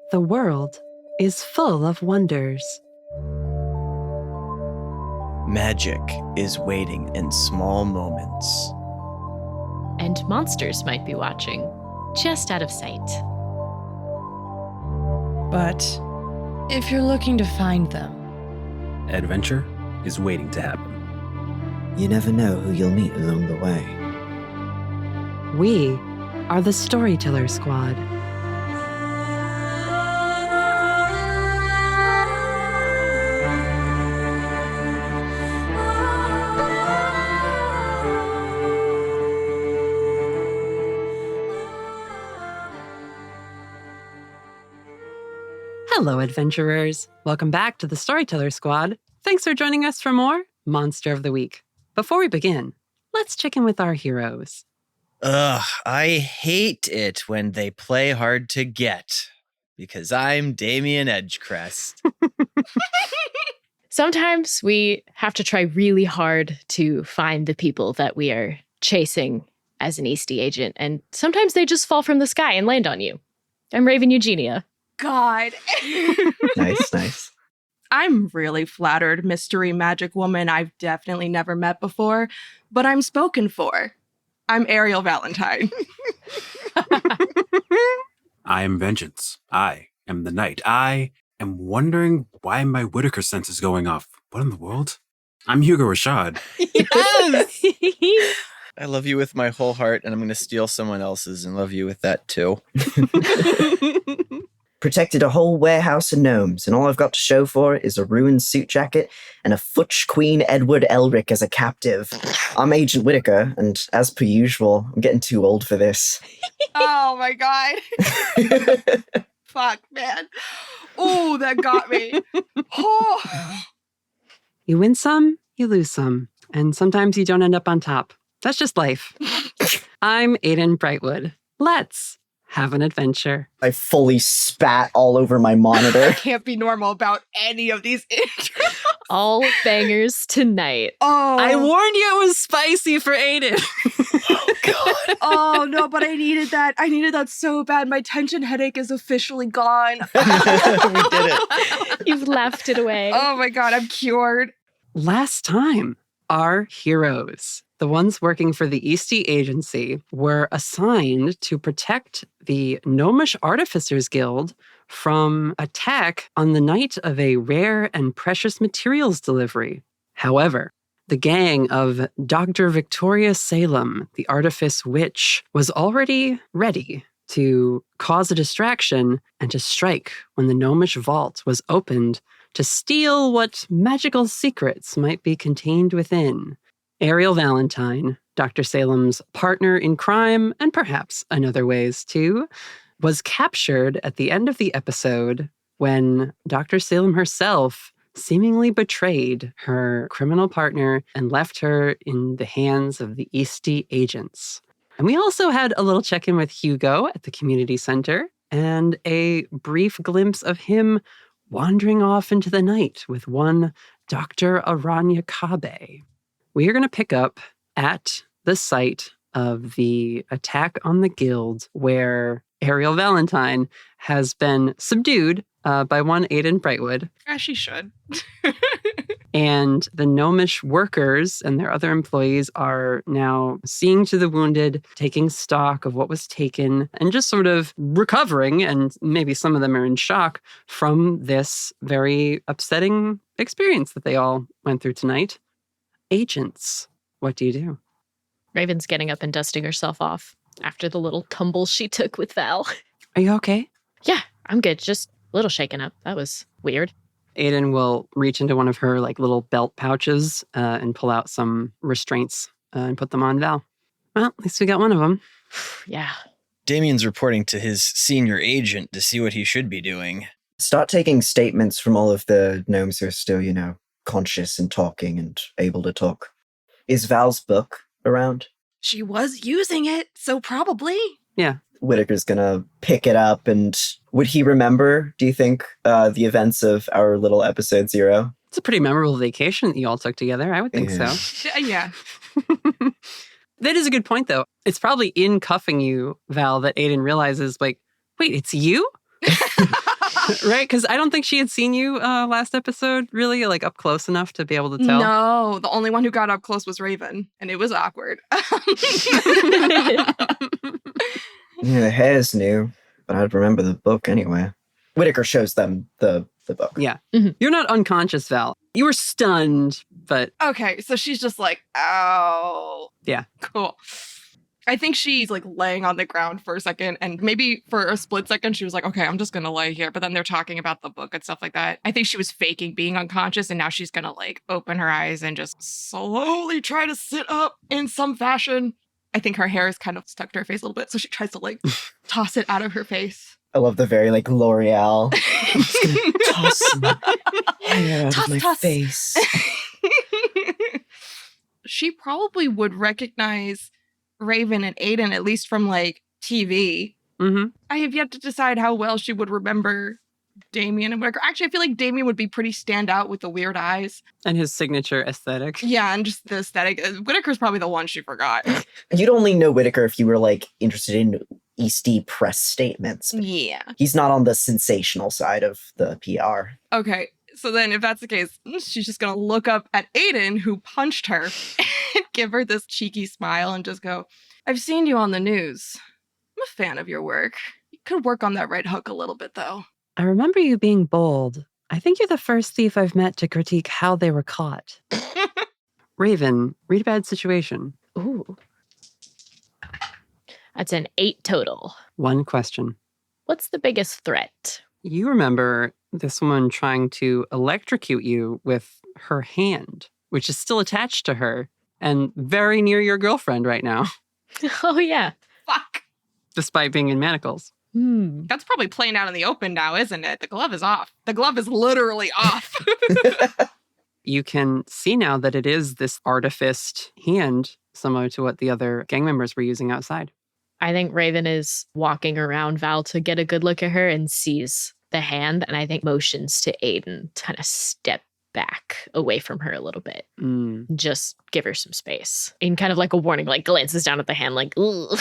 The world is full of wonders. Magic is waiting in small moments. And monsters might be watching, just out of sight. But if you're looking to find them, adventure is waiting to happen. You never know who you'll meet along the way. We are the Storyteller Squad. Hello, adventurers. Welcome back to the Storyteller Squad. Thanks for joining us for more Monster of the Week. Before we begin, let's check in with our heroes. I hate it when they play hard to get, because I'm Damien Edgecrest. Sometimes we have to try really hard to find the people that we are chasing as an Eastey agent, and sometimes they just fall from the sky and land on you. I'm Raven Eugenia. God. Nice. I'm really flattered, mystery magic woman I've definitely never met before, but I'm spoken for. I'm Ariel Valentine. I am Vengeance. I am the Knight. I am wondering why my Whitaker sense is going off. What in the world? I'm Hugo Rashad. Yes! I love you with my whole heart, and I'm going to steal someone else's and love you with that too. Protected a whole warehouse of gnomes, and all I've got to show for it is a ruined suit jacket and a Futch Queen Edward Elric as a captive. I'm Agent Whitaker, and as per usual, I'm getting too old for this. Oh my God. Fuck, man. Ooh, that got me. Oh. You win some, you lose some, and sometimes you don't end up on top. That's just life. I'm Aiden Brightwood. Let's have an adventure. I fully spat all over my I monitor. can't be normal about any of these intros. All bangers tonight. Oh. I warned you it was spicy for Aiden. Oh, God. Oh, no, but I needed that. I needed that so bad. My tension headache is officially gone. We did it. You've laughed it away. Oh my God, I'm cured. Last time, our heroes, the ones working for the Eastey Agency, were assigned to protect the Gnomish Artificers Guild from attack on the night of a rare and precious materials delivery. However, the gang of Dr. Victoria Salem, the Artifice Witch, was already ready to cause a distraction and to strike when the Gnomish vault was opened to steal what magical secrets might be contained within. Ariel Valentine, Dr. Salem's partner in crime, and perhaps in other ways too, was captured at the end of the episode when Dr. Salem herself seemingly betrayed her criminal partner and left her in the hands of the Eastey agents. And we also had a little check-in with Hugo at the community center and a brief glimpse of him wandering off into the night with one Dr. Aranya Kabe. We are going to pick up at the site of the attack on the guild where Ariel Valentine has been subdued by one Aiden Brightwood. As she should. And the gnomish workers and their other employees are now seeing to the wounded, taking stock of what was taken, and just sort of recovering, and maybe some of them are in shock from this very upsetting experience that they all went through tonight. Agents, what do you do? Raven's getting up and dusting herself off after the little tumble she took with Val. Are you okay? Yeah, I'm good. Just a little shaken up. That was weird. Aiden will reach into one of her little belt pouches and pull out some restraints and put them on Val. Well, at least we got one of them. Yeah. Damien's reporting to his senior agent to see what he should be doing. Start taking statements from all of the gnomes who are still, conscious and talking and able to talk. Is Val's book around? She was using it, so probably. Yeah. Whitaker's gonna pick it up, and would he remember, do you think, the events of our little episode 0? It's a pretty memorable vacation that you all took together. I would think so. Yeah. That is a good point, though. It's probably in cuffing you, Val, that Aiden realizes, wait, it's you? Right? Because I don't think she had seen you last episode, really, like up close enough to be able to tell. No, the only one who got up close was Raven, and it was awkward. Yeah, the hair's new, but I'd remember the book anyway. Whitaker shows them the book. Yeah. Mhm. You're not unconscious, Val. You were stunned, but Okay, so she's just like, ow. Yeah. Cool. I think she's like laying on the ground for a second, and maybe for a split second she was like, okay, I'm just gonna lay here. But then they're talking about the book and stuff like that. I think she was faking being unconscious, and now she's gonna like open her eyes and just slowly try to sit up in some fashion. I think her hair is kind of stuck to her face a little bit, so she tries to like toss it out of her face. I love the very like L'Oreal. I'm just gonna toss my hair out of my face. She probably would recognize Raven and Aiden, at least from like TV. mm-hmm. I have yet to decide how well she would remember Damien and Whitaker. Actually, I feel like Damien would be pretty stand out with the weird eyes. And his signature aesthetic. Yeah, and just the aesthetic. Whitaker's probably the one she forgot. You'd only know Whitaker if you were like interested in Eastey press statements. Yeah. He's not on the sensational side of the PR. Okay, so then if that's the case, she's just gonna look up at Aiden, who punched her, and give her this cheeky smile and just go, I've seen you on the news. I'm a fan of your work. You could work on that right hook a little bit, though. I remember you being bold. I think you're the first thief I've met to critique how they were caught. Raven, read a bad situation. Ooh. That's an 8 total. One question. What's the biggest threat? You remember this woman trying to electrocute you with her hand, which is still attached to her and very near your girlfriend right now, Oh, yeah. Fuck. despite being in manacles. That's probably playing out in the open now, isn't it? The glove is off. The glove is literally off. You can see now that it is this artificed hand, similar to what the other gang members were using outside. I think Raven is walking around Val to get a good look at her and sees the hand, and I think motions to Aiden to kind of step back away from her a little bit. Just give her some space. And kind of like a warning, like glances down at the hand like, ugh.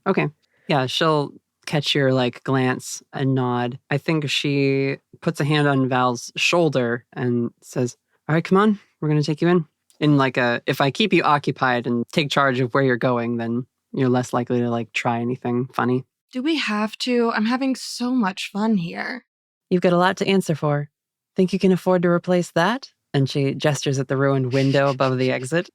Okay. Yeah, she'll catch your like glance and nod. I think she puts a hand on Val's shoulder and says, all right, come on, we're going to take you in like if I keep you occupied and take charge of where you're going, then you're less likely to like try anything funny. Do we have to? I'm having so much fun here. You've got a lot to answer for. Think you can afford to replace that? And she gestures at the ruined window above the exit.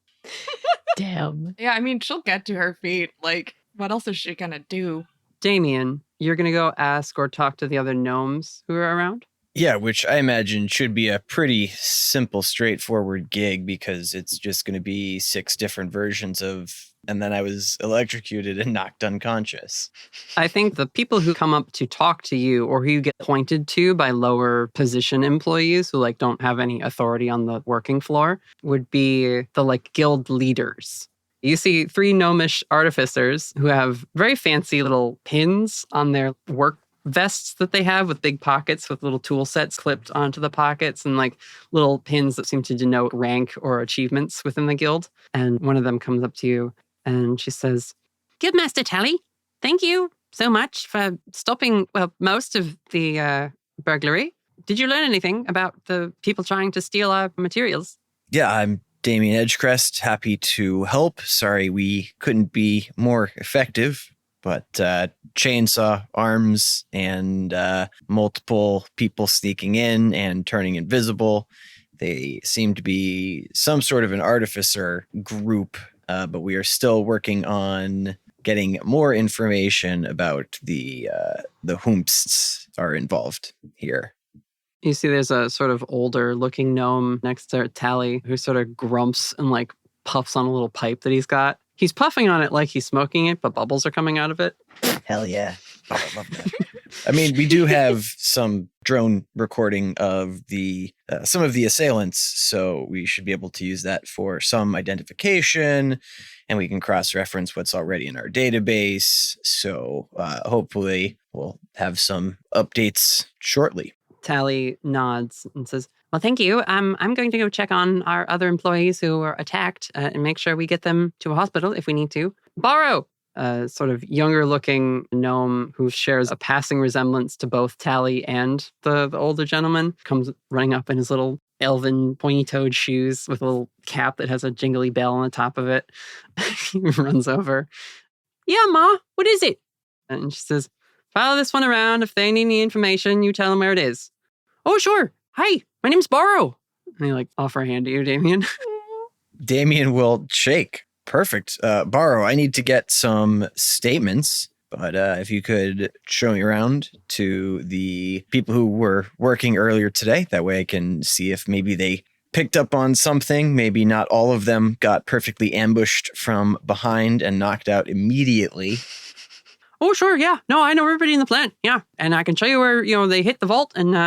Damn. Yeah, I mean, she'll get to her feet. Like, what else is she gonna do? Damien, you're going to go ask or talk to the other gnomes who are around? Yeah, which I imagine should be a pretty simple, straightforward gig because it's just going to be 6 different versions of, and then I was electrocuted and knocked unconscious. I think the people who come up to talk to you or who you get pointed to by lower position employees who like don't have any authority on the working floor would be the like guild leaders. You see 3 gnomish artificers who have very fancy little pins on their work vests that they have with big pockets with little tool sets clipped onto the pockets and like little pins that seem to denote rank or achievements within the guild. And one of them comes up to you and she says, Guildmaster Tally, thank you so much for stopping, well, most of the burglary. Did you learn anything about the people trying to steal our materials? Yeah, I'm Damien Edgecrest, happy to help. Sorry we couldn't be more effective, but chainsaw arms and multiple people sneaking in and turning invisible. They seem to be some sort of an artificer group, but we are still working on getting more information about the whomsts are involved here. You see there's a sort of older looking gnome next to Tally who sort of grumps and like puffs on a little pipe that he's got. He's puffing on it like he's smoking it, but bubbles are coming out of it. Hell yeah. Oh, I love that. I mean, we do have some drone recording of the some of the assailants, so we should be able to use that for some identification, and we can cross-reference what's already in our database. So hopefully we'll have some updates shortly. Tally nods and says, well, thank you. I'm going to go check on our other employees who were attacked and make sure we get them to a hospital if we need to. Borrow, a sort of younger looking gnome who shares a passing resemblance to both Tally and the older gentleman, comes running up in his little elven pointy-toed shoes with a little cap that has a jingly bell on the top of it. He runs over. Yeah, Ma, what is it? And she says, follow this one around. If they need any information, you tell them where it is. Oh, sure. Hi, my name's Borrow. And they offer a hand to you, Damien. Damien will shake. Perfect. Borrow, I need to get some statements, but if you could show me around to the people who were working earlier today, that way I can see if maybe they picked up on something. Maybe not all of them got perfectly ambushed from behind and knocked out immediately. Oh, sure, yeah. No, I know everybody in the plant, yeah. And I can show you where, they hit the vault, and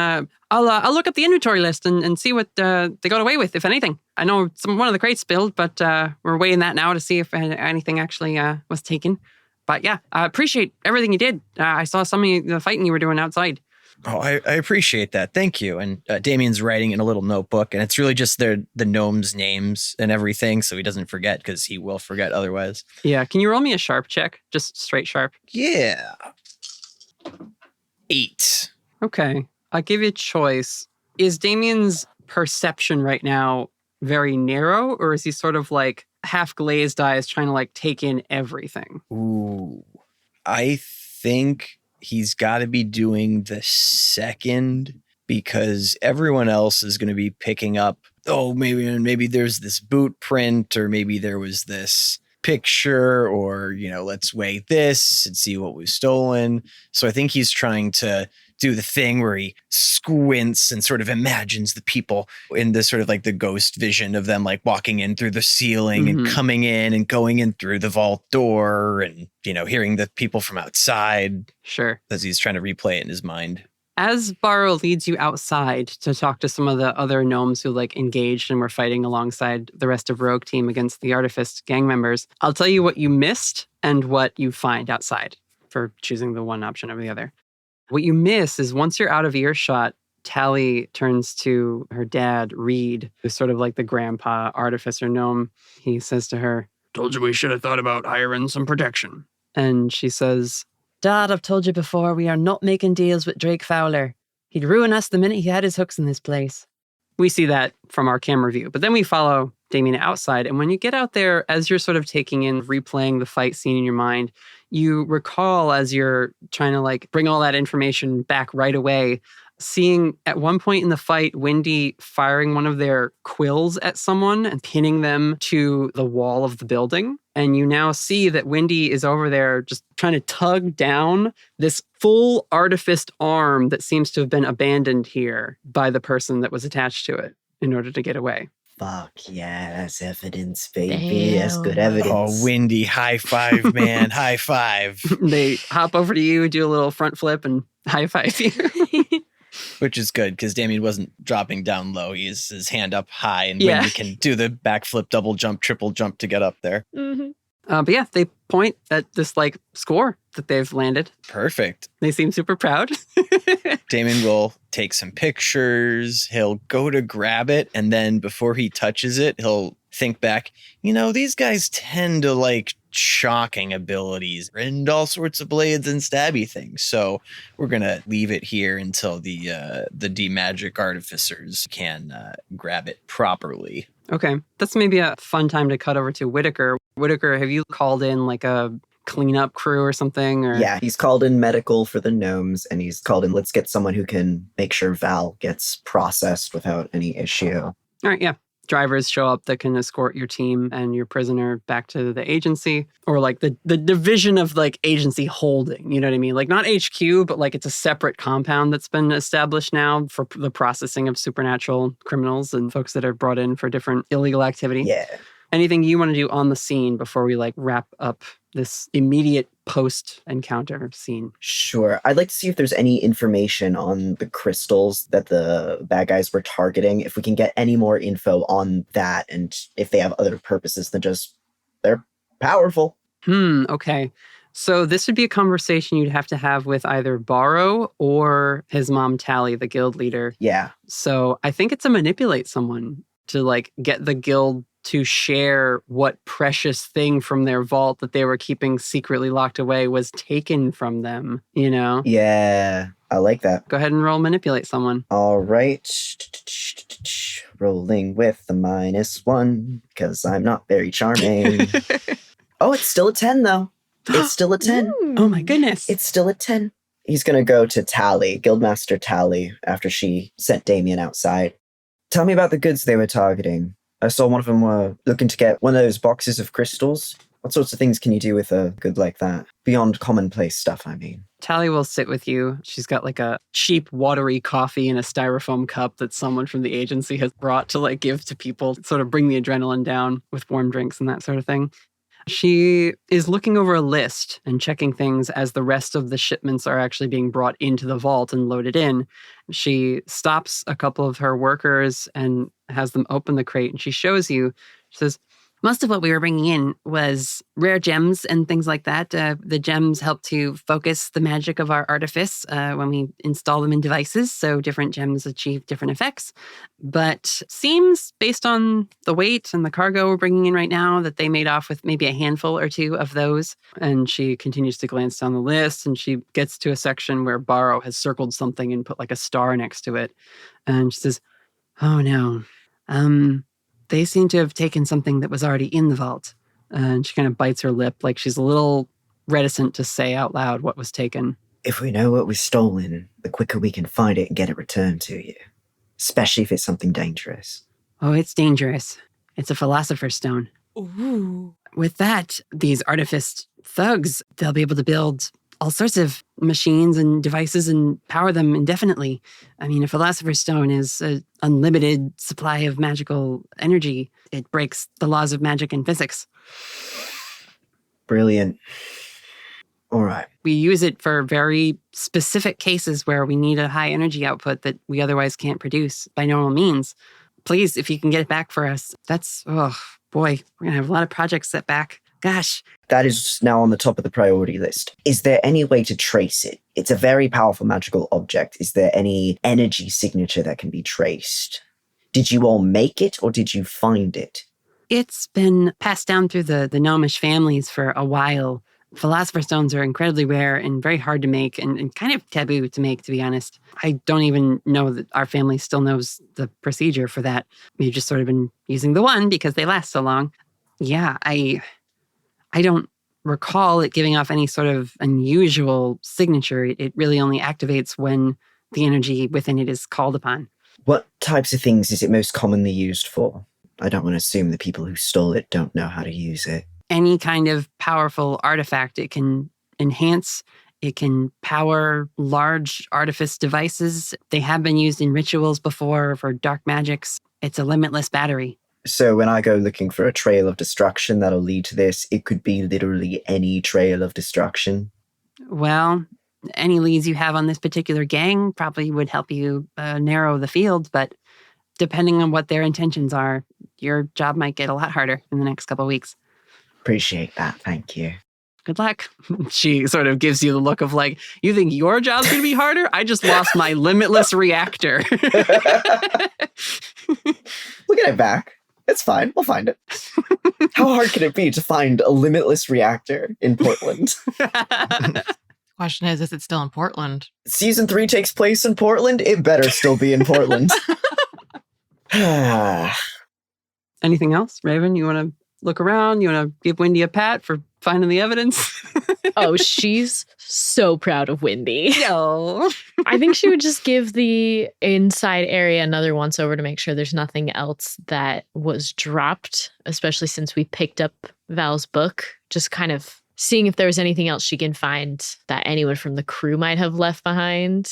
I'll look up the inventory list and see what they got away with, if anything. I know one of the crates spilled, but we're weighing that now to see if anything actually was taken. But yeah, I appreciate everything you did. I saw some of the fighting you were doing outside. Oh, I appreciate that. Thank you. And Damien's writing in a little notebook, and it's really just the gnomes' names and everything, so he doesn't forget, because he will forget otherwise. Yeah, can you roll me a sharp check? Just straight sharp. Yeah. 8. Okay, I'll give you a choice. Is Damien's perception right now very narrow, or is he sort of half glazed eyes trying to take in everything? Ooh. I think he's got to be doing the second, because everyone else is going to be picking up, maybe there's this boot print, or maybe there was this picture, or, let's weigh this and see what was stolen. So I think he's trying to do the thing where he squints and sort of imagines the people in this sort of the ghost vision of them walking in through the ceiling and coming in and going in through the vault door and, hearing the people from outside. Sure. As he's trying to replay it in his mind. As Barrow leads you outside to talk to some of the other gnomes who engaged and were fighting alongside the rest of Rogue Team against the Artifice gang members, I'll tell you what you missed and what you find outside for choosing the one option over the other. What you miss is once you're out of earshot, Tally turns to her dad, Reed, who's sort of the grandpa artificer gnome. He says to her, told you we should have thought about hiring some protection. And she says, Dad, I've told you before, we are not making deals with Drake Fowler. He'd ruin us the minute he had his hooks in this place. We see that from our camera view, but then we follow Damien outside. And when you get out there, as you're sort of taking in, replaying the fight scene in your mind, you recall as you're trying to bring all that information back right away, seeing at one point in the fight, Wendy firing one of their quills at someone and pinning them to the wall of the building. And you now see that Wendy is over there just trying to tug down this full artificed arm that seems to have been abandoned here by the person that was attached to it in order to get away. Fuck yeah, that's evidence, baby. That's good evidence. Oh, Wendy, high five, man. High five. They hop over to you, do a little front flip, and high five you. Which is good, because Damien wasn't dropping down low. He has his hand up high, and Wendy can do the backflip, double jump, triple jump to get up there. Mm-hmm. But yeah, they point at this score that they've landed. Perfect. They seem super proud. Damien will take some pictures. He'll go to grab it, and then before he touches it, he'll think back, these guys tend to shocking abilities and all sorts of blades and stabby things. So we're going to leave it here until the D-Magic artificers can grab it properly. Okay. That's maybe a fun time to cut over to Whitaker. Whitaker, have you called in a cleanup crew or something? Or? Yeah, he's called in medical for the gnomes, and he's called in, let's get someone who can make sure Val gets processed without any issue. All right, yeah. Drivers show up that can escort your team and your prisoner back to the agency, or the division of agency holding, you know what I mean? Not HQ, but it's a separate compound that's been established now for the processing of supernatural criminals and folks that are brought in for different illegal activity. Yeah. Anything you want to do on the scene before we wrap up this immediate post-encounter scene? Sure. I'd like to see if there's any information on the crystals that the bad guys were targeting, if we can get any more info on that, and if they have other purposes than just they're powerful. Okay. So this would be a conversation you'd have to have with either Borrow or his mom, Tally, the guild leader. Yeah. So I think it's a manipulate someone to get the guild to share what precious thing from their vault that they were keeping secretly locked away was taken from them, you know? Yeah, I like that. Go ahead and roll manipulate someone. All right. Rolling with the -1 because I'm not very charming. Oh, it's still a 10, though. It's still a 10. Oh my goodness. It's still a 10. He's going to go to Tally, Guildmaster Tally, after she sent Damien outside. Tell me about the goods they were targeting. I saw one of them were looking to get one of those boxes of crystals. What sorts of things can you do with a good like that? Beyond commonplace stuff, I mean. Tally will sit with you. She's got like a cheap, watery coffee in a styrofoam cup that someone from the agency has brought to like give to people, sort of bring the adrenaline down with warm drinks and that sort of thing. She is looking over a list and checking things as the rest of the shipments are actually being brought into the vault and loaded in. She stops a couple of her workers and has them open the crate, and she shows you. She says, most of what we were bringing in was rare gems and things like that. The gems help to focus the magic of our artifice when we install them in devices, so different gems achieve different effects. But seems, based on the weight and the cargo we're bringing in right now, that they made off with maybe a handful or two of those. And she continues to glance down the list, and she gets to a section where Barrow has circled something and put like a star next to it. And she says, oh no, they seem to have taken something that was already in the vault. And she kind of bites her lip, like she's a little reticent to say out loud what was taken. If we know what was stolen, the quicker we can find it and get it returned to you. Especially if it's something dangerous. Oh, it's dangerous. It's a Philosopher's Stone. Ooh. With that, these artifice thugs, they'll be able to build all sorts of machines and devices and power them indefinitely. I mean, a Philosopher's Stone is an unlimited supply of magical energy. It breaks the laws of magic and physics. Brilliant. All right. We use it for very specific cases where we need a high energy output that we otherwise can't produce by normal means. Please, if you can get it back for us, that's, oh boy, we're going to have a lot of projects set back. Gosh. That is now on the top of the priority list. Is there any way to trace it? It's a very powerful magical object. Is there any energy signature that can be traced? Did you all make it or did you find it? It's been passed down through the gnomish families for a while. Philosopher's Stones are incredibly rare and very hard to make and kind of taboo to make, to be honest. I don't even know that our family still knows the procedure for that. We've just sort of been using the one because they last so long. Yeah, I don't recall it giving off any sort of unusual signature. It really only activates when the energy within it is called upon. What types of things is it most commonly used for? I don't want to assume the people who stole it don't know how to use it. Any kind of powerful artifact. It can enhance, it can power large artifice devices. They have been used in rituals before for dark magics. It's a limitless battery. So when I go looking for a trail of destruction that'll lead to this, it could be literally any trail of destruction. Well, any leads you have on this particular gang probably would help you narrow the field, but depending on what their intentions are, your job might get a lot harder in the next couple of weeks. Appreciate that. Thank you. Good luck. She sort of gives you the look of like, you think your job's going to be harder? I just lost my limitless reactor. We'll get it back. It's fine. We'll find it. How hard can it be to find a limitless reactor in Portland? Question is it still in Portland? Season 3 takes place in Portland. It better still be in Portland. Anything else, Raven? You want to look around? You want to give Wendy a pat for finding the evidence? Oh, she's so proud of Wendy. No. I think she would just give the inside area another once over to make sure there's nothing else that was dropped, especially since we picked up Val's book. Just kind of seeing if there was anything else she can find that anyone from the crew might have left behind.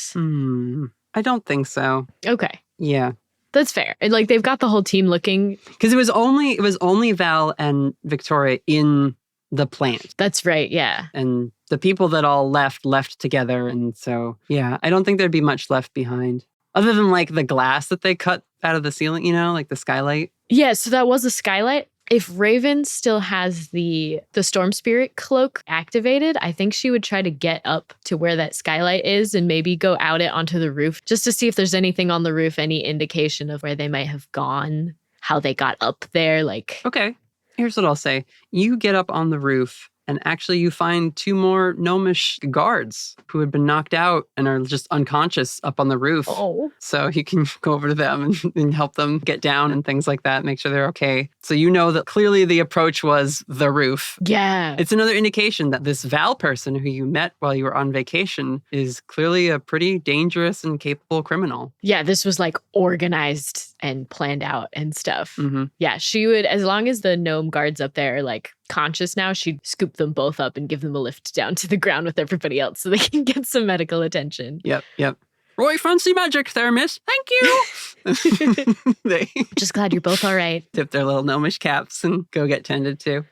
I don't think so. Okay. Yeah. That's fair. And like they've got the whole team looking. Because it was only Val and Victoria in the plant. That's right, yeah. And the people that all left together. And so, yeah, I don't think there'd be much left behind. Other than like the glass that they cut out of the ceiling, like the skylight. Yeah, so that was a skylight. If Raven still has the Storm Spirit cloak activated, I think she would try to get up to where that skylight is and maybe go out it onto the roof just to see if there's anything on the roof, any indication of where they might have gone. how they got up there. Like, Okay, here's what I'll say. You get up on the roof, and actually you find 2 more gnomish guards who had been knocked out and are just unconscious up on the roof. oh, So you can go over to them and help them get down and things like that, make sure they're okay. So you know that clearly the approach was the roof. yeah. It's another indication that this Val person who you met while you were on vacation is clearly a pretty dangerous and capable criminal. Yeah, this was like organized and planned out and stuff. Mm-hmm. Yeah, she would, as long as the gnome guards up there are like conscious now, she'd scoop them both up and give them a lift down to the ground with everybody else so they can get some medical attention. Yep. Roy, fancy magic there, miss. Thank you. They Just glad you're both all right. tip their little gnomish caps and go get tended to.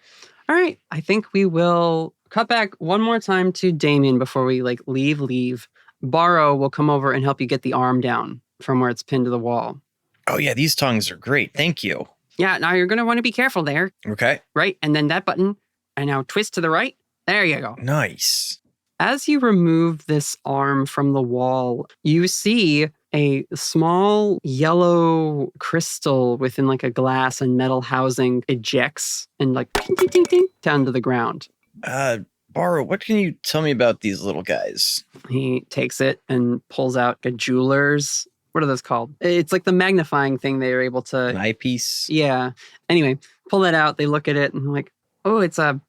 All right. I think we will cut back one more time to Damien before we leave. Barrow will come over and help you get the arm down from where it's pinned to the wall. Oh, yeah, these tongs are great. Thank you. Yeah, now you're going to want to be careful there. Okay. Right. And then that button. And now twist to the right. There you go. Nice. As you remove this arm from the wall, you see a small yellow crystal within like a glass and metal housing ejects and like ding, ding, ding, ding, down to the ground. Barrow, what can you tell me about these little guys? He takes it and pulls out a jeweler's. What are those called? It's like the magnifying thing they are able to. An eyepiece? Yeah. Anyway, pull that out. They look at it and they're like, oh, it's a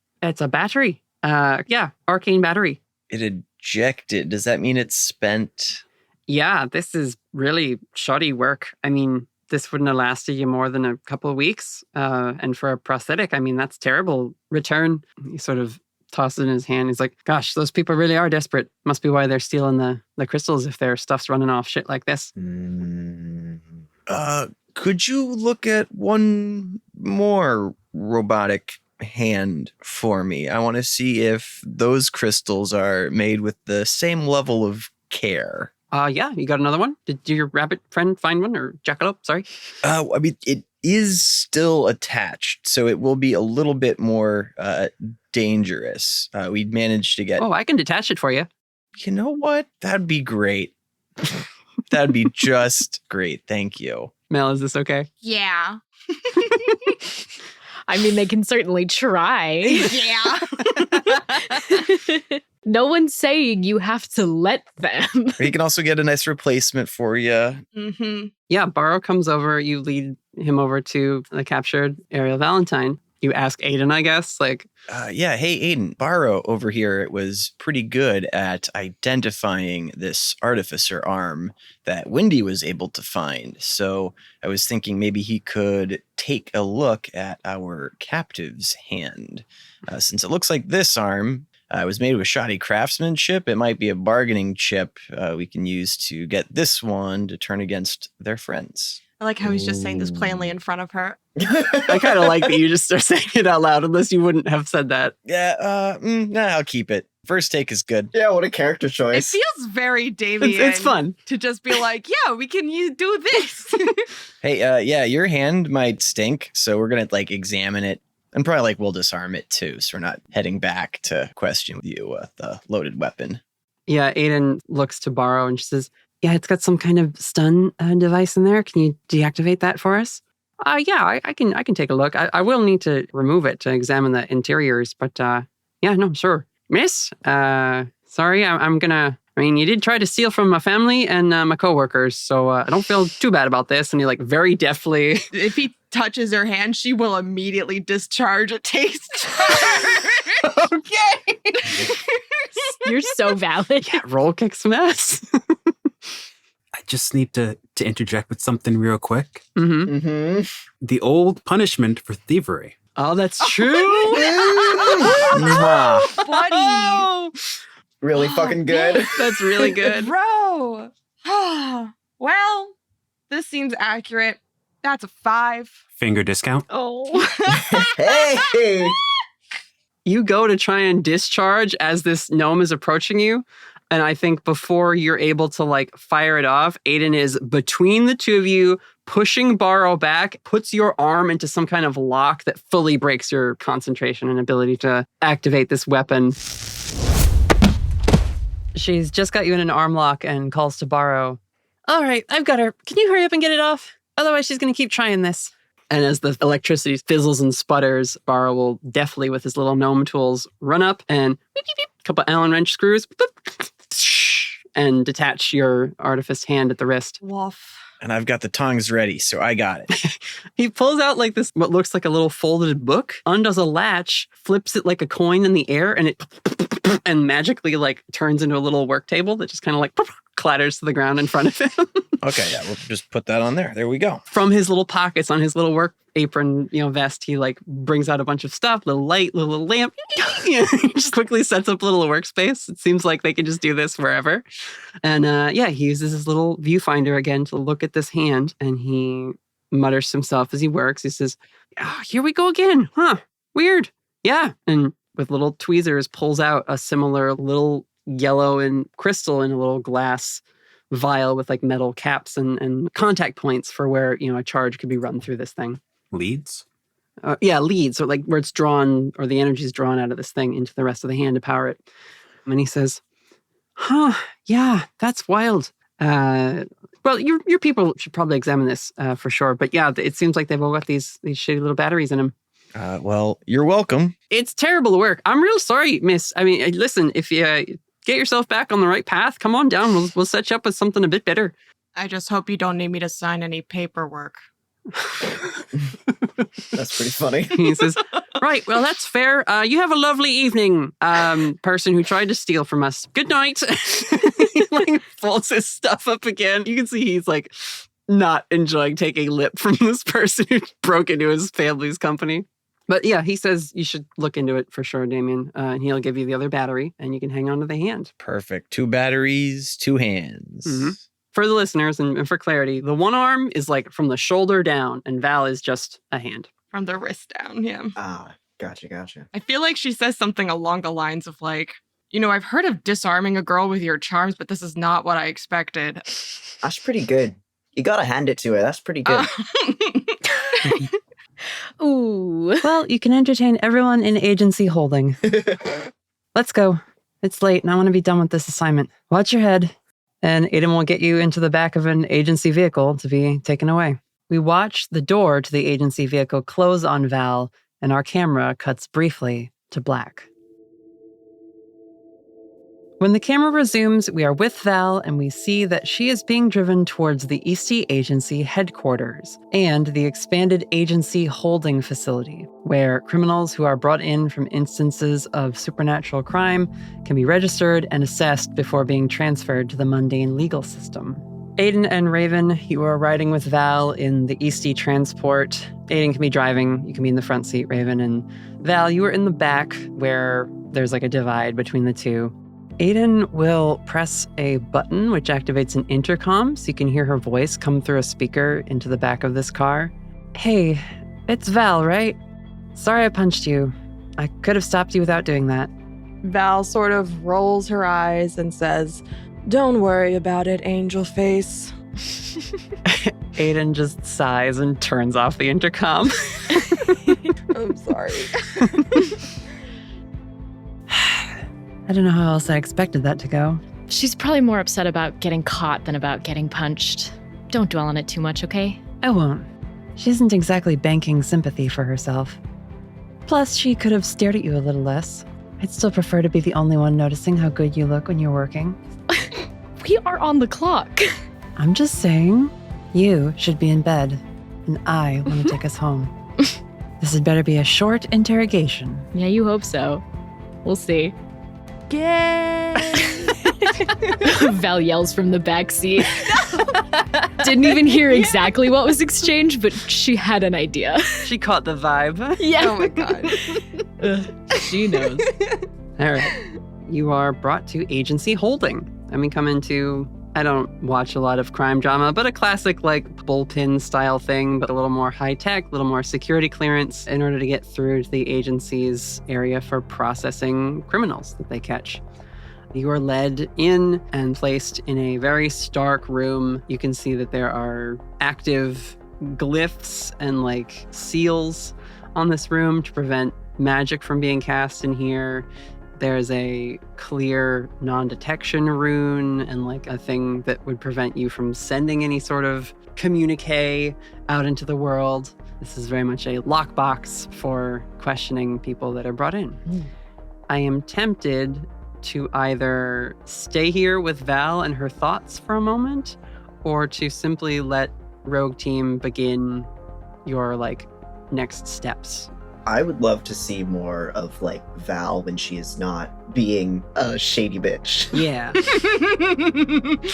battery. Yeah, arcane battery. It ejected. Does that mean it's spent? Yeah, this is really shoddy work. I mean, this wouldn't have lasted you more than a couple of weeks. And for a prosthetic, I mean, that's terrible. Return. He sort of tosses it in his hand. He's like, gosh, those people really are desperate. Must be why they're stealing the crystals if their stuff's running off shit like this. Could you look at one more robotic hand for me? I want to see if those crystals are made with the same level of care. Yeah, you got another one? Did your rabbit friend find one or jackalope? Sorry. I mean, it is still attached, so it will be a little bit more dangerous. We'd managed to get... Oh, I can detach it for you. You know what? That'd be great. That'd be just great. Thank you. Mel, is this okay? Yeah. I mean, they can certainly try. Yeah. No one's saying you have to let them. We can also get a nice replacement for you. Mm-hmm. Yeah, Barrow comes over. You lead him over to the captured Ariel Valentine. You ask Aiden, I guess, Yeah, hey, Aiden, Barrow over here was pretty good at identifying this artificer arm that Wendy was able to find. So I was thinking maybe he could take a look at our captive's hand. Since it looks like this arm was made with shoddy craftsmanship, it might be a bargaining chip we can use to get this one to turn against their friends. I like how he's just saying this plainly in front of her. I kind of like that you just start saying it out loud, unless you wouldn't have said that. Yeah, I'll keep it. First take is good. Yeah, what a character It choice. feels very Damien. It's fun. To just be like, yeah, we can do this. Hey, yeah, your hand might stink, so we're gonna examine it, and probably we'll disarm it too, so we're not heading back to question you with a loaded weapon. Yeah, Aiden looks to Barrow and she says, yeah, it's got some kind of stun device in there. Can you deactivate that for us? Yeah, I can take a look. I will need to remove it to examine the interiors, but yeah, no, sure. Miss, sorry, I'm gonna... I mean, you did try to steal from my family and my coworkers, so I don't feel too bad about this. And he very deftly... If he touches her hand, she will immediately discharge a taste charge. Okay. You're so valid. Yeah, roll kick some ass. I just need to interject with something real quick. Mm-hmm. Mm-hmm. The old punishment for thievery. Oh, that's true. Mwah. Buddy. Really fucking good. That's really good. Bro. Well, this seems accurate. That's a 5. Finger discount. Oh. Hey! You go to try and discharge as this gnome is approaching you. And I think before you're able to fire it off, Aiden is between the two of you, pushing Barrow back, puts your arm into some kind of lock that fully breaks your concentration and ability to activate this weapon. She's just got you in an arm lock and calls to Barrow. All right, I've got her. Can you hurry up and get it off? Otherwise, she's going to keep trying this. And as the electricity fizzles and sputters, Barrow will deftly, with his little gnome tools, run up and beep, beep, beep, a couple Allen wrench screws, and detach your artifice hand at the wrist. Woof. And I've got the tongs ready, so I got it. He pulls out like this, what looks like a little folded book, undoes a latch, flips it like a coin in the air, and it and magically like turns into a little work table that just kind of like clatters to the ground in front of him. Okay, yeah, we'll just put that on there. There we go. From his little pockets on his little work apron, vest, he like brings out a bunch of stuff, little light, little lamp. He just quickly sets up a little workspace. It seems like they can just do this wherever. And he uses his little viewfinder again to look at this hand, and he mutters to himself as he works. He says, here we go again. Huh, weird. Yeah. And with little tweezers pulls out a similar little yellow and crystal in a little glass vial with like metal caps and contact points for where, a charge could be run through this thing. Leads? Leads, or like where it's drawn, or the energy is drawn out of this thing into the rest of the hand to power it. And he says, yeah, that's wild. Well, your people should probably examine this for sure. But yeah, it seems like they've all got these shitty little batteries in them. Well, you're welcome. It's terrible work. I'm real sorry, miss. I mean, listen, if you get yourself back on the right path, come on down. We'll set you up with something a bit better. I just hope you don't need me to sign any paperwork. That's pretty funny. He says, right, well, that's fair. You have a lovely evening, person who tried to steal from us. Good night. He like folds his stuff up again. You can see he's like not enjoying taking lip from this person who broke into his family's company. But yeah, he says you should look into it for sure, Damien. And he'll give you the other battery and you can hang on to the hand. Perfect. 2 batteries, 2 hands. Mm-hmm. For the listeners and for clarity, the one arm is like from the shoulder down and Val is just a hand. From the wrist down, yeah. Ah, gotcha. I feel like she says something along the lines of like, I've heard of disarming a girl with your charms, but this is not what I expected. That's pretty good. You gotta hand it to her. That's pretty good. Ooh. Well, you can entertain everyone in Agency Holding. Let's go. It's late and I want to be done with this assignment. Watch your head. And Aiden will get you into the back of an agency vehicle to be taken away. We watch the door to the agency vehicle close on Val, and our camera cuts briefly to black. When the camera resumes, we are with Val, and we see that she is being driven towards the Eastey Agency headquarters and the expanded agency holding facility, where criminals who are brought in from instances of supernatural crime can be registered and assessed before being transferred to the mundane legal system. Aiden and Raven, you are riding with Val in the Eastey transport. Aiden can be driving, you can be in the front seat, Raven, and Val, you are in the back where there's like a divide between the two. Aiden will press a button which activates an intercom so you can hear her voice come through a speaker into the back of this car. Hey, it's Val, right? Sorry I punched you. I could have stopped you without doing that. Val sort of rolls her eyes and says, "Don't worry about it, angel face." Aiden just sighs and turns off the intercom. I'm sorry. I don't know how else I expected that to go. She's probably more upset about getting caught than about getting punched. Don't dwell on it too much, okay? I won't. She isn't exactly banking sympathy for herself. Plus, she could have stared at you a little less. I'd still prefer to be the only one noticing how good you look when you're working. We are on the clock. I'm just saying, you should be in bed, and I want to take us home. This had better be a short interrogation. Yeah, you hope so. We'll see. Yay! Val yells from the back seat. Didn't even hear exactly what was exchanged, but she had an idea. She caught the vibe. Yeah. Oh my God. She knows. All right. You are brought to Agency Holding. And we come into, I don't watch a lot of crime drama, but a classic like bullpen style thing, but a little more high tech, a little more security clearance in order to get through to the agency's area for processing criminals that they catch. You are led in and placed in a very stark room. You can see that there are active glyphs and like seals on this room to prevent magic from being cast in here. There's a clear non-detection rune and like a thing that would prevent you from sending any sort of communique out into the world. This is very much a lockbox for questioning people that are brought in. I am tempted to either stay here with Val and her thoughts for a moment, or to simply let Rogue Team begin your like next steps. I would love to see more of like Val when she is not being a shady bitch. Yeah.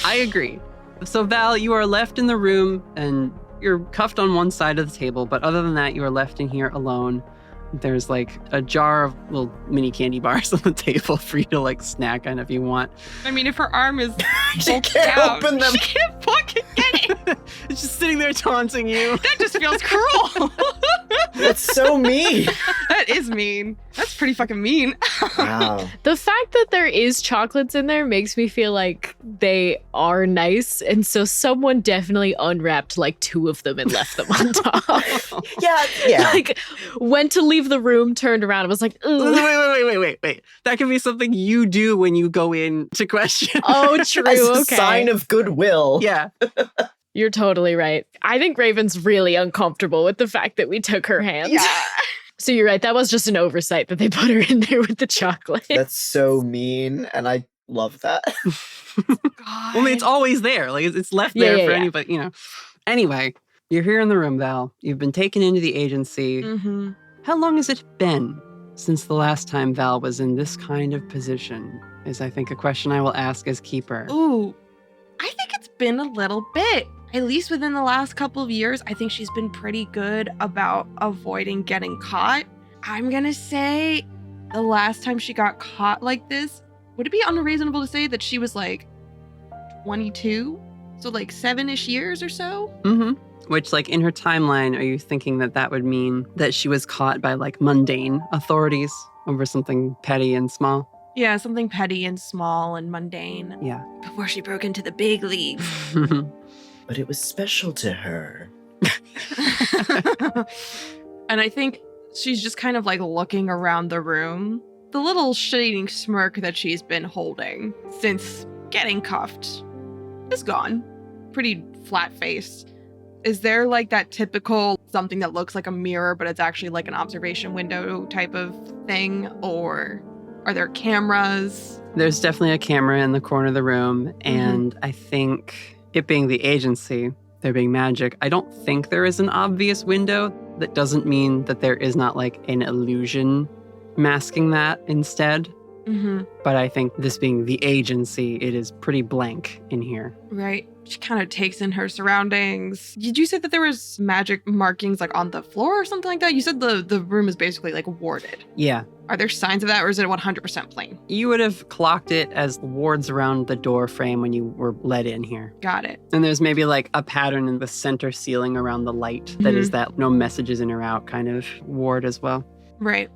I agree. So Val, you are left in the room and you're cuffed on one side of the table, but other than that, you are left in here alone. There's like a jar of little mini candy bars on the table for you to like snack on if you want. I mean, if her arm is She can't out, open them. she can't fucking get it. It's just sitting there taunting you. That just feels cruel. That's so mean. That is mean. That's pretty fucking mean. Wow. The fact that there is chocolates in there makes me feel like they are nice. And so someone definitely unwrapped like 2 of them and left them on top. Yeah. Like went to leave the room, turned around and was like, ugh. Wait. That could be something you do when you go in to question. Oh, true. As a Okay. sign of goodwill. Yeah. You're totally right. I think Raven's really uncomfortable with the fact that we took her hand. Yeah. So you're right. That was just an oversight that they put her in there with the chocolate. That's so mean, and I love that. God. Well, I mean, it's always there. Like it's left there for anybody, you know. Anyway, you're here in the room, Val. You've been taken into the agency. Mm-hmm. How long has it been since the last time Val was in this kind of position? Is I think a question I will ask as keeper. Ooh, I think it's been a little bit. At least within the last couple of years, I think she's been pretty good about avoiding getting caught. I'm gonna say the last time she got caught like this, would it be unreasonable to say that she was like 22? So like 7-ish years or so? Mm-hmm. Which, like, in her timeline, are you thinking that that would mean that she was caught by, like, mundane authorities over something petty and small? Yeah, something petty and small and mundane. Yeah. Before she broke into the big leagues. But it was special to her. And I think she's just kind of like looking around the room. The little shading smirk that she's been holding since getting cuffed is gone. Pretty flat-faced. Is there like that typical something that looks like a mirror, but it's actually like an observation window type of thing? Or are there cameras? There's definitely a camera in the corner of the room. And I think it being the agency, there being magic, I don't think there is an obvious window. That doesn't mean that there is not like an illusion masking that instead. But I think this being the agency, it is pretty blank in here. Right. She kind of takes in her surroundings. Did you say that there was magic markings like on the floor or something like that? You said the room is basically like warded. Yeah. Are there signs of that, or is it 100% plain? You would have clocked it as wards around the door frame when you were let in here. Got it. And there's maybe like a pattern in the center ceiling around the light that is that no messages in or out kind of ward as well. Right.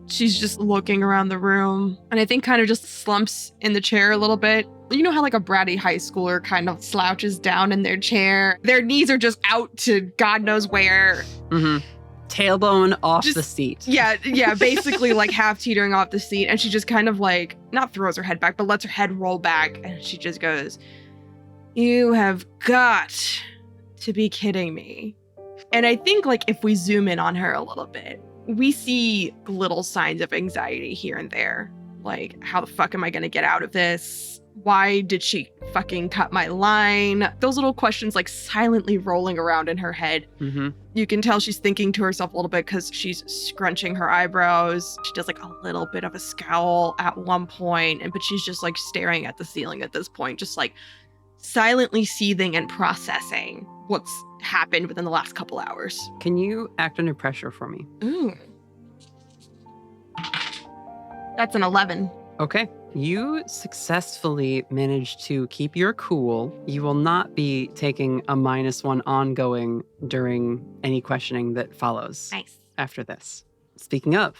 She's just looking around the room, and I think kind of just slumps in the chair a little bit. You know how like a bratty high schooler kind of slouches down in their chair? Their knees are just out to God knows where. Tailbone off Just- the seat. Yeah, basically like half teetering off the seat. And she just kind of like, not throws her head back, but lets her head roll back. And she just goes, "You have got to be kidding me." And I think like if we zoom in on her a little bit, we see little signs of anxiety here and there. Like, how the fuck am I going to get out of this? Why did she fucking cut my line? Those little questions like silently rolling around in her head. You can tell she's thinking to herself a little bit because she's scrunching her eyebrows. She does like a little bit of a scowl at one point, but she's just like staring at the ceiling at this point, just like silently seething and processing what's happened within the last couple hours. Can you act under pressure for me? Ooh. That's an 11. Okay. You successfully managed to keep your cool. You will not be taking a -1 ongoing during any questioning that follows Nice. after this. Speaking of,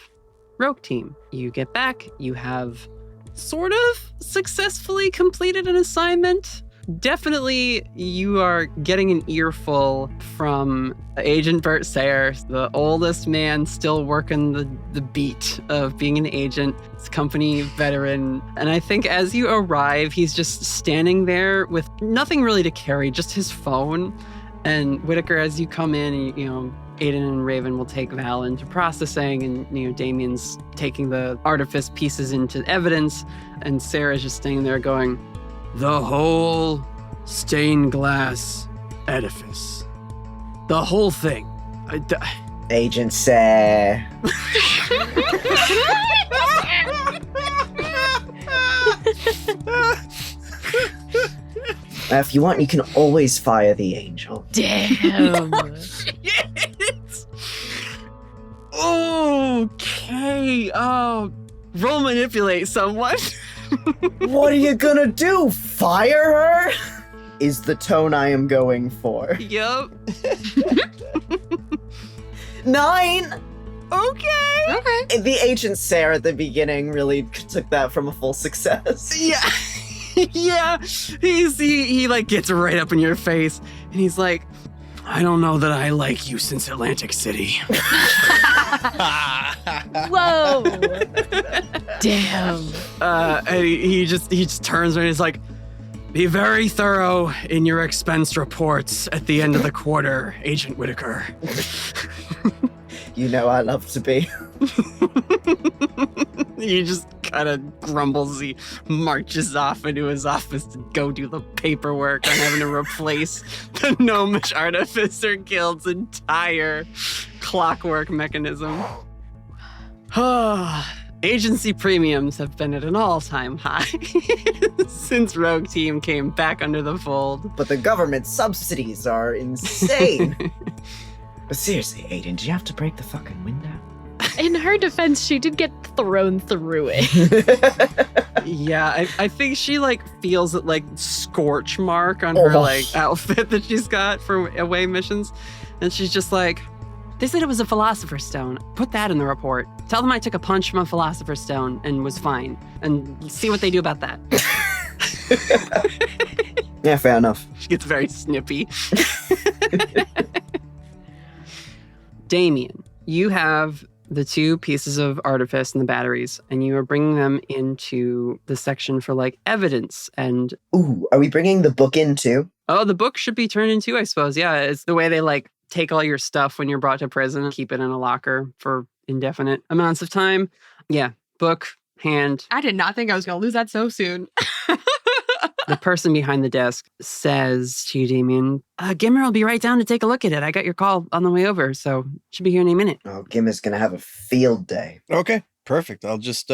Rogue Team, you get back. You have sort of successfully completed an assignment. Definitely, you are getting an earful from Agent Bert Sayre, the oldest man still working the beat of being an agent, company veteran. And I think as you arrive, he's just standing there with nothing really to carry, just his phone. And Whitaker, as you come in, Aiden and Raven will take Val into processing, and Damien's taking the artifice pieces into evidence, and Sarah's just standing there going, "The whole stained glass edifice. The whole thing." Agent Sayre. If you want, you can always fire the angel. Damn. Shit! Okay. Oh, roll manipulate someone. What are you gonna do? Fire her? Is the tone I am going for. Yup. 9! Okay. The Agent Sayre at the beginning really took that from a full success. Yeah. Yeah. He like gets right up in your face, and he's like, "I don't know that I like you since Atlantic City." Whoa. Damn. And he just turns around and he's like, "Be very thorough in your expense reports at the end of the quarter, Agent Whitaker." You know I love to be. He just kind of grumbles. He marches off into his office to go do the paperwork on having to replace the Gnomish Artificer Guild's entire clockwork mechanism. Agency premiums have been at an all-time high since Rogue Team came back under the fold. But the government subsidies are insane. But seriously, Aiden, did you have to break the fucking window? In her defense, she did get thrown through it. Yeah, I think she feels that scorch mark on her outfit that she's got for away missions. And she's just like, "They said it was a Philosopher's Stone. Put that in the report. Tell them I took a punch from a Philosopher's Stone and was fine. And see what they do about that." Yeah, fair enough. She gets very snippy. Damien, you have the 2 pieces of artifice and the batteries, and you are bringing them into the section for evidence. And ooh, are we bringing the book in too? oh, the book should be turned into, I suppose. Yeah, it's the way they take all your stuff when you're brought to prison and keep it in a locker for indefinite amounts of time. Yeah, book, hand. I did not think I was going to lose that so soon. The person behind the desk says to you, Damien, Gimmer will be right down to take a look at it. I got your call on the way over, so should be here any minute. Oh, Gimmer's gonna have a field day. Okay, perfect. I'll just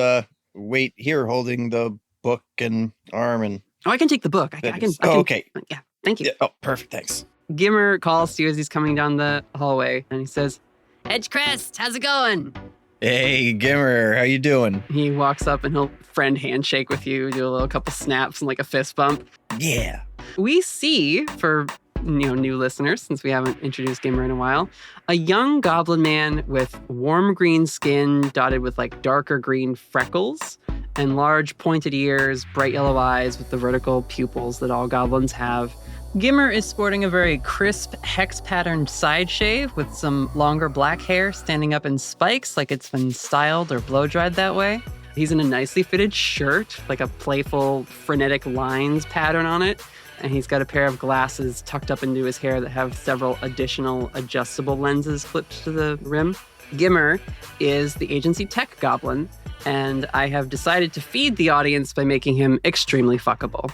wait here holding the book and arm and... Oh, I can take the book. I can. Okay. Yeah, thank you. Yeah, oh, perfect, thanks. Gimmer calls to you as he's coming down the hallway, and he says, "Edgecrest, how's it going?" Hey, Gimmer, how you doing? He walks up and he'll friend handshake with you, do a little couple snaps and a fist bump. Yeah. We see, for new listeners, since we haven't introduced Gimmer in a while, a young goblin man with warm green skin dotted with darker green freckles and large pointed ears, bright yellow eyes with the vertical pupils that all goblins have. Gimmer is sporting a very crisp, hex-patterned side shave with some longer black hair standing up in spikes like it's been styled or blow-dried that way. He's in a nicely fitted shirt, a playful, frenetic lines pattern on it, and he's got a pair of glasses tucked up into his hair that have several additional adjustable lenses clipped to the rim. Gimmer is the agency tech goblin, and I have decided to feed the audience by making him extremely fuckable.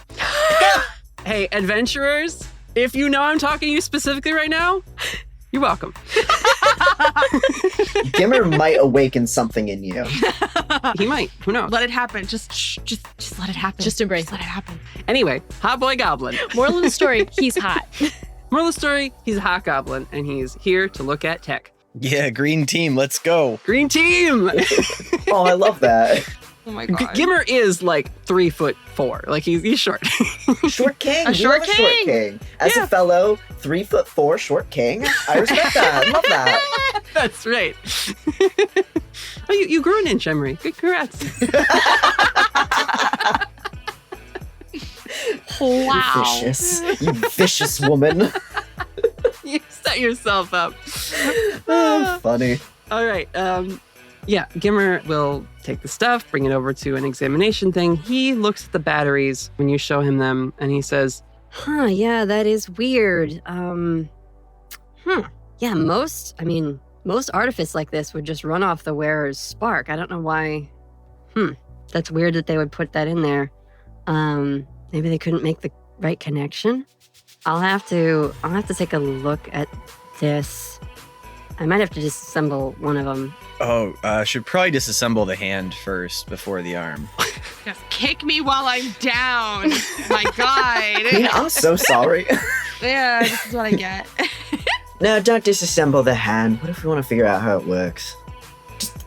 Hey, adventurers, if you know I'm talking to you specifically right now, you're welcome. Gimmer might awaken something in you. He might. Who knows? Let it happen. Just let it happen. Just embrace Let it happen. Anyway, hot boy goblin. Moral of the story, he's hot. Moral of the story, he's a hot goblin, and he's here to look at tech. Yeah, green team, let's go. Green team! Oh, I love that. Oh my god. Gimmer is 3'4". He's short. Short king. A We short love Short king. king. As a fellow 3'4" short king, I respect that. I love that. That's right. Oh, you grew an inch, Emery. Good, congrats. Wow. You vicious woman. You set yourself up. Oh, funny. All right. Yeah, Gimmer will take the stuff, bring it over to an examination thing. He looks at the batteries when you show him them, and he says, yeah, that is weird. Yeah, most artifice like this would just run off the wearer's spark. I don't know why. That's weird that they would put that in there. Maybe they couldn't make the right connection. I'll have to take a look at this. I might have to disassemble one of them. Should probably disassemble the hand first before the arm. Just kick me while I'm down. My God. Mina, I'm so sorry. Yeah, this is what I get. No, don't disassemble the hand. What if we want to figure out how it works?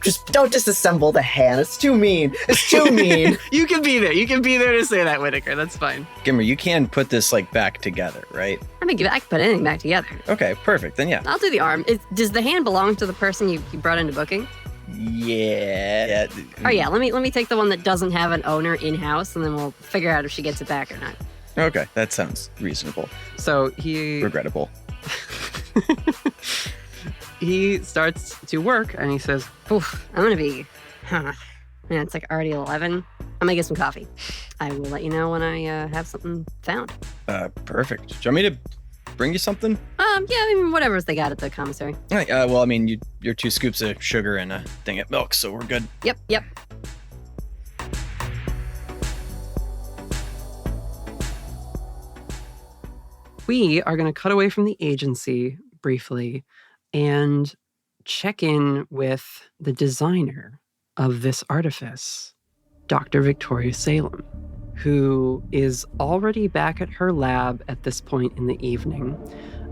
Just don't disassemble the hand. It's too mean. It's too mean. You can be there. You can be there to say that, Whitaker. That's fine. Gimmer, you can put this back together, right? I can put anything back together. Okay, perfect. Then yeah. I'll do the arm. Does the hand belong to the person you brought into booking? Yeah. Oh yeah, let me take the one that doesn't have an owner in-house, and then we'll figure out if she gets it back or not. Okay, that sounds reasonable. So he... Regrettable. He starts to work, and he says, Oof, I'm gonna be... Man, it's already 11. I'm gonna get some coffee. I will let you know when I have something found. Perfect. Do you want me to bring you something? Yeah, whatever's they got at the commissary. All right, you're 2 scoops of sugar and a thing of milk, so we're good. Yep. we are going to cut away from the agency briefly and check in with the designer of this artifice, Dr. Victoria Salem, who is already back at her lab at this point in the evening.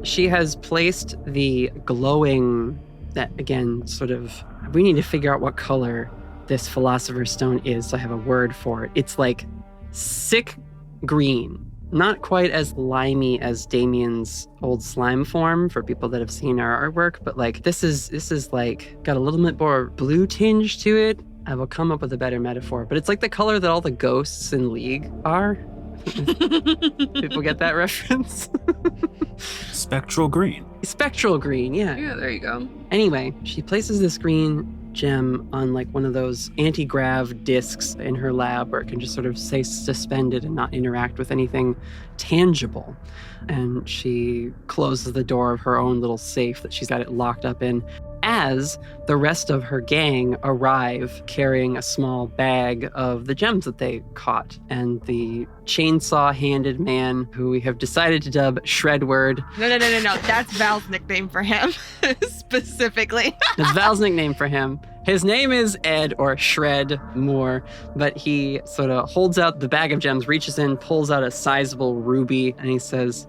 She has placed the glowing, that again, sort of, we need to figure out what color this Philosopher's Stone is, so I have a word for it. It's like sick green. Not quite as limey as Damien's old slime form for people that have seen our artwork, but this is like got a little bit more blue tinge to it. I will come up with a better metaphor, but it's like the color that all the ghosts in League are. People get that reference? Spectral green. Spectral green, yeah. Yeah, there you go. Anyway, she places this green gem on one of those anti-grav discs in her lab where it can just sort of stay suspended and not interact with anything tangible. And she closes the door of her own little safe that she's got it locked up in as the rest of her gang arrive carrying a small bag of the gems that they caught. And the chainsaw-handed man, who we have decided to dub Shredword. No. That's Val's nickname for him, specifically. That's Val's nickname for him. His name is Ed, or Shred Moore, but he sort of holds out the bag of gems, reaches in, pulls out a sizable ruby, and he says,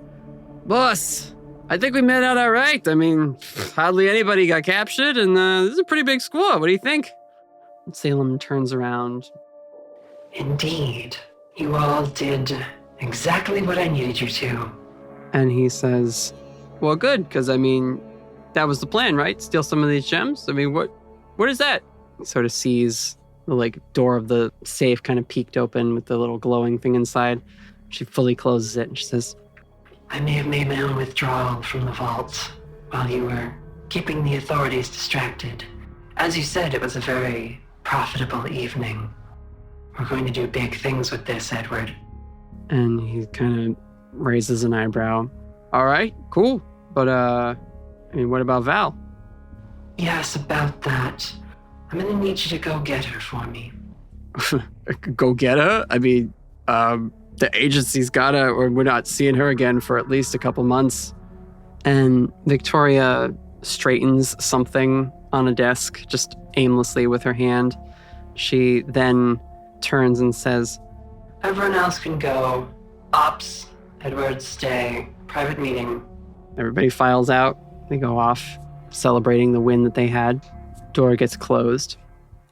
"Boss, I think we made out all right. I mean, hardly anybody got captured, and this is a pretty big score. What do you think?" Salem turns around. "Indeed, you all did exactly what I needed you to." And he says, "Well, good, because, that was the plan, right? Steal some of these gems? What is that?" He sort of sees the, door of the safe kind of peeked open with the little glowing thing inside. She fully closes it, and she says, "I may have made my own withdrawal from the vault while you were keeping the authorities distracted. As you said, it was a very profitable evening. We're going to do big things with this, Edward." And he kind of raises an eyebrow. "All right, cool. But, what about Val?" "Yes, about that. I'm going to need you to go get her for me." Go get her? The agency's gotta, or we're not seeing her again for at least a couple months. And Victoria straightens something on a desk, just aimlessly with her hand. She then turns and says, "Everyone else can go. Ops, Edward, stay. Private meeting." Everybody files out. They go off, celebrating the win that they had. Door gets closed.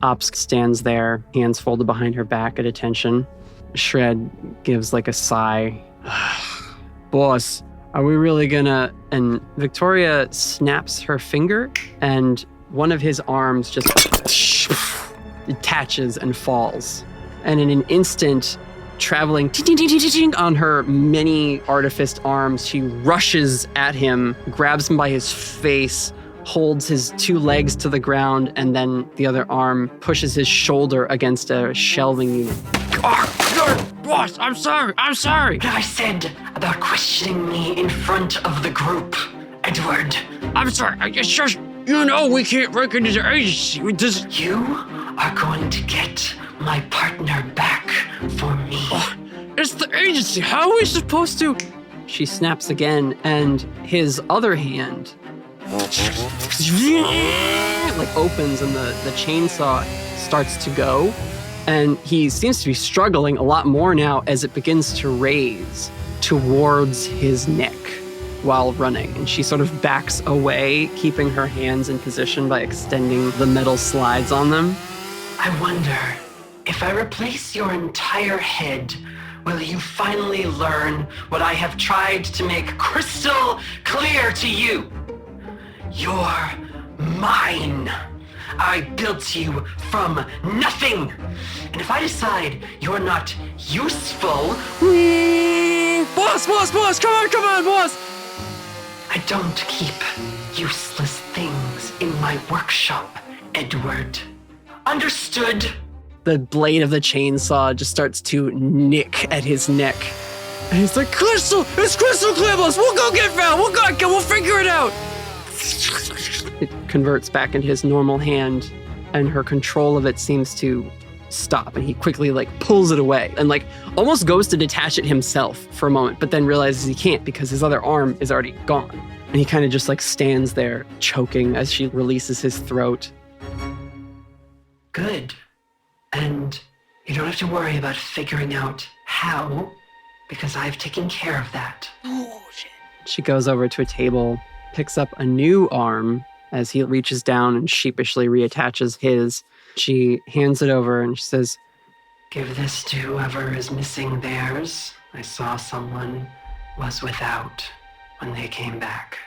Ops stands there, hands folded behind her back at attention. Shred gives a sigh. "Boss, are we really gonna..." And Victoria snaps her finger, and one of his arms just detaches and falls. And in an instant, traveling on her many artifice arms. She rushes at him, grabs him by his face, holds his two legs to the ground, and then the other arm pushes his shoulder against a shelving unit. Boss, I'm sorry. What I said about questioning me in front of the group, Edward. I'm sorry. It's just, we can't break into the agency. You are going to get my partner back for me. It's the agency. How are we supposed to? She snaps again, and his other hand opens, and the chainsaw starts to go. And he seems to be struggling a lot more now as it begins to raise towards his neck while running. And she sort of backs away, keeping her hands in position by extending the metal slides on them. I wonder, if I replace your entire head, will you finally learn what I have tried to make crystal clear to you? You're mine. I built you from nothing. And if I decide you're not useful... Boss, come on, boss! I don't keep useless things in my workshop, Edward. Understood? The blade of the chainsaw just starts to nick at his neck. And he's like, it's crystal clear, boss! We'll go get Val! We'll figure it out! It converts back into his normal hand, and her control of it seems to stop, and he quickly pulls it away and almost goes to detach it himself for a moment, but then realizes he can't because his other arm is already gone. And he kind of just stands there choking as she releases his throat. Good. And you don't have to worry about figuring out how, because I've taken care of that. Oh, shit. She goes over to a table, picks up a new arm as he reaches down and sheepishly reattaches his. She hands it over and she says, Give this to whoever is missing theirs. I saw someone was without when they came back.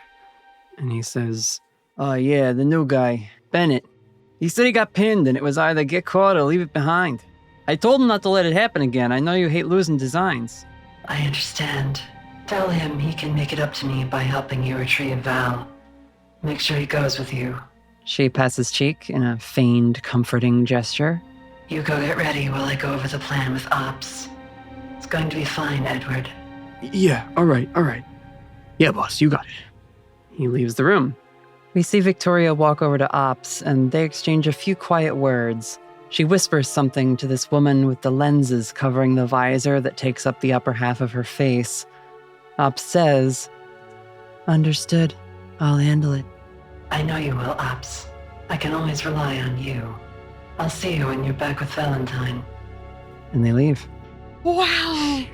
And he says, oh yeah, the new guy, Bennett. He said he got pinned and it was either get caught or leave it behind. I told him not to let it happen again. I know you hate losing designs. I understand. Tell him he can make it up to me by helping you retrieve Val. Make sure he goes with you. She passes cheek in a feigned, comforting gesture. You go get ready while I go over the plan with Ops. It's going to be fine, Edward. Yeah, all right. Yeah, boss, you got it. He leaves the room. We see Victoria walk over to Ops, and they exchange a few quiet words. She whispers something to this woman with the lenses covering the visor that takes up the upper half of her face. Ops says, Understood. I'll handle it. I know you will, Ops. I can always rely on you. I'll see you when you're back with Valentine. And they leave. Wow.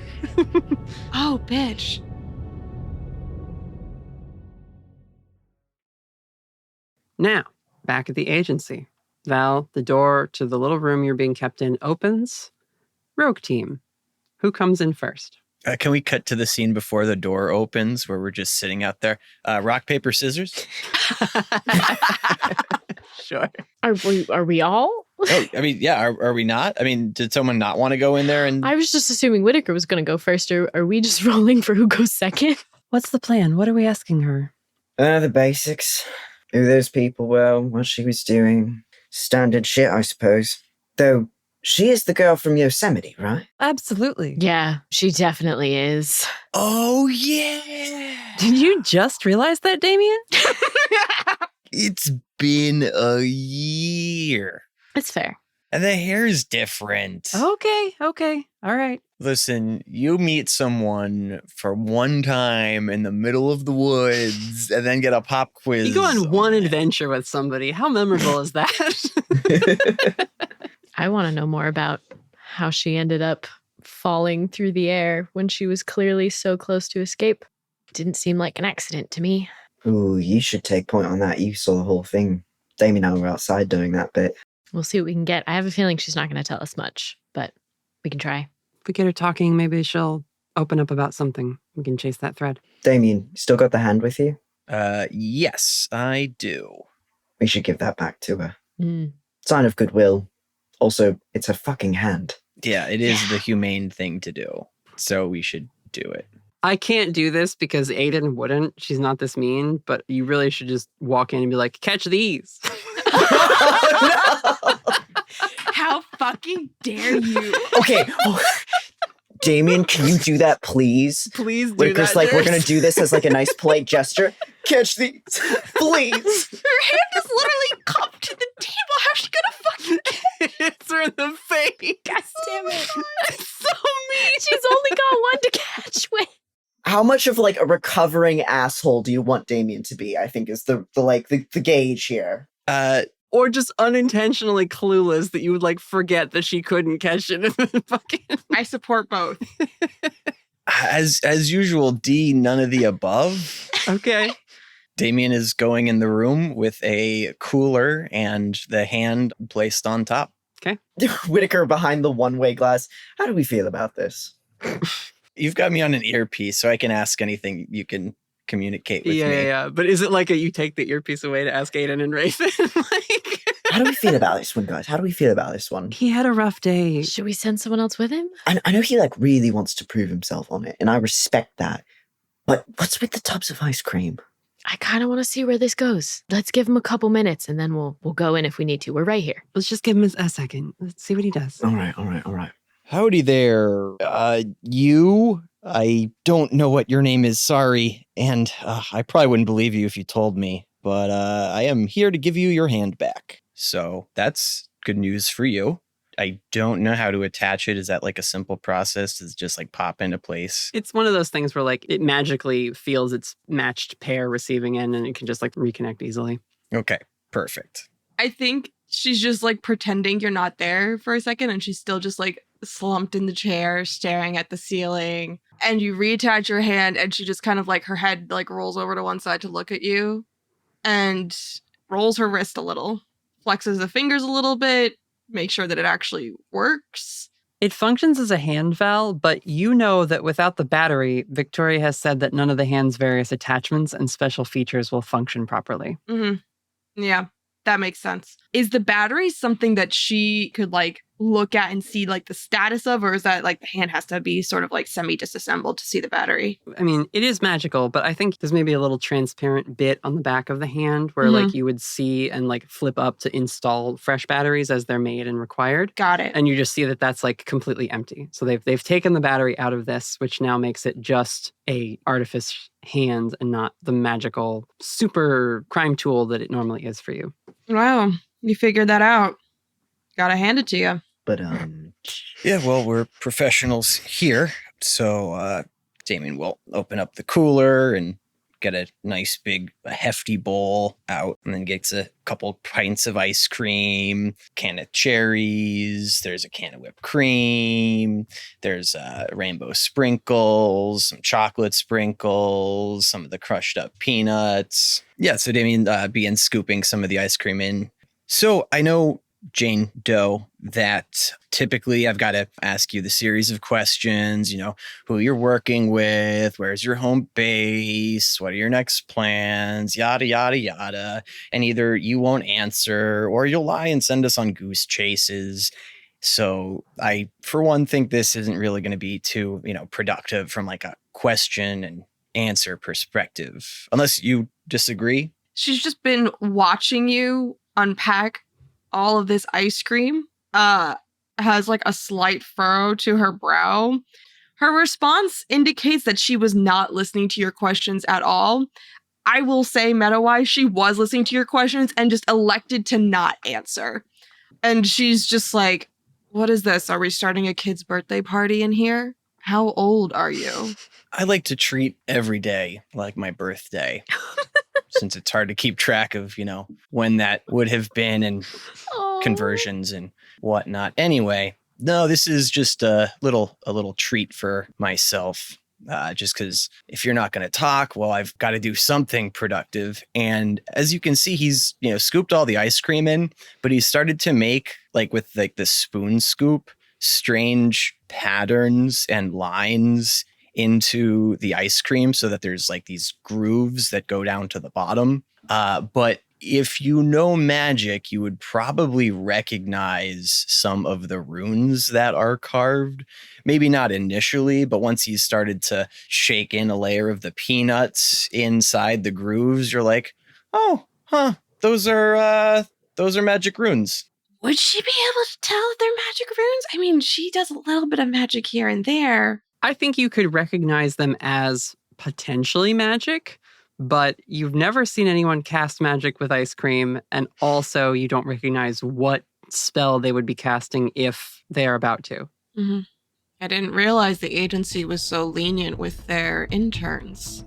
Oh, bitch. Now, back at the agency. Val, the door to the little room you're being kept in opens. Rogue team. Who comes in first? Can we cut to the scene before the door opens where we're just sitting out there? Rock, paper, scissors? Sure. Are we all? Oh, I mean, yeah. Are we not? I mean, did someone not want to go in there? And I was just assuming Whitaker was going to go first. Or are we just rolling for who goes second? What's the plan? What are we asking her? The basics. Who those people were, what she was doing. Standard shit, I suppose. Though, she is the girl from Yosemite, right? Absolutely. Yeah, she definitely is. oh, yeah. Did you just realize that, Damien? It's been a year. It's fair. And the hair is different. Okay. All right. Listen, you meet someone for one time in the middle of the woods and then get a pop quiz. You go on one adventure with somebody. How memorable is that? I want to know more about how she ended up falling through the air when she was clearly so close to escape. Didn't seem like an accident to me. Ooh, you should take point on that. You saw the whole thing. Damien and I were outside doing that bit. We'll see what we can get. I have a feeling she's not going to tell us much, but we can try. If we get her talking, maybe she'll open up about something. We can chase that thread. Damien, still got the hand with you? Yes, I do. We should give that back to her. Mm. Sign of goodwill. Also, it's her fucking hand. Yeah, it is the humane thing to do. So we should do it. I can't do this because Aiden wouldn't. She's not this mean, but you really should just walk in and be like, catch these. How fucking dare you? Okay. Damien, can you do that, please? Please do Whitaker's that. like, we're going to do this as like a nice polite gesture. Catch these, please. Her hand is literally cupped to the table. How's she gonna fucking hits her in the face. God damn it. It's so mean. She's only got one to catch with. How much of like a recovering asshole do you want Damien to be? I think is the gauge here. Or just unintentionally clueless that you would like forget that she couldn't catch it. I support both. As usual, D, none of the above. Okay. Damien is going in the room with a cooler and the hand placed on top. Okay. Whitaker behind the one-way glass. How do we feel about this? You've got me on an earpiece, so I can ask anything you can communicate with me. Yeah. But is it like you take the earpiece away to ask Aiden and Raven? How do we feel about this one, guys? How do we feel about this one? He had a rough day. Should we send someone else with him? I know he like really wants to prove himself on it, and I respect that. But what's with the tubs of ice cream? I kind of want to see where this goes. Let's give him a couple minutes and then we'll go in if we need to. We're right here. Let's just give him a second. Let's see what he does. All right. Howdy there. You? I don't know what your name is, sorry. And I probably wouldn't believe you if you told me. But I am here to give you your hand back. So that's good news for you. I don't know how to attach it. Is that like a simple process? Does it just like pop into place? It's one of those things where like it magically feels its matched pair receiving end and it can just like reconnect easily. Okay, perfect. I think she's just like pretending you're not there for a second and she's still just like slumped in the chair staring at the ceiling. And you reattach your hand and she just kind of like her head like rolls over to one side to look at you and rolls her wrist a little, flexes the fingers a little bit, make sure that it actually works. It functions as a hand valve, but you know that without the battery, Victoria has said that none of the hand's various attachments and special features will function properly. Mm-hmm. Yeah, that makes sense. Is the battery something that she could like look at and see like the status of, or is that like the hand has to be sort of like semi-disassembled to see the battery? I mean, it is magical, but I think there's maybe a little transparent bit on the back of the hand where like you would see and like flip up to install fresh batteries as they're made and required. Got it. And you just see that that's like completely empty. So they've taken the battery out of this, which now makes it just a artifice hand and not the magical super crime tool that it normally is for you. Wow, you figured that out. Gotta hand it to you. But yeah, well, we're professionals here. So Damien will open up the cooler and get a nice big hefty bowl out and then gets a couple pints of ice cream, can of cherries, there's a can of whipped cream, there's rainbow sprinkles, some chocolate sprinkles, some of the crushed up peanuts. Yeah, so Damien begins scooping some of the ice cream in. So I know, Jane Doe, that typically I've got to ask you the series of questions, you know, who you're working with, where's your home base, what are your next plans, yada, yada, yada. And either you won't answer or you'll lie and send us on goose chases. So I, for one, think this isn't really going to be too, productive from like a question and answer perspective, unless you disagree. She's just been watching you unpack all of this ice cream, has like a slight furrow to her brow. Her response indicates that she was not listening to your questions at all. I will say, meta-wise, she was listening to your questions and just elected to not answer. And she's just like, what is this? Are we starting a kid's birthday party in here? How old are you? I like to treat every day like my birthday. Since it's hard to keep track of, when that would have been and conversions and whatnot. Anyway, no, this is just a little treat for myself. Just because if you're not going to talk, well, I've got to do something productive. And as you can see, he's, scooped all the ice cream in, but he started to make with the spoon scoop, strange patterns and lines into the ice cream so that there's these grooves that go down to the bottom. But if you know magic, you would probably recognize some of the runes that are carved. Maybe not initially, but once he started to shake in a layer of the peanuts inside the grooves, you're like, oh, huh, those are magic runes. Would she be able to tell if they're magic runes? I mean, she does a little bit of magic here and there. I think you could recognize them as potentially magic, but you've never seen anyone cast magic with ice cream, and also you don't recognize what spell they would be casting if they are about to. Mm-hmm. I didn't realize the agency was so lenient with their interns.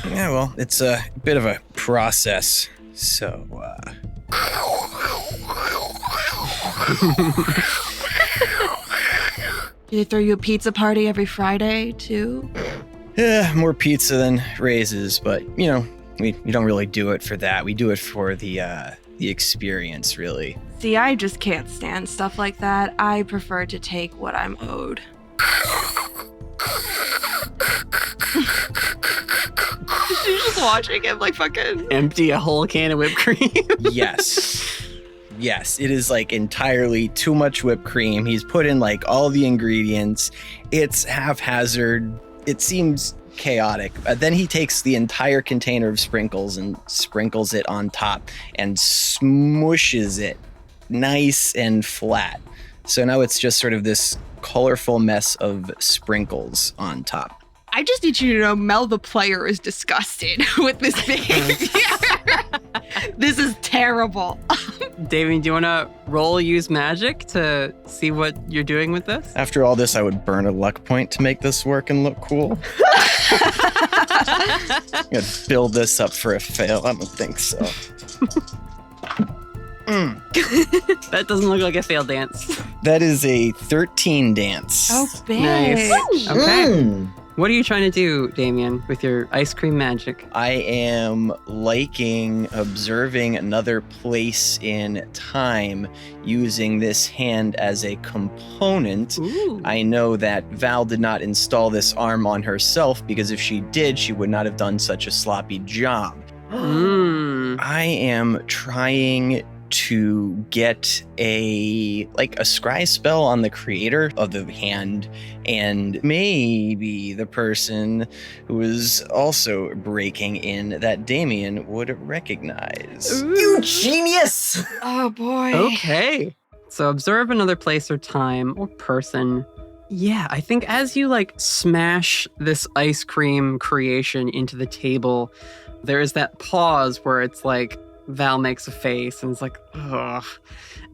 Yeah, well, it's a bit of a process, so, Do they throw you a pizza party every Friday, too? Yeah, more pizza than raises, but, you know, we don't really do it for that. We do it for the experience, really. See, I just can't stand stuff like that. I prefer to take what I'm owed. She's just watching him like fucking empty a whole can of whipped cream. Yes, it is like entirely too much whipped cream. He's put in like all the ingredients. It's haphazard. It seems chaotic. Then he takes the entire container of sprinkles and sprinkles it on top and smooshes it nice and flat. So now it's just sort of this colorful mess of sprinkles on top. I just need you to know Mel the player is disgusted with this thing. This is terrible. Damien, do you want to roll use magic to see what you're doing with this? After all this, I would burn a luck point to make this work and look cool. I'm going to build this up for a fail. I don't think so. That doesn't look like a failed dance. That is a 13 dance. Oh, bitch. Nice. Okay. What are you trying to do, Damien, with your ice cream magic? I am liking observing another place in time using this hand as a component. Ooh. I know that Val did not install this arm on herself because if she did, she would not have done such a sloppy job. I am trying to get a scry spell on the creator of the hand and maybe the person who is also breaking in that Damien would recognize. Ooh. You genius! Oh boy. Okay. So observe another place or time or person. Yeah, I think as you smash this ice cream creation into the table, there is that pause where it's like Val makes a face and it's like, ugh.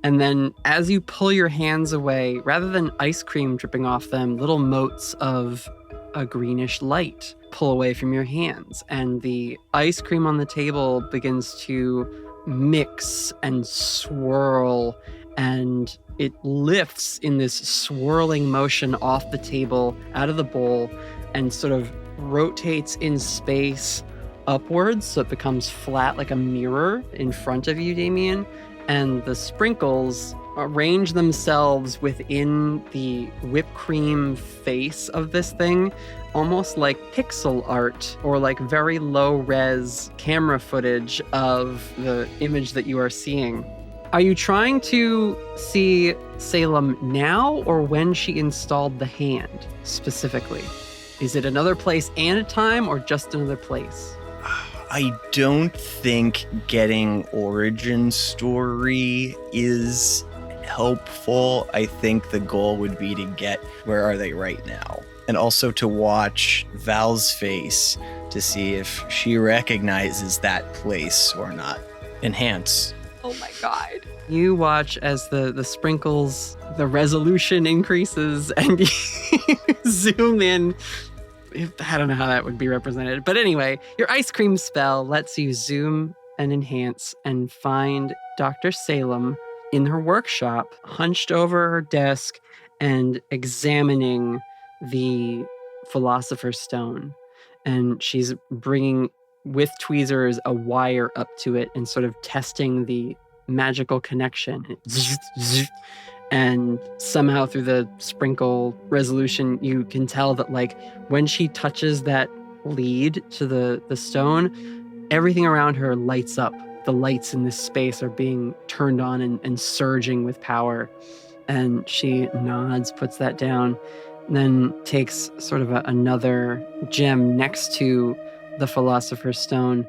And then as you pull your hands away, rather than ice cream dripping off them, little motes of a greenish light pull away from your hands. And the ice cream on the table begins to mix and swirl, and it lifts in this swirling motion off the table, out of the bowl, and sort of rotates in space upwards, so it becomes flat like a mirror in front of you, Damien. And the sprinkles arrange themselves within the whipped cream face of this thing, almost like pixel art or like very low res camera footage of the image that you are seeing. Are you trying to see Salem now or when she installed the hand specifically? Is it another place and a time or just another place? I don't think getting origin story is helpful. I think the goal would be to get where are they right now, and also to watch Val's face to see if she recognizes that place or not. Enhance. Oh my god. You watch as the sprinkles, the resolution increases, and you zoom in. I don't know how that would be represented. But anyway, your ice cream spell lets you zoom and enhance and find Dr. Salem in her workshop, hunched over her desk and examining the Philosopher's Stone. And she's bringing, with tweezers, a wire up to it and sort of testing the magical connection. And somehow through the sprinkle resolution, you can tell that when she touches that lead to the stone, everything around her lights up the lights in this space are being turned on and surging with power. And she nods, puts that down, then takes sort of another gem next to the Philosopher's Stone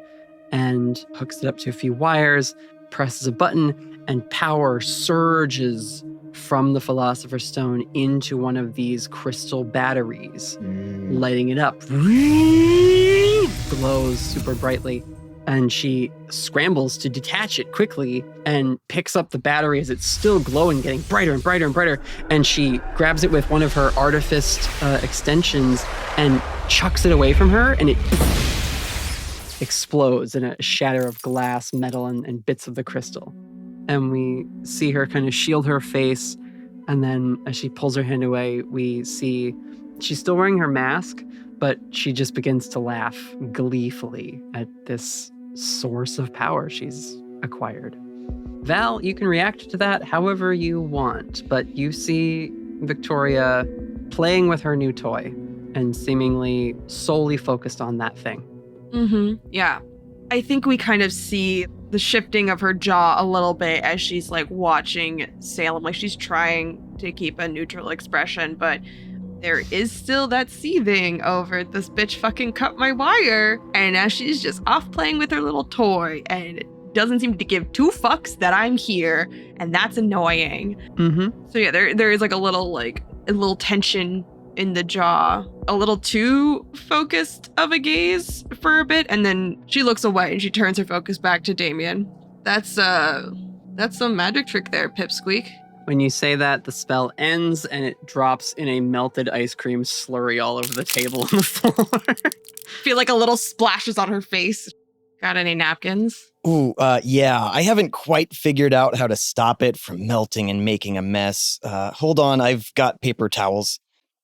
and hooks it up to a few wires, presses a button, and power surges from the Philosopher's Stone into one of these crystal batteries, lighting it up. Glows super brightly. And she scrambles to detach it quickly and picks up the battery as it's still glowing, getting brighter and brighter and brighter. And she grabs it with one of her Artifice extensions and chucks it away from her, and it explodes in a shatter of glass, metal, and bits of the crystal. And we see her kind of shield her face. And then as she pulls her hand away, we see she's still wearing her mask, but she just begins to laugh gleefully at this source of power she's acquired. Val, you can react to that however you want, but you see Victoria playing with her new toy and seemingly solely focused on that thing. Yeah. I think we kind of see the shifting of her jaw a little bit as she's like watching Salem. Like she's trying to keep a neutral expression, but there is still that seething over this bitch fucking cut my wire. And now she's just off playing with her little toy and doesn't seem to give two fucks that I'm here. And that's annoying. So yeah, there is like a little tension in the jaw, a little too focused of a gaze for a bit. And then she looks away and she turns her focus back to Damien. That's some magic trick there, Pipsqueak. When you say that, the spell ends and it drops in a melted ice cream slurry all over the table on the floor. Feel like a little splashes on her face. Got any napkins? Ooh, yeah. I haven't quite figured out how to stop it from melting and making a mess. Hold on, I've got paper towels.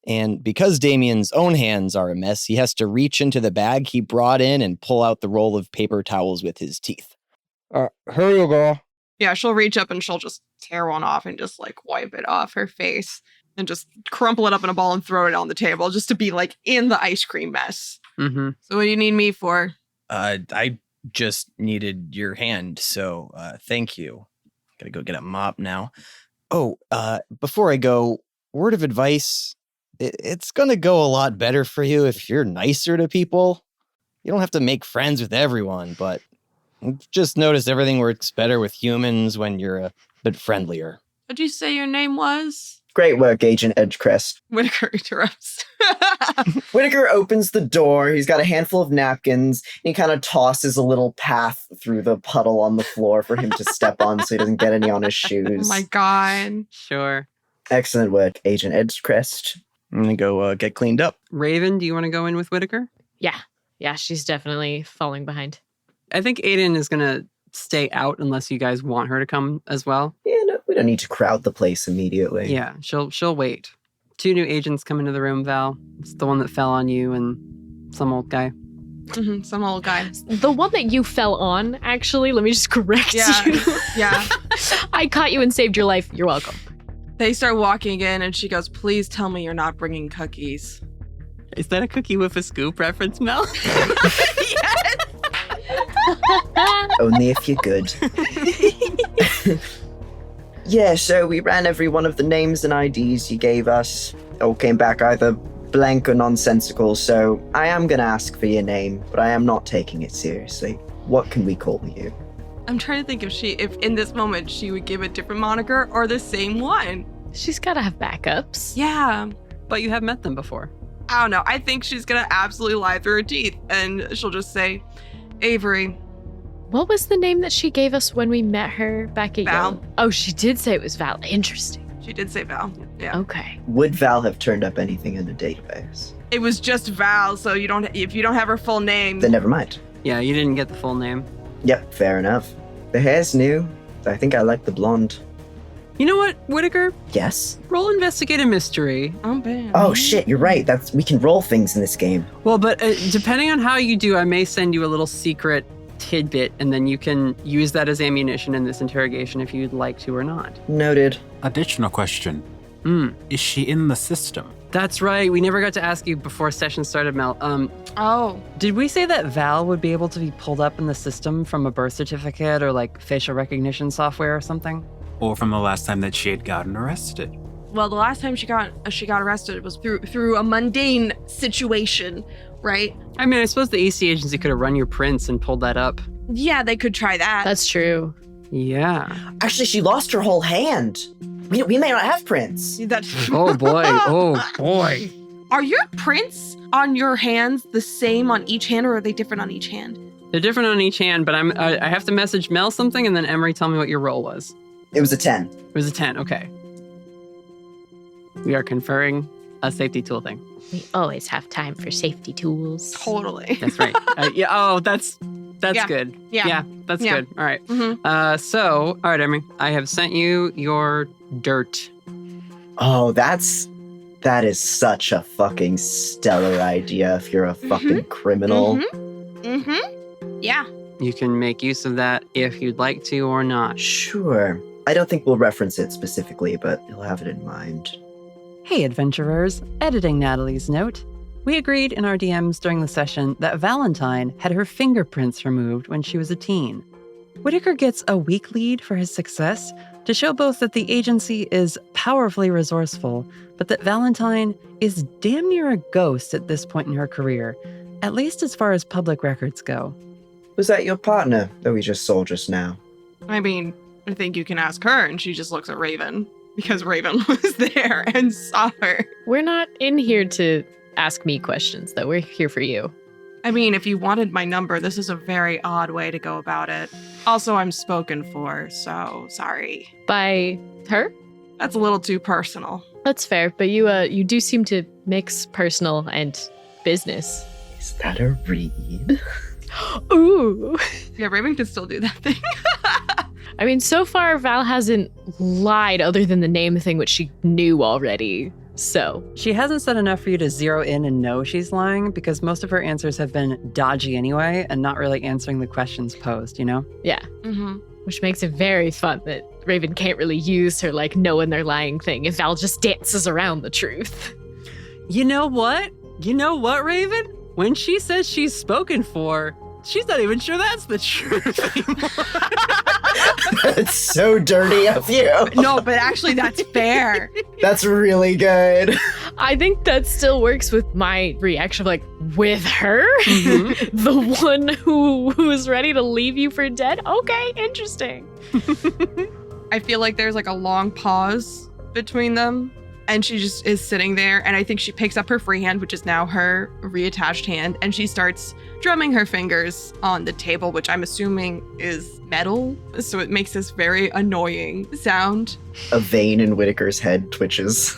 And because Damien's own hands are a mess, he has to reach into the bag he brought in and pull out the roll of paper towels with his teeth. Here you go. Yeah, she'll reach up and she'll just tear one off and just like wipe it off her face and just crumple it up in a ball and throw it on the table just to be like in the ice cream mess. So what do you need me for? I just needed your hand, so thank you. Gotta go get a mop now. Oh, before I go, word of advice. It's gonna go a lot better for you if you're nicer to people. You don't have to make friends with everyone, but just notice everything works better with humans when you're a bit friendlier. What'd you say your name was? Great work, Agent Edgecrest. Whitaker interrupts. Whitaker opens the door. He's got a handful of napkins. And he kind of tosses a little path through the puddle on the floor for him to step on so he doesn't get any on his shoes. Oh my God. Sure. Excellent work, Agent Edgecrest. I'm gonna go get cleaned up. Raven, do you want to go in with Whitaker? Yeah, she's definitely falling behind. I think Aiden is going to stay out unless you guys want her to come as well. Yeah, no, we don't need to crowd the place immediately. Yeah, she'll wait. 2 new agents come into the room, Val. It's the one that fell on you and some old guy. Some old guy. The one that you fell on, actually, let me just correct you. Yeah. I caught you and saved your life. You're welcome. They start walking in and she goes, please tell me you're not bringing cookies. Is that a cookie with a scoop reference, Mel? Yes! Only if you're good. Yeah, so we ran every one of the names and IDs you gave us. All came back either blank or nonsensical, so I am going to ask for your name, but I am not taking it seriously. What can we call you? I'm trying to think if in this moment she would give a different moniker or the same one. She's got to have backups. Yeah. But you have met them before. I don't know. I think she's going to absolutely lie through her teeth and she'll just say, Avery. What was the name that she gave us when we met her back at Val. Yale? Oh, she did say it was Val. Interesting. She did say Val. Yeah. Okay. Would Val have turned up anything in the database? It was just Val, so if you don't have her full name. Then never mind. Yeah, you didn't get the full name. Yep, fair enough. The hair's new. I think I like the blonde. You know what, Whitaker? Yes? Roll investigate a mystery. Oh, bam. Oh shit, you're right. We can roll things in this game. Well, but depending on how you do, I may send you a little secret tidbit, and then you can use that as ammunition in this interrogation if you'd like to or not. Noted. Additional question. Is she in the system? That's right. We never got to ask you before session started, Mel. Oh. Did we say that Val would be able to be pulled up in the system from a birth certificate or like facial recognition software or something? Or from the last time that she had gotten arrested. Well, the last time she got arrested was through a mundane situation, right? I mean, I suppose the Eastey Agency could have run your prints and pulled that up. Yeah, they could try that. That's true. Yeah. Actually, she lost her whole hand. We may not have prints. Oh boy. Oh boy. Are your prints on your hands the same on each hand, or are they different on each hand? They're different on each hand, but I have to message Mel something, and then Emery tell me what your roll was. It was a 10. It was a 10. Okay. We are conferring a safety tool thing. We always have time for safety tools. Totally. That's right. Yeah. Oh, that's Yeah. good. Yeah. That's Yeah. good. All right. Mm-hmm. So, all right, Emery, I have sent you your dirt. Oh, that is such a fucking stellar idea if you're a fucking criminal. Yeah. You can make use of that if you'd like to or not. Sure. I don't think we'll reference it specifically, but you'll have it in mind. Hey, adventurers. Editing Natalie's note. We agreed in our DMs during the session that Valentine had her fingerprints removed when she was a teen. Whitaker gets a weak lead for his success to show both that the agency is powerfully resourceful, but that Valentine is damn near a ghost at this point in her career, at least as far as public records go. Was that your partner that we just saw just now? I mean, I think you can ask her, and she just looks at Raven because Raven was there and saw her. We're not in here to ask me questions, though. We're here for you. I mean, if you wanted my number, this is a very odd way to go about it. Also, I'm spoken for, so sorry. By her? That's a little too personal. That's fair, but you do seem to mix personal and business. Is that a read? Ooh. Yeah, Raven can still do that thing. I mean, so far, Val hasn't lied other than the name thing, which she knew already. So she hasn't said enough for you to zero in and know she's lying, because most of her answers have been dodgy anyway and not really answering the questions posed, you know? Yeah. Mm-hmm. Which makes it very fun that Raven can't really use her, like, know when they're lying thing if Val just dances around the truth. You know what? You know what, Raven? When she says she's spoken for, she's not even sure that's the truth anymore. That's so dirty of you. No, but actually that's fair. That's really good. I think that still works with my reaction of like, with her? Mm-hmm. The one who is ready to leave you for dead? Okay, interesting. I feel like there's like a long pause between them, and she just is sitting there, and I think she picks up her free hand, which is now her reattached hand, and she starts drumming her fingers on the table, which I'm assuming is metal, so it makes this very annoying sound. A vein in Whitaker's head twitches.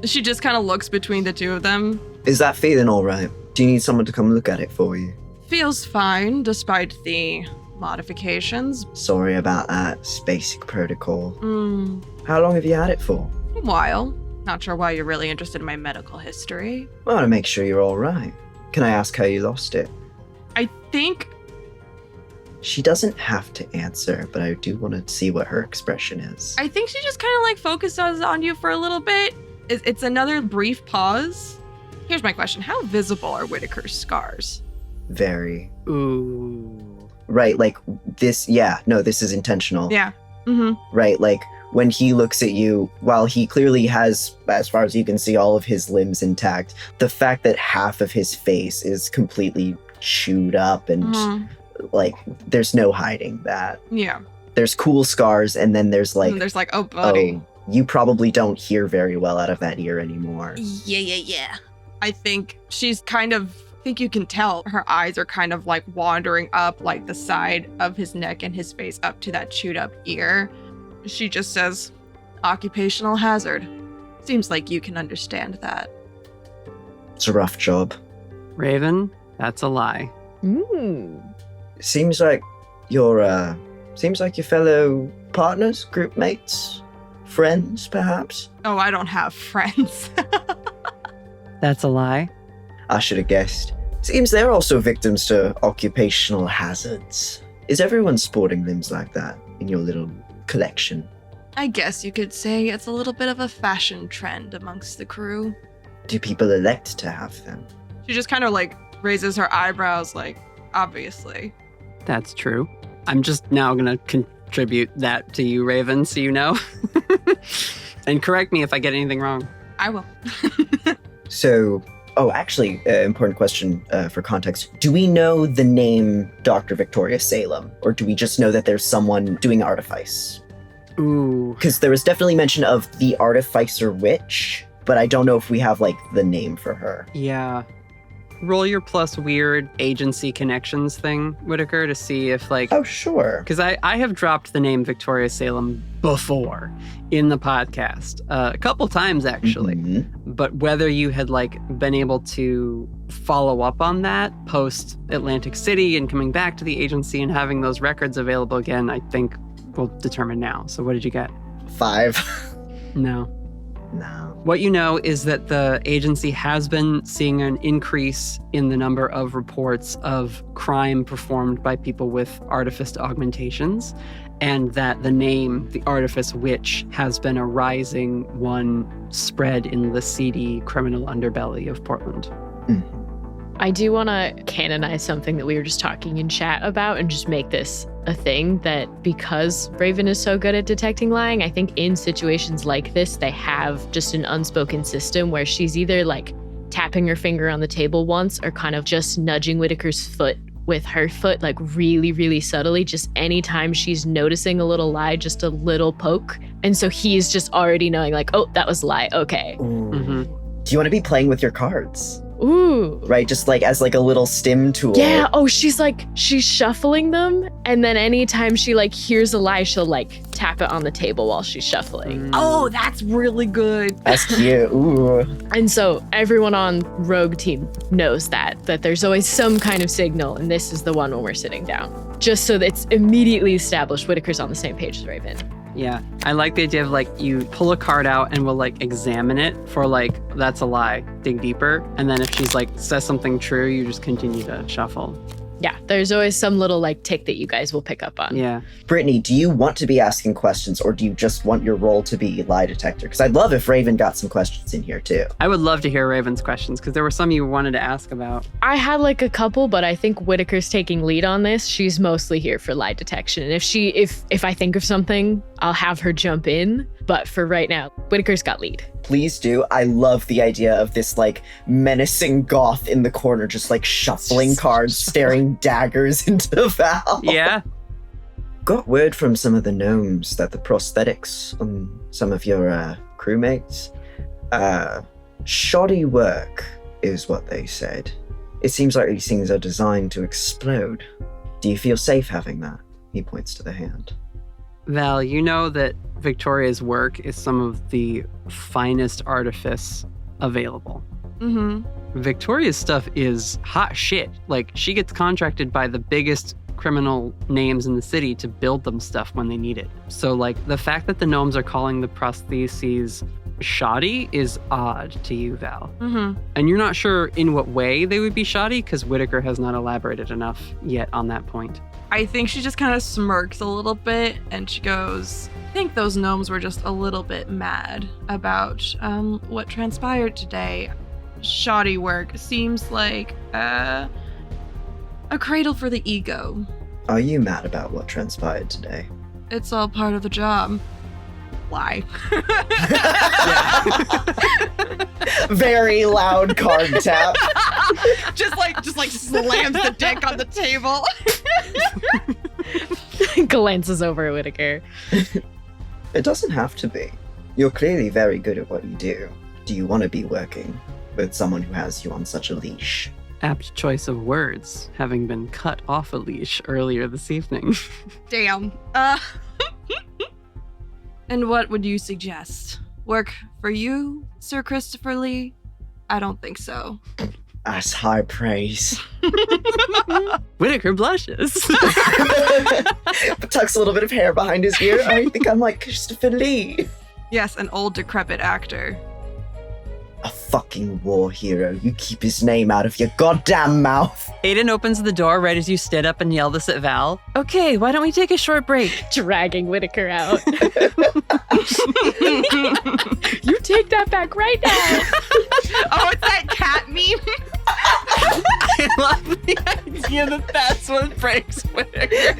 She just kind of looks between the two of them. Is that feeling all right? Do you need someone to come look at it for you? Feels fine, despite the modifications. Sorry about that. It's basic protocol. How long have you had it for? A while. Not sure why you're really interested in my medical history. I want to make sure you're all right. Can I ask how you lost it? I think... She doesn't have to answer, but I do want to see what her expression is. I think she just kind of like focuses on you for a little bit. It's another brief pause. Here's my question. How visible are Whitaker's scars? Very. Ooh. Right, like this, yeah, no, this is intentional. Yeah. Mm-hmm. Right, like when he looks at you, while he clearly has, as far as you can see, all of his limbs intact, the fact that half of his face is completely chewed up and like, there's no hiding that. Yeah. There's cool scars, and then there's like, oh, buddy. Oh, you probably don't hear very well out of that ear anymore. Yeah. I think she's kind of, I think you can tell her eyes are kind of like wandering up like the side of his neck and his face up to that chewed up ear. She just says, occupational hazard. Seems like you can understand that. It's a rough job. Raven, that's a lie. Seems like your fellow partners, group mates, friends, perhaps? Oh, I don't have friends. That's a lie. I should have guessed. Seems they're also victims to occupational hazards. Is everyone sporting limbs like that in your little collection? I guess you could say it's a little bit of a fashion trend amongst the crew. do people elect to have them? She just kind of like raises her eyebrows, like, obviously. That's true. I'm just now going to contribute that to you, Raven, so you know. And correct me if I get anything wrong. I will. So, actually, important question for context. Do we know the name Dr. Victoria Salem, or do we just know that there's someone doing Artifice? Ooh. Because there was definitely mention of the Artificer Witch, but I don't know if we have, like, the name for her. Yeah. Roll your plus weird agency connections thing, Whitaker, to see if, like... Oh, sure. Because I have dropped the name Victoria Salem before in the podcast. A couple times, actually. Mm-hmm. But whether you had, like, been able to follow up on that post Atlantic City and coming back to the agency and having those records available again, I think we'll determine now. So what did you get? 5. No. No. What you know is that the agency has been seeing an increase in the number of reports of crime performed by people with artifice augmentations, and that the name, the Artifice Witch, has been a rising one spread in the seedy criminal underbelly of Portland. I do want to canonize something that we were just talking in chat about and just make this a thing, that because Raven is so good at detecting lying, I think in situations like this, they have just an unspoken system where she's either like tapping her finger on the table once or kind of just nudging Whitaker's foot with her foot, like really, really subtly, just anytime she's noticing a little lie, just a little poke. And so he's just already knowing like, oh, that was a lie. Okay. Mm-hmm. Do you want to be playing with your cards? Ooh. Right, just like as like a little stim tool. Yeah. Oh, she's shuffling them. And then anytime she like hears a lie, she'll like tap it on the table while she's shuffling. Oh, that's really good. That's cute. Ooh. And so everyone on Rogue team knows that there's always some kind of signal, and this is the one when we're sitting down. Just so that it's immediately established Whitaker's on the same page as Raven. Yeah, I like the idea of like you pull a card out and we'll like examine it for like, that's a lie, dig deeper. And then if she's like says something true, you just continue to shuffle. Yeah, there's always some little like tick that you guys will pick up on. Yeah. Brittany, do you want to be asking questions, or do you just want your role to be lie detector? Because I'd love if Raven got some questions in here too. I would love to hear Raven's questions because there were some you wanted to ask about. I had like a couple, but I think Whitaker's taking lead on this. She's mostly here for lie detection. And if I think of something, I'll have her jump in. But for right now, Whitaker's got lead. Please do. I love the idea of this like menacing goth in the corner, just like shuffling cards, staring daggers into Val. Yeah. Got word from some of the gnomes that the prosthetics on some of your crewmates, shoddy work is what they said. It seems like these things are designed to explode. Do you feel safe having that? He points to the hand. Val, you know that Victoria's work is some of the finest artifice available. Mm-hmm. Victoria's stuff is hot shit. Like, she gets contracted by the biggest criminal names in the city to build them stuff when they need it. So, like, the fact that the gnomes are calling the prostheses shoddy is odd to you, Val. Mm-hmm. And you're not sure in what way they would be shoddy because Whitaker has not elaborated enough yet on that point. I think she just kind of smirks a little bit and she goes, I think those gnomes were just a little bit mad about what transpired today. Shoddy work seems like a cradle for the ego. Are you mad about what transpired today? It's all part of the job. Lie. Very loud card tap. just like slams the deck on the table. Glances over at Whitaker. It doesn't have to be. You're clearly very good at what you do. Do you want to be working with someone who has you on such a leash? Apt choice of words, having been cut off a leash earlier this evening. Damn. And what would you suggest? Work for you, Sir Christopher Lee? I don't think so. That's high praise. Whitaker blushes. Tucks a little bit of hair behind his ear. I think I'm like Christopher Lee. Yes, an old decrepit actor. A fucking war hero. You keep his name out of your goddamn mouth. Aiden opens the door right as you stand up and yell this at Val. Okay, why don't we take a short break? Dragging Whitaker out. You take that back right now. Oh, it's that cat meme. I love the idea that that's what breaks Whitaker.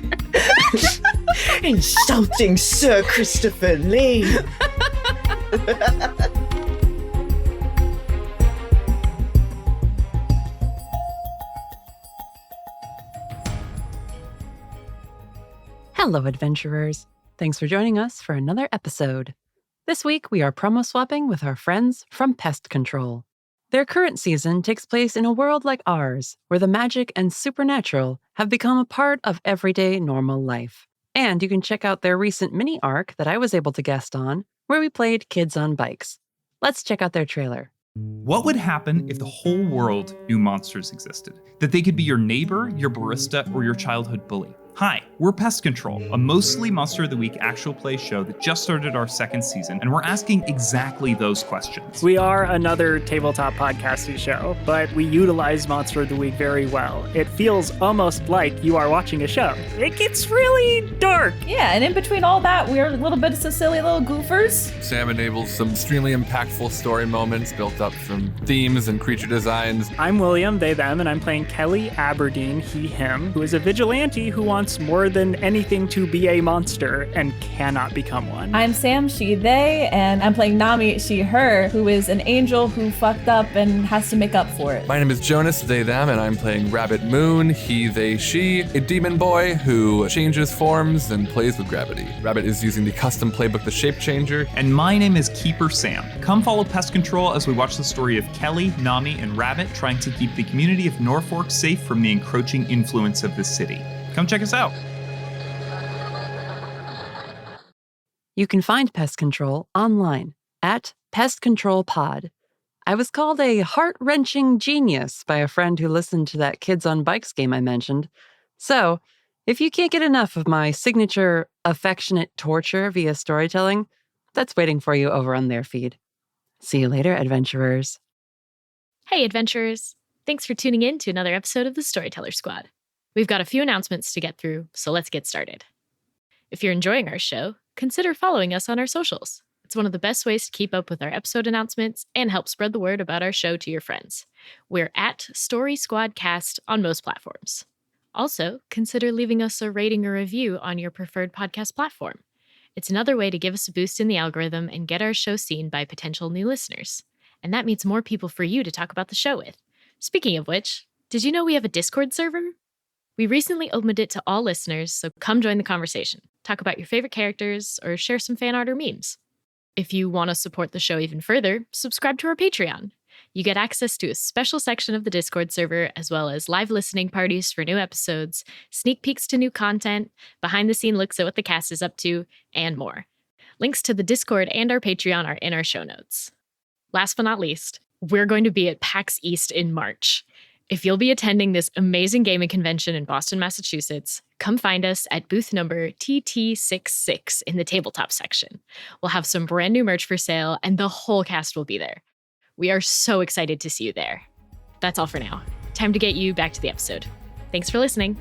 Insulting Sir Christopher Lee. Hello, adventurers. Thanks for joining us for another episode. This week, we are promo swapping with our friends from Pest Control. Their current season takes place in a world like ours, where the magic and supernatural have become a part of everyday normal life. And you can check out their recent mini arc that I was able to guest on, where we played Kids on Bikes. Let's check out their trailer. What would happen if the whole world knew monsters existed? That they could be your neighbor, your barista, or your childhood bully? Hi, we're Pest Control, a mostly Monster of the Week actual play show that just started our second season, and we're asking exactly those questions. We are another tabletop podcasting show, but we utilize Monster of the Week very well. It feels almost like you are watching a show. It gets really dark. Yeah, and in between all that, we're a little bit of some silly little goofers. Sam enables some extremely impactful story moments built up from themes and creature designs. I'm William, they, them, and I'm playing Kelly Aberdeen, he, him, who is a vigilante who wants more than anything to be a monster and cannot become one. I'm Sam, she, they, and I'm playing Nami, she, her, who is an angel who fucked up and has to make up for it. My name is Jonas, they, them, and I'm playing Rabbit Moon, he, they, she, a demon boy who changes forms and plays with gravity. Rabbit is using the custom playbook, The Shape Changer. And my name is Keeper Sam. Come follow Pest Control as we watch the story of Kelly, Nami, and Rabbit trying to keep the community of Norfolk safe from the encroaching influence of the city. Come check us out. You can find Pest Control online at Pest Control Pod. I was called a heart-wrenching genius by a friend who listened to that Kids on Bikes game I mentioned. So, if you can't get enough of my signature affectionate torture via storytelling, that's waiting for you over on their feed. See you later, adventurers. Hey, adventurers. Thanks for tuning in to another episode of the Storyteller Squad. We've got a few announcements to get through, so let's get started. If you're enjoying our show, consider following us on our socials. It's one of the best ways to keep up with our episode announcements and help spread the word about our show to your friends. We're at Story Squad Cast on most platforms. Also, consider leaving us a rating or review on your preferred podcast platform. It's another way to give us a boost in the algorithm and get our show seen by potential new listeners. And that means more people for you to talk about the show with. Speaking of which, did you know we have a Discord server? We recently opened it to all listeners, so come join the conversation. Talk about your favorite characters, or share some fan art or memes. If you want to support the show even further, subscribe to our Patreon. You get access to a special section of the Discord server, as well as live listening parties for new episodes, sneak peeks to new content, behind-the-scene looks at what the cast is up to, and more. Links to the Discord and our Patreon are in our show notes. Last but not least, we're going to be at PAX East in March. If you'll be attending this amazing gaming convention in Boston, Massachusetts, come find us at booth number TT66 in the tabletop section. We'll have some brand new merch for sale, and the whole cast will be there. We are so excited to see you there. That's all for now. Time to get you back to the episode. Thanks for listening.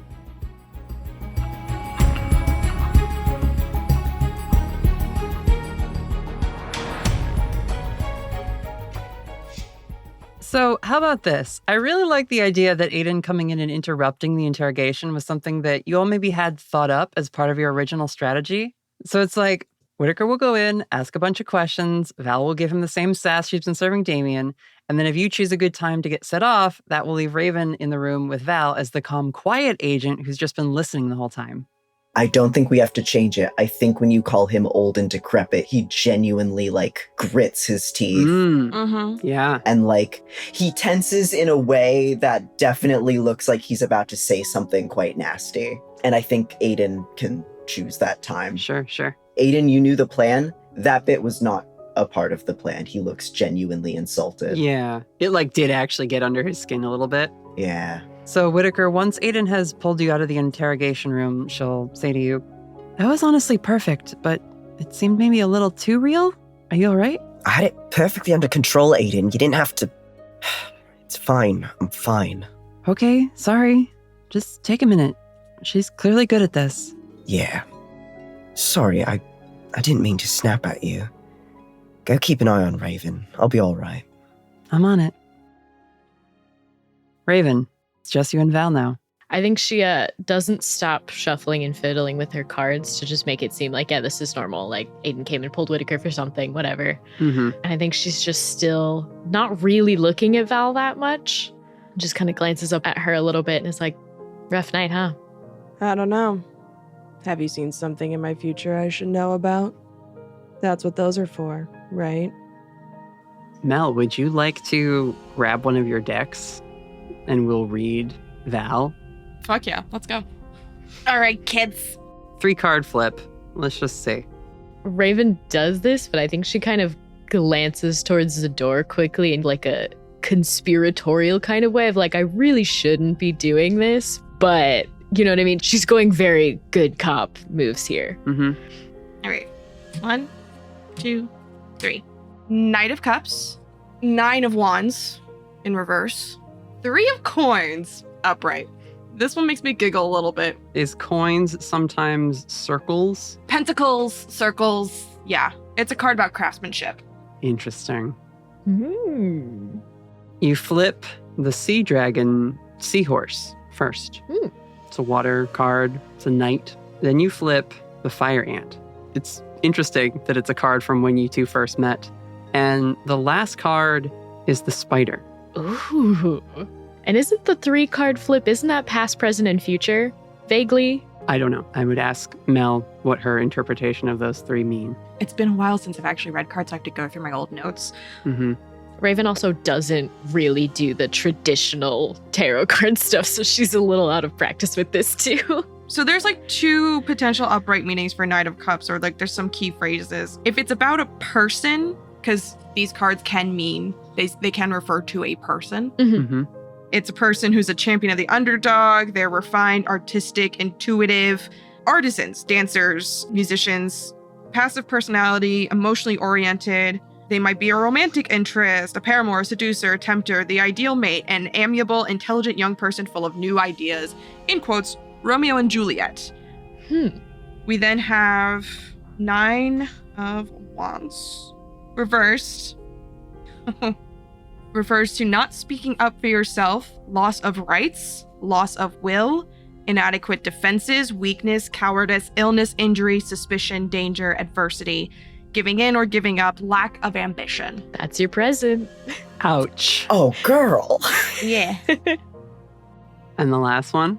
So, how about this? I really like the idea that Aiden coming in and interrupting the interrogation was something that you all maybe had thought up as part of your original strategy. So it's like, Whitaker will go in, ask a bunch of questions, Val will give him the same sass she's been serving Damien, and then if you choose a good time to get set off, that will leave Raven in the room with Val as the calm, quiet agent who's just been listening the whole time. I don't think we have to change it. I think when you call him old and decrepit, he genuinely, grits his teeth. Yeah. And, he tenses in a way that definitely looks like he's about to say something quite nasty. And I think Aiden can choose that time. Sure. Aiden, you knew the plan. That bit was not a part of the plan. He looks genuinely insulted. Yeah. It, did actually get under his skin a little bit. Yeah. So, Whitaker, once Aiden has pulled you out of the interrogation room, she'll say to you, "That was honestly perfect, but it seemed maybe a little too real. Are you all right?" I had it perfectly under control, Aiden. You didn't have to... It's fine. I'm fine. Okay, sorry. Just take a minute. She's clearly good at this. Yeah. Sorry, I didn't mean to snap at you. Go keep an eye on Raven. I'll be all right. I'm on it. Raven, it's just you and Val now. I think she doesn't stop shuffling and fiddling with her cards to just make it seem like, yeah, this is normal. Like, Aiden came and pulled Whitaker for something, whatever. Mm-hmm. And I think she's just still not really looking at Val that much. Just kind of glances up at her a little bit and is like, rough night, huh? I don't know. Have you seen something in my future I should know about? That's what those are for, right? Mel, would you like to grab one of your decks and we'll read Val? Fuck yeah, let's go. All right, kids. 3-card flip. Let's just see. Raven does this, but I think she kind of glances towards the door quickly in like a conspiratorial kind of way of like, I really shouldn't be doing this, but you know what I mean? She's going very good cop moves here. Mm-hmm. All right. 1, 2, 3. Knight of Cups, 9 of Wands in reverse, 3 of Coins upright. This one makes me giggle a little bit. Is coins sometimes circles? Pentacles, circles. Yeah, it's a card about craftsmanship. Interesting. Mm. You flip the Sea Dragon Seahorse first. Mm. It's a water card. It's a knight. Then you flip the Fire Ant. It's interesting that it's a card from when you two first met. And the last card is the Spider. Ooh. And isn't the 3-card flip, isn't that past, present, and future? Vaguely? I don't know. I would ask Mel what her interpretation of those 3 mean. It's been a while since I've actually read cards, so I have to go through my old notes. Mm-hmm. Raven also doesn't really do the traditional tarot card stuff, so she's a little out of practice with this too. So there's like 2 potential upright meanings for Knight of Cups, or like there's some key phrases. If it's about a person, because these cards can mean, they can refer to a person. Mm-hmm. Mm-hmm. It's a person who's a champion of the underdog. They're refined, artistic, intuitive, artisans, dancers, musicians, passive personality, emotionally oriented. They might be a romantic interest, a paramour, a seducer, a tempter, the ideal mate, an amiable, intelligent young person full of new ideas. In quotes, Romeo and Juliet. We then have 9 of Wands. Reversed. Refers to not speaking up for yourself, loss of rights, loss of will, inadequate defenses, weakness, cowardice, illness, injury, suspicion, danger, adversity, giving in or giving up, lack of ambition. That's your present. Ouch. Oh, girl. Yeah. And the last one?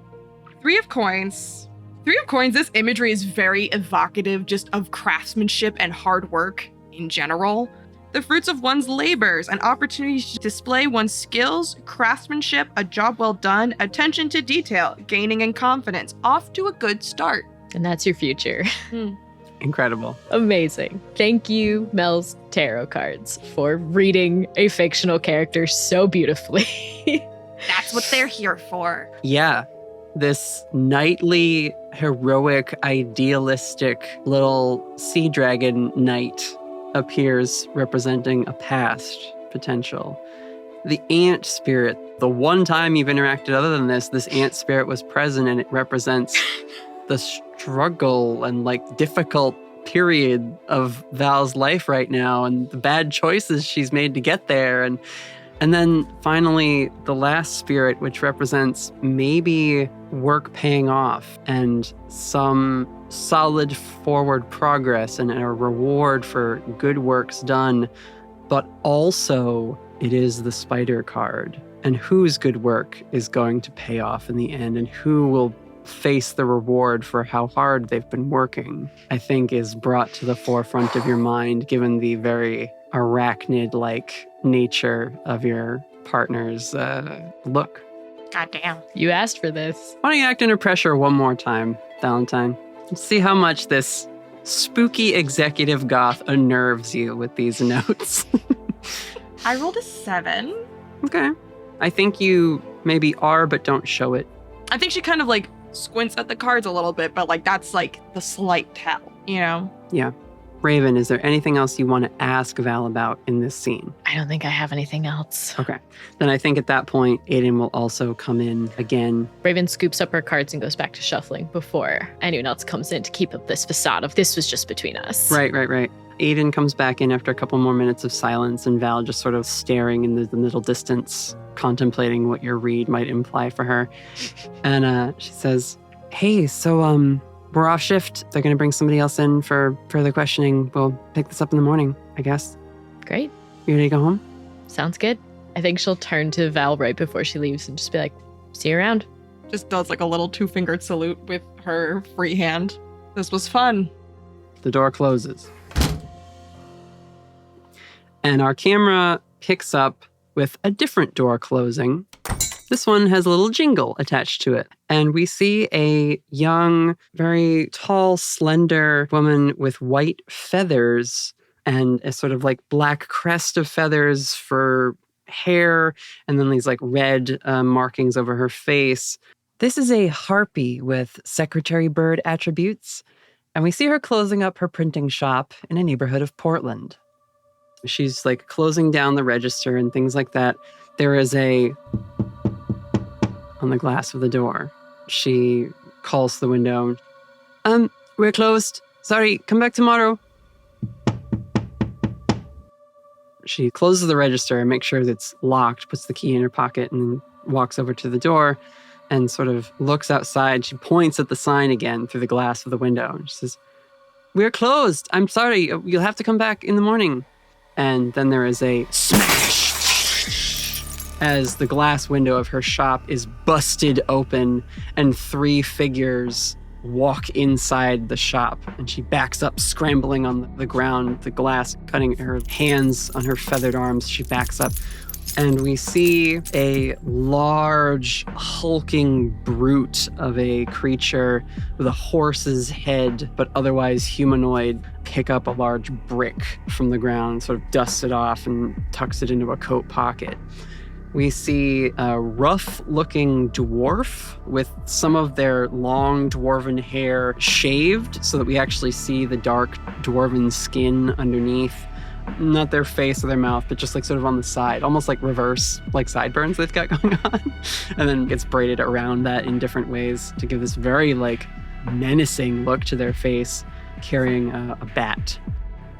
3 of Coins. 3 of Coins, this imagery is very evocative just of craftsmanship and hard work in general. The fruits of one's labors, an opportunity to display one's skills, craftsmanship, a job well done, attention to detail, gaining in confidence, off to a good start. And that's your future. Incredible. Amazing. Thank you, Mel's Tarot Cards, for reading a fictional character so beautifully. That's what they're here for. Yeah. This knightly, heroic, idealistic little sea dragon knight appears representing a past potential. The ant spirit, the one time you've interacted other than this ant spirit was present, and it represents the struggle and like difficult period of Val's life right now and the bad choices she's made to get there. And then finally, the last spirit, which represents maybe work paying off and some solid forward progress and a reward for good works done. But also, it is the spider card. And whose good work is going to pay off in the end, and who will face the reward for how hard they've been working, I think is brought to the forefront of your mind, given the very arachnid-like nature of your partner's look. Goddamn. You asked for this. Why don't you act under pressure one more time, Valentine? Let's see how much this spooky executive goth unnerves you with these notes. I rolled a 7. Okay. I think you maybe are, but don't show it. I think she kind of like squints at the cards a little bit, but like that's like the slight tell, you know? Yeah. Raven, is there anything else you want to ask Val about in this scene? I don't think I have anything else. Okay. Then I think at that point, Aiden will also come in again. Raven scoops up her cards and goes back to shuffling before anyone else comes in to keep up this facade of this was just between us. Right. Aiden comes back in after a couple more minutes of silence, and Val just sort of staring in the middle distance, contemplating what your read might imply for her. And she says, hey, so we're off shift. They're going to bring somebody else in for further questioning. We'll pick this up in the morning, I guess. Great. You ready to go home? Sounds good. I think she'll turn to Val right before she leaves and just be like, see you around. Just does like a little 2-fingered salute with her free hand. This was fun. The door closes. And our camera picks up with a different door closing. This one has a little jingle attached to it. And we see a young, very tall, slender woman with white feathers and a sort of like black crest of feathers for hair, and then these like red markings over her face. This is a harpy with secretary bird attributes. And we see her closing up her printing shop in a neighborhood of Portland. She's like closing down the register and things like that. There is on the glass of the door. She calls to the window. We're closed. Sorry, come back tomorrow. She closes the register and makes sure that it's locked, puts the key in her pocket, and then walks over to the door and sort of looks outside. She points at the sign again through the glass of the window. And she says, we're closed. I'm sorry. You'll have to come back in the morning. And then there is a smash as the glass window of her shop is busted open and 3 figures walk inside the shop. And she backs up, scrambling on the ground, the glass cutting her hands on her feathered arms. She backs up. And we see a large, hulking brute of a creature with a horse's head, but otherwise humanoid, pick up a large brick from the ground, sort of dust it off and tucks it into a coat pocket. We see a rough-looking dwarf with some of their long dwarven hair shaved so that we actually see the dark dwarven skin underneath. Not their face or their mouth, but just like sort of on the side, almost like reverse, like sideburns they've got going on. And then gets braided around that in different ways to give this very like menacing look to their face, carrying a bat.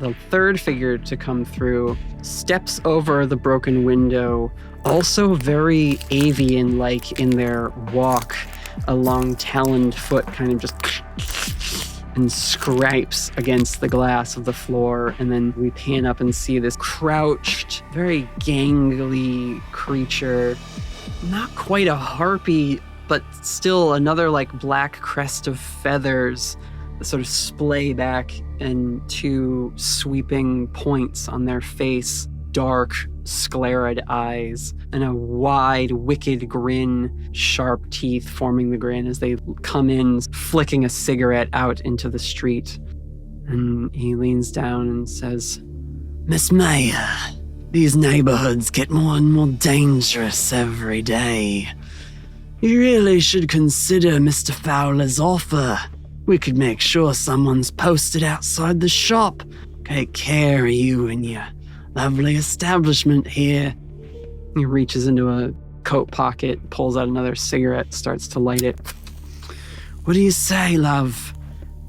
The third figure to come through steps over the broken window, also very avian-like in their walk, a long taloned foot kind of just and scrapes against the glass of the floor. And then we pan up and see this crouched, very gangly creature. Not quite a harpy, but still another like black crest of feathers that sort of splay back and 2 sweeping points on their face. Dark, sclerid eyes, and a wide, wicked grin, sharp teeth forming the grin as they come in, flicking a cigarette out into the street. And he leans down and says, Miss Mayer, these neighborhoods get more and more dangerous every day. You really should consider Mr. Fowler's offer. We could make sure someone's posted outside the shop. Take care of you and your lovely establishment here. He reaches into a coat pocket, pulls out another cigarette, starts to light it. What do you say, love?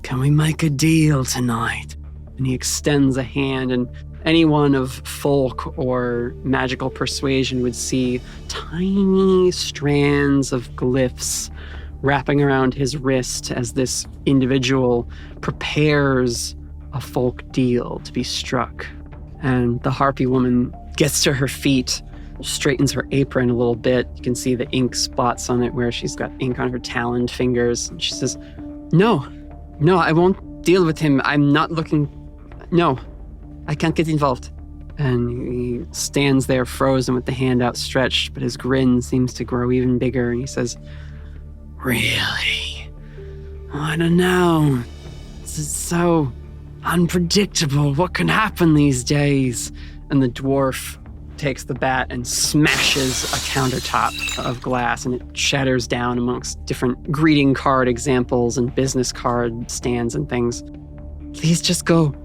Can we make a deal tonight? And he extends a hand, and anyone of folk or magical persuasion would see tiny strands of glyphs wrapping around his wrist as this individual prepares a folk deal to be struck. And the harpy woman gets to her feet, straightens her apron a little bit. You can see the ink spots on it where she's got ink on her taloned fingers. And she says, No, I won't deal with him. I'm not looking. No, I can't get involved. And he stands there frozen with the hand outstretched, but his grin seems to grow even bigger. And he says, Really? I don't know. This is so unpredictable. What can happen these days? And the dwarf takes the bat and smashes a countertop of glass, and it shatters down amongst different greeting card examples and business card stands and things. Please just go.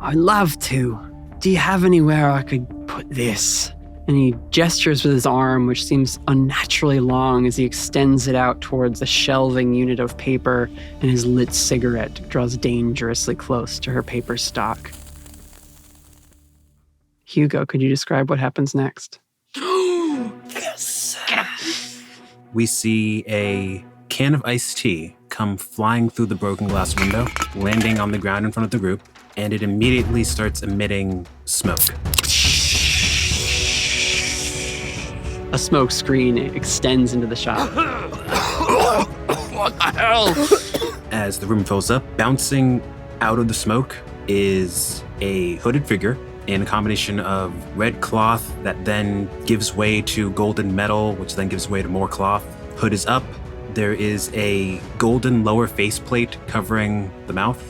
I'd love to. Do you have anywhere I could put this? And he gestures with his arm, which seems unnaturally long as he extends it out towards the shelving unit of paper, and his lit cigarette draws dangerously close to her paper stock. Hugo, could you describe what happens next? Yes! Get him! We see a can of iced tea come flying through the broken glass window, landing on the ground in front of the group, and it immediately starts emitting smoke. A smoke screen extends into the shop. What the hell? As the room fills up, bouncing out of the smoke is a hooded figure in a combination of red cloth that then gives way to golden metal, which then gives way to more cloth. Hood is up. There is a golden lower faceplate covering the mouth.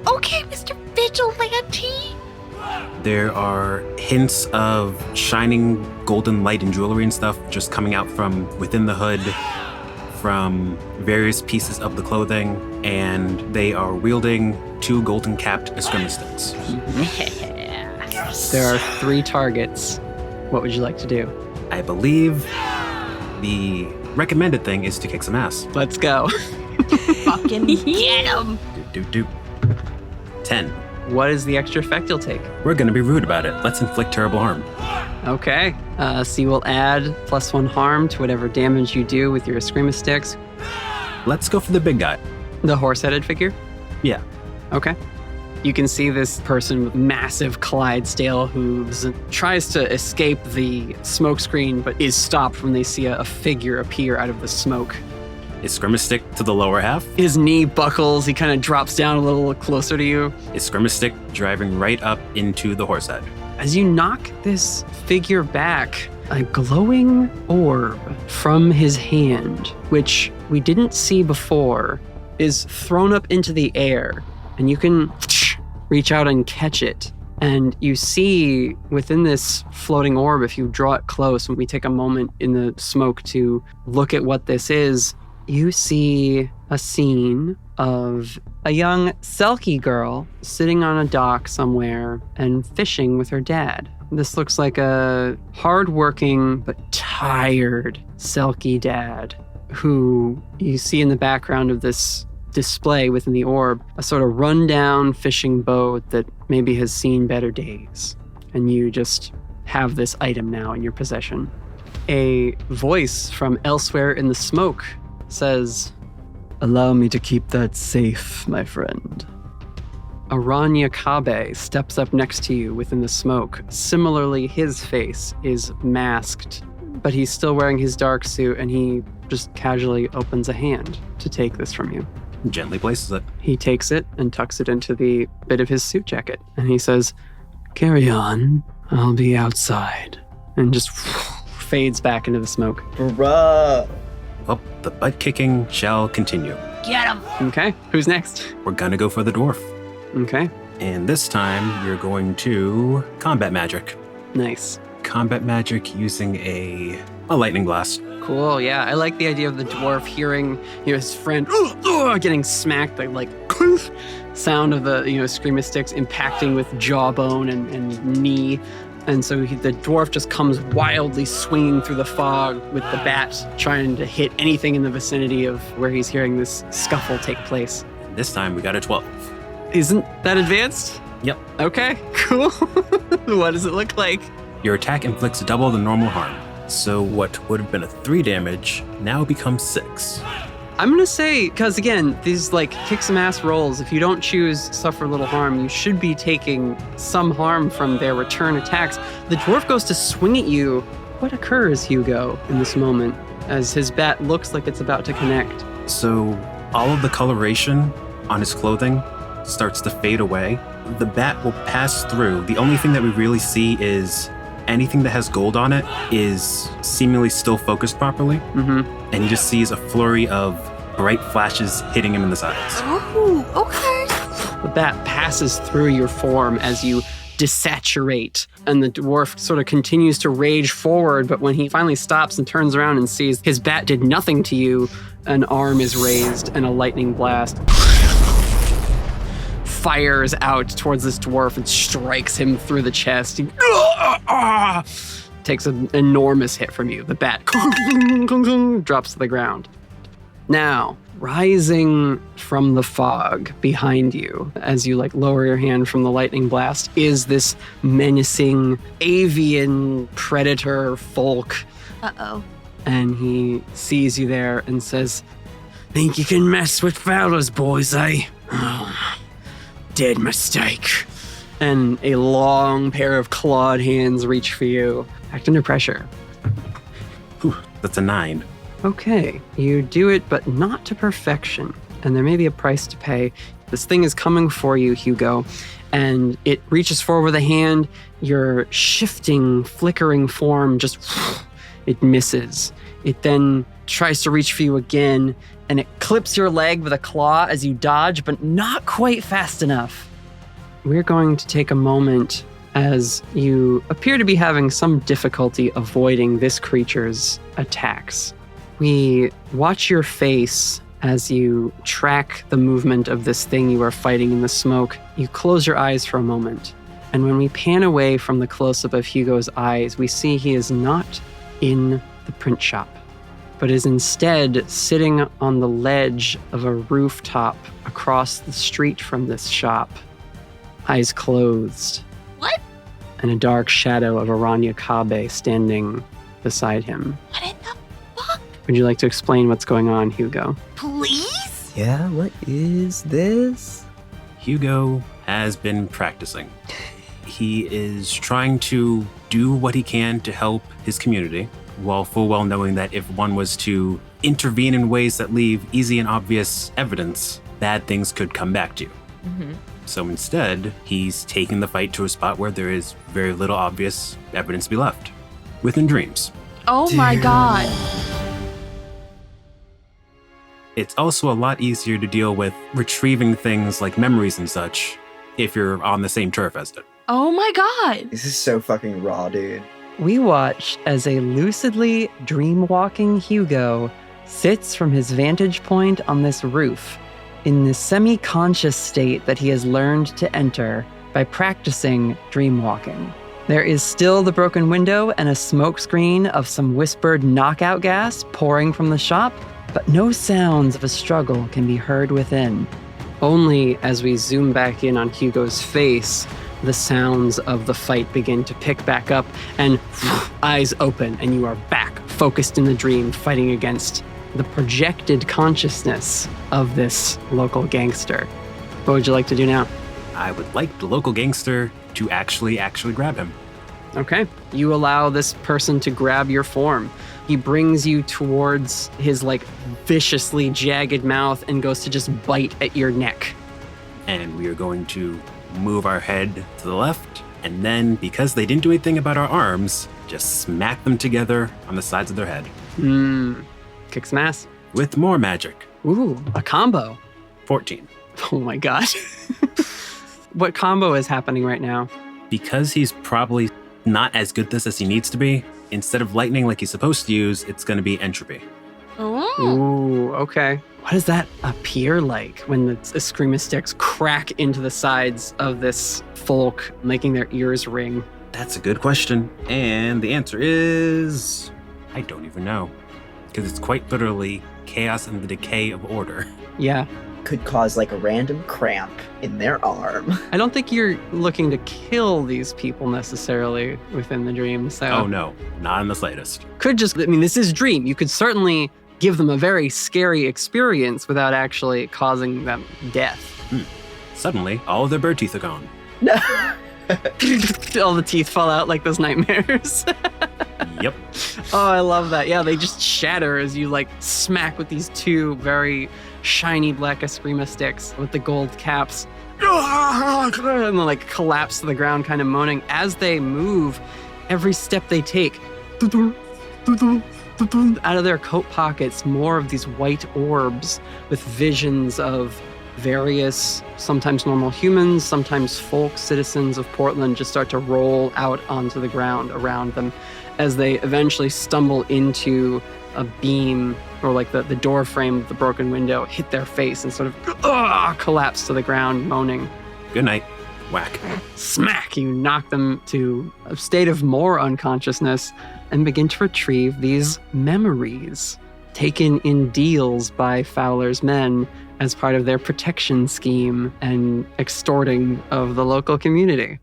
Okay, Mr. Vigilante. There are hints of shining golden light and jewelry and stuff just coming out from within the hood, from various pieces of the clothing, and they are wielding 2 golden-capped eskrima sticks. There are 3 targets. What would you like to do? I believe the recommended thing is to kick some ass. Let's go. Fucking get him. 10. What is the extra effect you'll take? We're going to be rude about it. Let's inflict terrible harm. Okay. So you will add +1 harm to whatever damage you do with your eskrima sticks. Let's go for the big guy. The horse-headed figure? Yeah. Okay. You can see this person with massive Clydesdale hooves tries to escape the smoke screen, but is stopped when they see a figure appear out of the smoke. Eskrima stick to the lower half. His knee buckles. He kind of drops down a little closer to you. Eskrima stick driving right up into the horse head. As you knock this figure back, a glowing orb from his hand, which we didn't see before, is thrown up into the air, and you can reach out and catch it. And you see within this floating orb, if you draw it close, when we take a moment in the smoke to look at what this is, you see a scene of a young Selkie girl sitting on a dock somewhere and fishing with her dad. This looks like a hardworking but tired Selkie dad who you see in the background of this display within the orb, a sort of rundown fishing boat that maybe has seen better days. And you just have this item now in your possession. A voice from elsewhere in the smoke says, "Allow me to keep that safe, my friend." Aranya Kabe steps up next to you within the smoke. Similarly, his face is masked, but he's still wearing his dark suit, and he just casually opens a hand to take this from you. Gently places it. He takes it and tucks it into the bit of his suit jacket, and he says, "Carry on, I'll be outside," and just fades back into the smoke. Bruh. Well, the butt kicking shall continue. Get him. Okay, who's next? We're gonna go for the dwarf. Okay. And this time, you're going to combat magic. Nice. Combat magic using a lightning blast. Cool, yeah. I like the idea of the dwarf hearing his friend getting smacked, the like sound of the eskrima sticks impacting with jawbone and knee. And so the dwarf just comes wildly swinging through the fog with the bat, trying to hit anything in the vicinity of where he's hearing this scuffle take place. This time we got a 12. Isn't that advanced? Yep. Okay, cool. What does it look like? Your attack inflicts double the normal harm. So what would have been a 3 damage now becomes 6. I'm going to say, because again, these like kick some ass rolls, if you don't choose suffer little harm, you should be taking some harm from their return attacks. The dwarf goes to swing at you. What occurs, Hugo, in this moment as his bat looks like it's about to connect? So all of the coloration on his clothing starts to fade away. The bat will pass through. The only thing that we really see is anything that has gold on it is seemingly still focused properly. Mm-hmm. And he just sees a flurry of bright flashes hitting him in the sides. Oh, okay. The bat passes through your form as you desaturate, and the dwarf sort of continues to rage forward, but when he finally stops and turns around and sees his bat did nothing to you, an arm is raised and a lightning blast fires out towards this dwarf and strikes him through the chest. He takes an enormous hit from you. The bat drops to the ground. Now, rising from the fog behind you, as you lower your hand from the lightning blast, is this menacing avian predator folk. Uh-oh. And he sees you there and says, "Think you can mess with Fowler's boys, eh? Oh, dead mistake." And a long pair of clawed hands reach for you. Act under pressure. Whew, that's a 9. Okay, you do it, but not to perfection. And there may be a price to pay. This thing is coming for you, Hugo. And it reaches forward with a hand. Your shifting, flickering form just... it misses. It then tries to reach for you again, and it clips your leg with a claw as you dodge, but not quite fast enough. We're going to take a moment as you appear to be having some difficulty avoiding this creature's attacks. We watch your face as you track the movement of this thing you are fighting in the smoke. You close your eyes for a moment, and when we pan away from the close-up of Hugo's eyes, we see he is not in the print shop, but is instead sitting on the ledge of a rooftop across the street from this shop, eyes closed. What? And a dark shadow of Aranya Kabe standing beside him. What in the fuck? Would you like to explain what's going on, Hugo? Please? Yeah, what is this? Hugo has been practicing. He is trying to do what he can to help his community, while full well knowing that if one was to intervene in ways that leave easy and obvious evidence, bad things could come back to you. Mm-hmm. So instead, he's taking the fight to a spot where there is very little obvious evidence to be left. Within dreams. Oh my god. It's also a lot easier to deal with retrieving things like memories and such if you're on the same turf as it. Oh my god. This is so fucking raw, dude. We watch as a lucidly dream-walking Hugo sits from his vantage point on this roof in the semi-conscious state that he has learned to enter by practicing dream-walking. There is still the broken window and a smoke screen of some whispered knockout gas pouring from the shop, but no sounds of a struggle can be heard within. Only as we zoom back in on Hugo's face, the sounds of the fight begin to pick back up, and eyes open, and you are back, focused in the dream, fighting against the projected consciousness of this local gangster. What would you like to do now? I would like the local gangster to actually grab him. Okay. You allow this person to grab your form. He brings you towards his viciously jagged mouth and goes to just bite at your neck. And we are going to move our head to the left, and then, because they didn't do anything about our arms, just smack them together on the sides of their head. Kick some ass. With more magic. Ooh, a combo. 14. Oh my god. What combo is happening right now? Because he's probably not as good at this as he needs to be, instead of lightning like he's supposed to use, it's going to be entropy. Oh. Ooh, okay. What does that appear like when the Eskrima sticks crack into the sides of this folk, making their ears ring? That's a good question. And the answer is... I don't even know. Because it's quite literally chaos and the decay of order. Yeah. Could cause a random cramp in their arm. I don't think you're looking to kill these people necessarily within the dream, so... Oh no, not in the slightest. Could just, this is dream. You could certainly give them a very scary experience without actually causing them death. Suddenly, all of their bird teeth are gone. All the teeth fall out like those nightmares. Yep. Oh, I love that. Yeah, they just shatter as you smack with these two very shiny black Eskrima sticks with the gold caps. And then collapse to the ground, kind of moaning. As they move, every step they take, out of their coat pockets, more of these white orbs with visions of various, sometimes normal humans, sometimes folk, citizens of Portland just start to roll out onto the ground around them as they eventually stumble into a beam or the door frame of the broken window, hit their face and sort of collapse to the ground, moaning. Good night. Whack. Smack! You knock them to a state of more unconsciousness and begin to retrieve these memories taken in deals by Fowler's men as part of their protection scheme and extorting of the local community.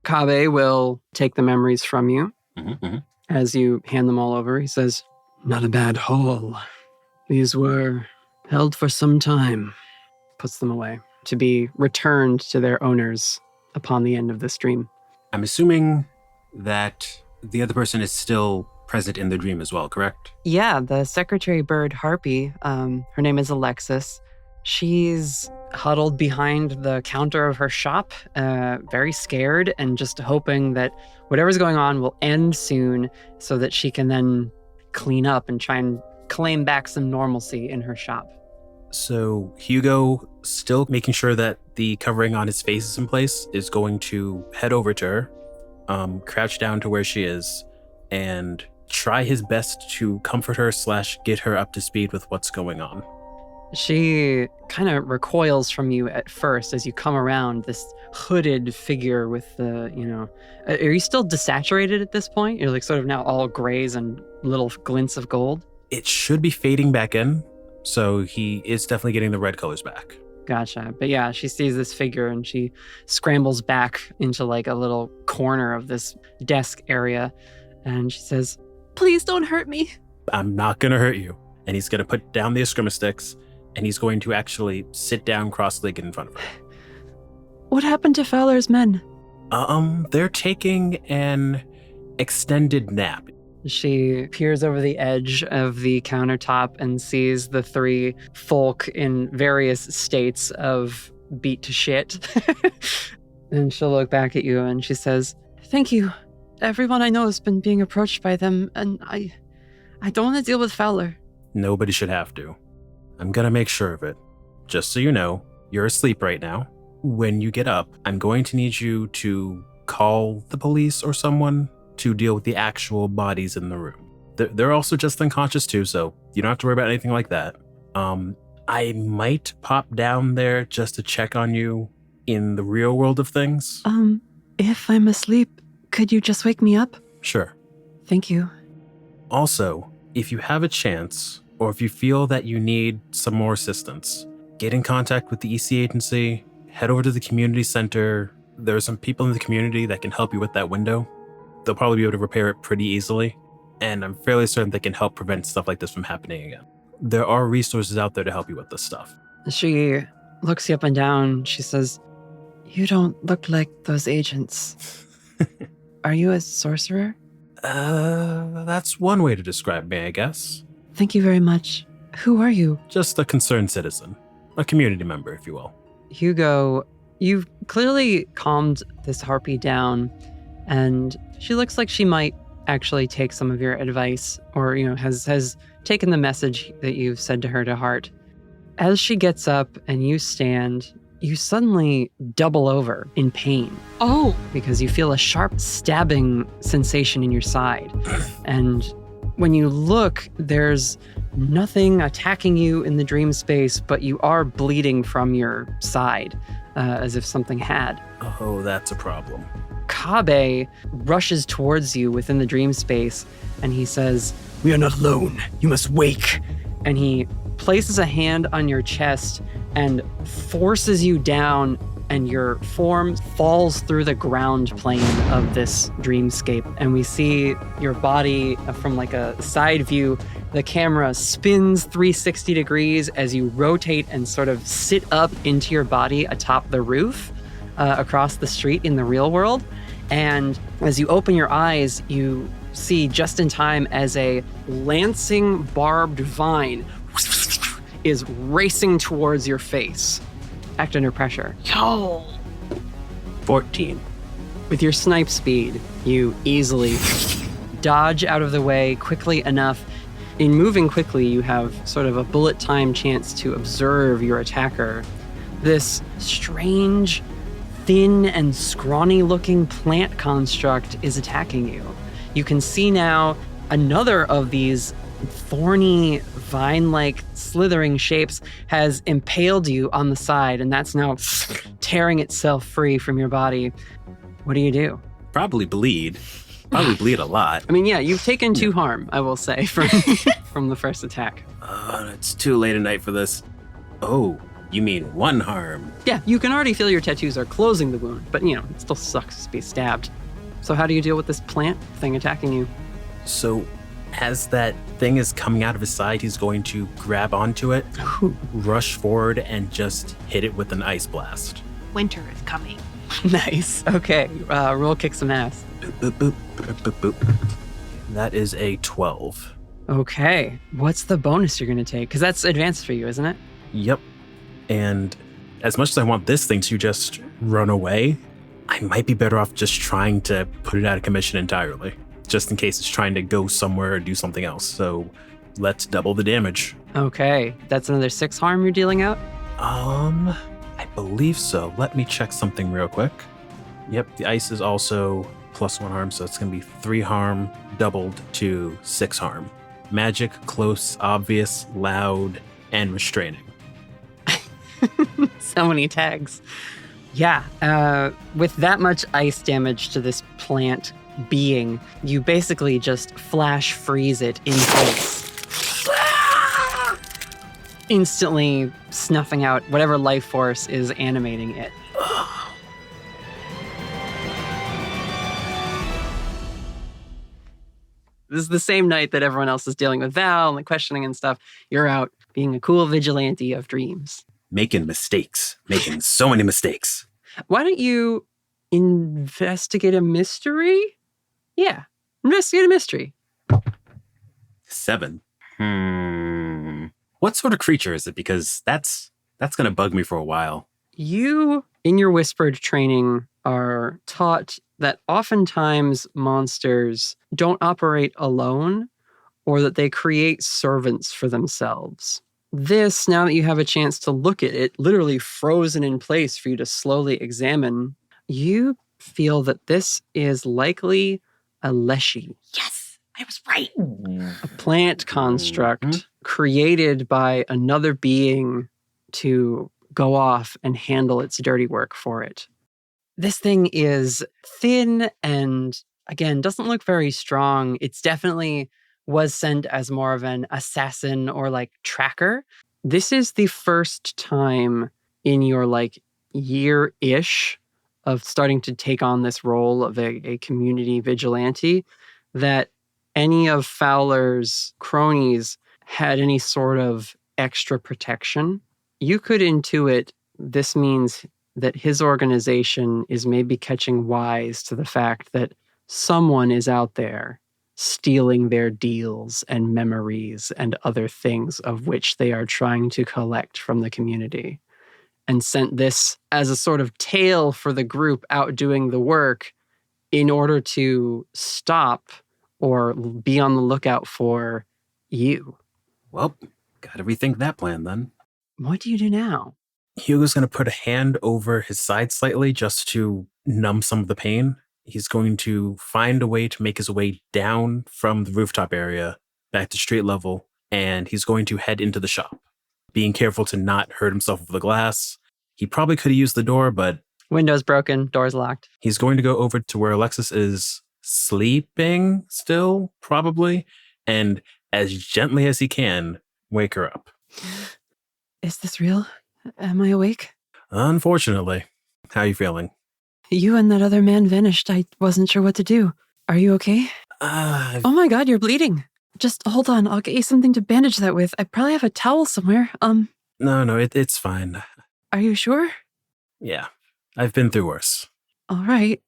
Kabe will take the memories from you. As you hand them all over, he says, "Not a bad haul. These were held for some time." Puts them away to be returned to their owners upon the end of this dream. I'm assuming that the other person is still present in the dream as well, correct? Yeah, the secretary bird Harpy, her name is Alexis. She's huddled behind the counter of her shop, very scared and just hoping that whatever's going on will end soon so that she can then clean up and try and claim back some normalcy in her shop. So Hugo, still making sure that the covering on his face is in place, is going to head over to her, crouch down to where she is, and try his best to comfort her / get her up to speed with what's going on. She kind of recoils from you at first as you come around, this hooded figure with the, are you still desaturated at this point? You're like sort of now all grays and little glints of gold? It should be fading back in, so he is definitely getting the red colors back. Gotcha. But yeah, she sees this figure and she scrambles back into like a little corner of this desk area and she says, "Please don't hurt me." "I'm not going to hurt you." And he's going to put down the eskrima sticks and he's going to actually sit down cross-legged in front of her. "What happened to Fowler's men?" They're taking an extended nap. She peers over the edge of the countertop and sees the three folk in various states of beat to shit. And she'll look back at you and she says, "Thank you. Everyone I know has been being approached by them, and I don't want to deal with Fowler." Nobody should have to. I'm going to make sure of it. Just so you know, you're asleep right now. When you get up, I'm going to need you to call the police or someone to deal with the actual bodies in the room. They're also just unconscious too, so you don't have to worry about anything like that. I might pop down there just to check on you in the real world of things. If I'm asleep, could you just wake me up? Sure. Thank you. Also, if you have a chance, or if you feel that you need some more assistance, get in contact with the Eastey Agency, head over to the community center. There are some people in the community that can help you with that window. They'll probably be able to repair it pretty easily, and I'm fairly certain they can help prevent stuff like this from happening again. There are resources out there to help you with this stuff. She looks you up and down. She says, "You don't look like those agents. Are you a sorcerer?" That's one way to describe me, I guess. "Thank you very much. Who are you?" Just a concerned citizen. A community member, if you will. Hugo, you've clearly calmed this harpy down, and she looks like she might actually take some of your advice or, has taken the message that you've said to her to heart. As she gets up and you stand, you suddenly double over in pain. Oh. Because you feel a sharp stabbing sensation in your side. And when you look, there's nothing attacking you in the dream space, but you are bleeding from your side, as if something had. Oh, that's a problem. Kabe rushes towards you within the dream space, and he says, "We are not alone. You must wake." And he places a hand on your chest and forces you down, and your form falls through the ground plane of this dreamscape. And we see your body from like a side view. The camera spins 360 degrees as you rotate and sort of sit up into your body atop the roof across the street in the real world. And as you open your eyes, you see just in time as a lancing barbed vine is racing towards your face. Act under pressure. Yo. 14. With your snipe speed, you easily dodge out of the way quickly enough. In moving quickly, you have sort of a bullet time chance to observe your attacker. This strange, thin and scrawny looking plant construct is attacking you. You can see now another of these thorny vine-like slithering shapes has impaled you on the side, and that's now tearing itself free from your body. What do you do? Probably bleed. Probably bleed a lot. I mean, yeah, you've taken 2 harm, I will say, from the first attack. It's too late at night for this. Oh, you mean 1 harm? Yeah, you can already feel your tattoos are closing the wound, but, it still sucks to be stabbed. So how do you deal with this plant thing attacking you? So, as that thing is coming out of his side, he's going to grab onto it, rush forward, and just hit it with an ice blast. Winter is coming. Nice. Okay, roll kick some ass. Boop, boop, boop, boop, boop. That is a 12. Okay, what's the bonus you're going to take? Because that's advanced for you, isn't it? Yep. And as much as I want this thing to just run away, I might be better off just trying to put it out of commission entirely, just in case it's trying to go somewhere or do something else. So let's double the damage. Okay, that's another 6 harm you're dealing out? I believe so. Let me check something real quick. Yep, the ice is also +1 harm, so it's going to be 3 harm doubled to 6 harm. Magic, close, obvious, loud, and restraining. So many tags. Yeah, with that much ice damage to this plant being, you basically just flash freeze it in place. Instantly snuffing out whatever life force is animating it. This is the same night that everyone else is dealing with Val and the questioning and stuff. You're out being a cool vigilante of dreams. Making mistakes. Making so many mistakes. Why don't you investigate a mystery? Yeah, investigate a mystery. 7. What sort of creature is it? Because that's going to bug me for a while. You, in your whispered training, are taught that oftentimes monsters don't operate alone, or that they create servants for themselves. This, now that you have a chance to look at it, literally frozen in place for you to slowly examine, you feel that this is likely a leshy. Yes, I was right. A plant construct created by another being to go off and handle its dirty work for it. This thing is thin and, again, doesn't look very strong. It's definitely was sent as more of an assassin or tracker. This is the first time in your year-ish of starting to take on this role of a community vigilante that any of Fowler's cronies had any sort of extra protection. You could intuit this means that his organization is maybe catching wise to the fact that someone is out there stealing their deals and memories and other things of which they are trying to collect from the community, and sent this as a sort of tail for the group out doing the work in order to stop or be on the lookout for you. Well, gotta rethink that plan then. What do you do now? Hugo's going to put a hand over his side slightly just to numb some of the pain. He's going to find a way to make his way down from the rooftop area back to street level, and he's going to head into the shop, being careful to not hurt himself with the glass. He probably could have used the door, but... Window's broken, door's locked. He's going to go over to where Alexis is sleeping still, probably, and as gently as he can, wake her up. Is this real? Am I awake? Unfortunately. How are you feeling? You and that other man vanished. I wasn't sure what to do. Are you okay? Oh my god, you're bleeding. Just hold on. I'll get you something to bandage that with. I probably have a towel somewhere. No, it's fine. Are you sure? Yeah. I've been through worse. All right.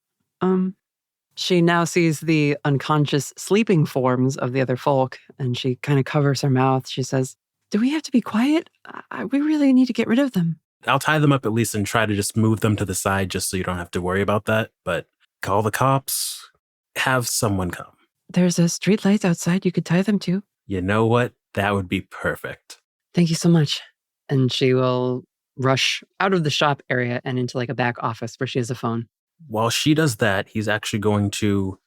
She now sees the unconscious sleeping forms of the other folk, and she kind of covers her mouth. She says, "Do we have to be quiet? We really need to get rid of them." I'll tie them up at least and try to just move them to the side just so you don't have to worry about that. But call the cops. Have someone come. There's a street light outside you could tie them to. You know what? That would be perfect. Thank you so much. And she will rush out of the shop area and into a back office where she has a phone. While she does that, he's actually going to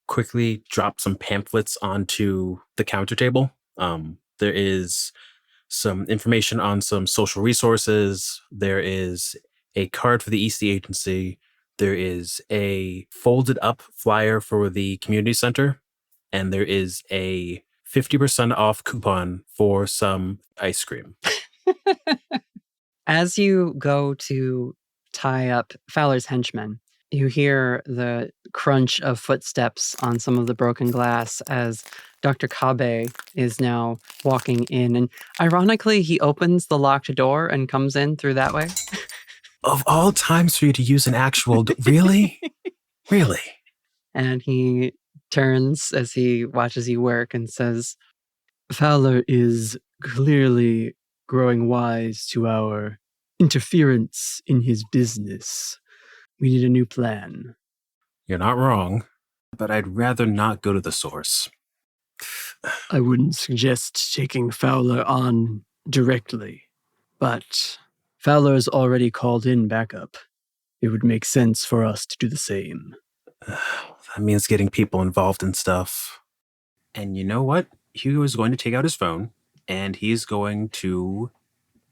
quickly drop some pamphlets onto the counter table. There is some information on some social resources. There is a card for the Eastey Agency. There is a folded up flyer for the community center. And there is a 50% off coupon for some ice cream. As you go to tie up Fowler's henchmen, you hear the crunch of footsteps on some of the broken glass as Dr. Kabe is now walking in. And ironically, he opens the locked door and comes in through that way. Of all times for you to use an actual... Really? Really? And he turns as he watches you work and says, Fowler is clearly growing wise to our interference in his business. We need a new plan. You're not wrong, but I'd rather not go to the source. I wouldn't suggest taking Fowler on directly, but Fowler's already called in backup. It would make sense for us to do the same. That means getting people involved in stuff. And you know what? Hugo is going to take out his phone, and he's going to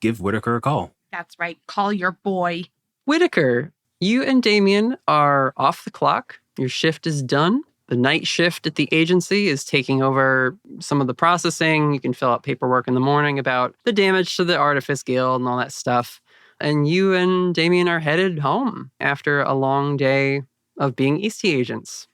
give Whitaker a call. That's right. Call your boy. Whitaker, you and Damien are off the clock. Your shift is done. The night shift at the agency is taking over some of the processing. You can fill out paperwork in the morning about the damage to the Artifice Guild and all that stuff. And you and Damien are headed home after a long day of being Eastey agents.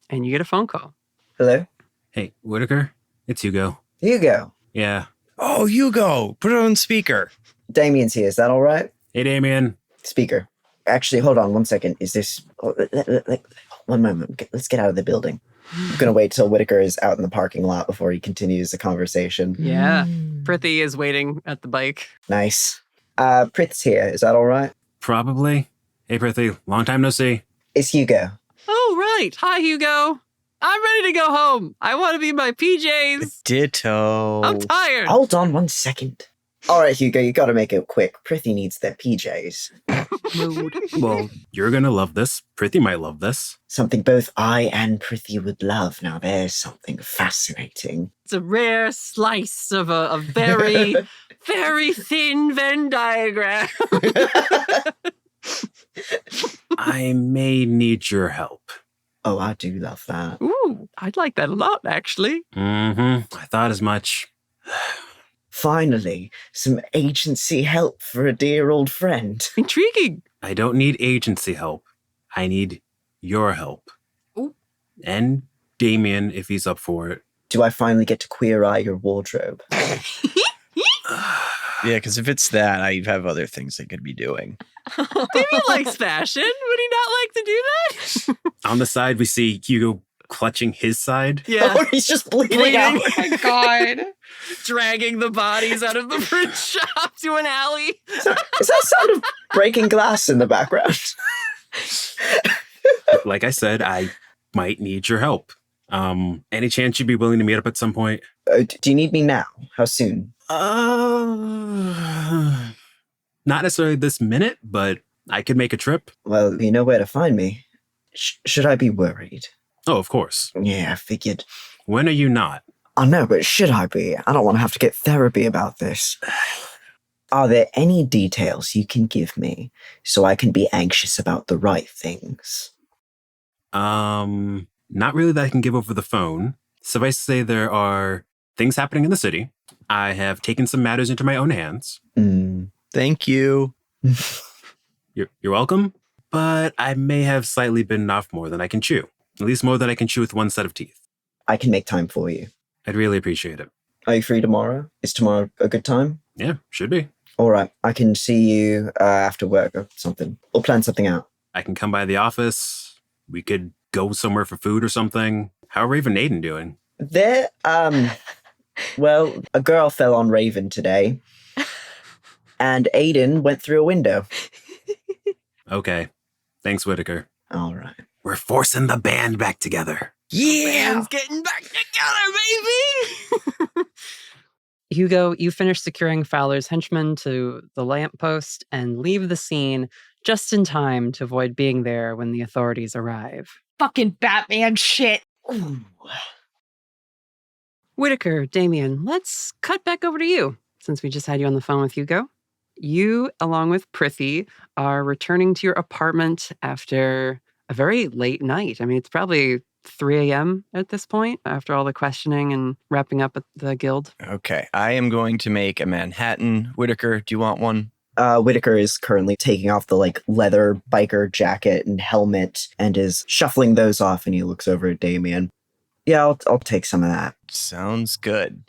And you get a phone call. Hello? Hey, Whitaker, it's Hugo. Hugo. Yeah. Oh, Hugo, put it on speaker. Damien's here. Is that all right? Hey, Damien. Speaker. Actually, hold on 1 second. Is this... one moment. Let's get out of the building. I'm going to wait till Whitaker is out in the parking lot before he continues the conversation. Yeah. Prithi is waiting at the bike. Nice. Prith's here. Is that all right? Probably. Hey, Prithi. Long time no see. It's Hugo. Oh, right. Hi, Hugo. I'm ready to go home. I want to be in my PJs. Ditto. I'm tired. Hold on 1 second. All right, Hugo, you got to make it quick. Prithi needs their PJs. Mood. Well, you're going to love this. Prithi might love this. Something both I and Prithi would love. Now, there's something fascinating. It's a rare slice of a very, very thin Venn diagram. I may need your help. Oh, I do love that. Ooh, I'd like that a lot, actually. Mm-hmm. I thought as much. Finally, some agency help for a dear old friend. Intriguing. I don't need agency help. I need your help. Ooh. And Damien, if he's up for it. Do I finally get to queer eye your wardrobe? Yeah, because if it's that, I have other things I could be doing. Damien likes fashion. Would he not like to do that? On the side, we see Hugo clutching his side. Yeah. Oh, he's just bleeding out. Oh my God. Dragging the bodies out of the print shop to an alley. Is that sound of breaking glass in the background? Like I said, I might need your help. Any chance you'd be willing to meet up at some point? Do you need me now? How soon? Not necessarily this minute, but I could make a trip. Well, you know where to find me. Should I be worried? Oh, of course. Yeah, I figured. When are you not? I know, but should I be? I don't want to have to get therapy about this. Are there any details you can give me so I can be anxious about the right things? Not really that I can give over the phone. Suffice to say there are things happening in the city. I have taken some matters into my own hands. Thank you. You're welcome. But I may have slightly bitten off more than I can chew. At least more than I can chew with one set of teeth. I can make time for you. I'd really appreciate it. Are you free tomorrow? Is tomorrow a good time? Yeah, should be. All right, I can see you after work or something. We'll plan something out. I can come by the office. We could go somewhere for food or something. How are Raven and Aiden doing? There, well, a girl fell on Raven today. And Aiden went through a window. Okay. Thanks, Whitaker. All right. We're forcing the band back together. Yeah! Band's getting back together, baby! Hugo, you finish securing Fowler's henchmen to the lamppost and leave the scene just in time to avoid being there when the authorities arrive. Fucking Batman shit. Ooh. Whitaker, Damien, let's cut back over to you, since we just had you on the phone with Hugo. You, along with Prithee, are returning to your apartment after a very late night. I mean, it's probably 3 a.m. at this point, after all the questioning and wrapping up at the guild. Okay, I am going to make a Manhattan. Whitaker, do you want one? Whitaker is currently taking off the leather biker jacket and helmet and is shuffling those off, and he looks over at Damien. Yeah, I'll take some of that. Sounds good.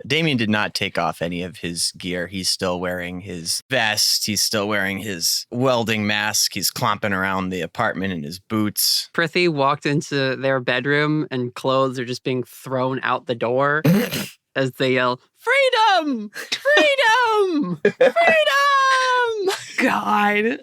Damien did not take off any of his gear. He's still wearing his vest. He's still wearing his welding mask. He's clomping around the apartment in his boots. Prithee walked into their bedroom and clothes are just being thrown out the door as they yell, "Freedom! Freedom! Freedom!" God.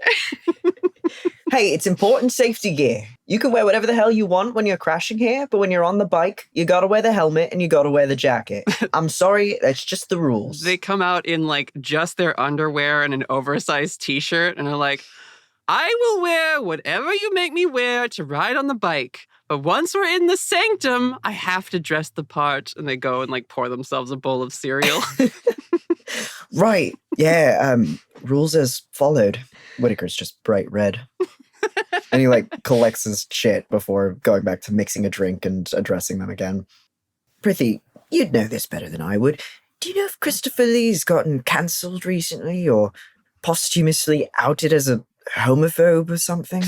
Hey, it's important safety gear. You can wear whatever the hell you want when you're crashing here, but when you're on the bike, you gotta wear the helmet and you gotta wear the jacket. I'm sorry, that's just the rules. They come out in just their underwear and an oversized t-shirt and are like, "I will wear whatever you make me wear to ride on the bike. But once we're in the sanctum, I have to dress the part." And they go and pour themselves a bowl of cereal. Right. Yeah, rules as followed. Whitaker's just bright red. And he collects his shit before going back to mixing a drink and addressing them again. Prithee, you'd know this better than I would. Do you know if Christopher Lee's gotten cancelled recently or posthumously outed as a homophobe or something?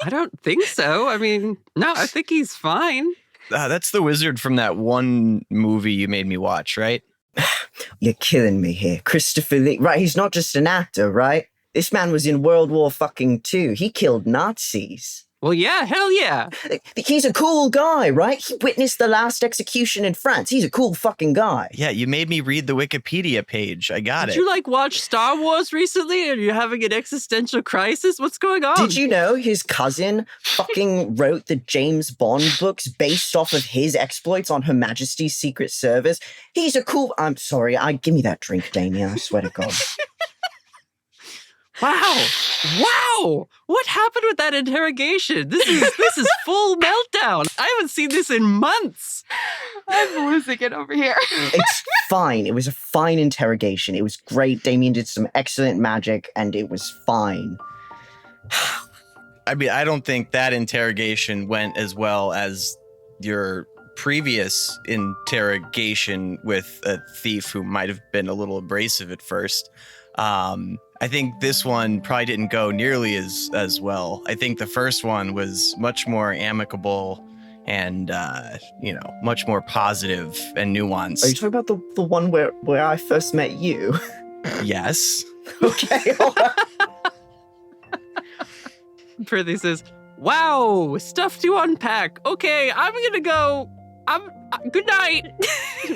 I don't think so. I mean, no, I think he's fine. That's the wizard from that one movie you made me watch, right? You're killing me here. Christopher Lee. Right, he's not just an actor, right? This man was in World War II. He killed Nazis. Well, yeah, hell yeah. He's a cool guy, right? He witnessed the last execution in France. He's a cool fucking guy. Yeah, you made me read the Wikipedia page. I got it. Did you watch Star Wars recently? Are you having an existential crisis? What's going on? Did you know his cousin fucking wrote the James Bond books based off of his exploits on Her Majesty's Secret Service? He's a cool... I'm sorry. Give me that drink, Damien. I swear to God. Wow! What happened with that interrogation? This is full meltdown. I haven't seen this in months. I'm losing it over here. It's fine. It was a fine interrogation. It was great. Damien did some excellent magic, and it was fine. I mean, I don't think that interrogation went as well as your previous interrogation with a thief who might have been a little abrasive at first. I think this one probably didn't go nearly as well. I think the first one was much more amicable and, much more positive and nuanced. Are you talking about the one where I first met you? Yes. Okay, all right. Prithee says, "Wow, stuff to unpack. Okay, I'm gonna go. Good night."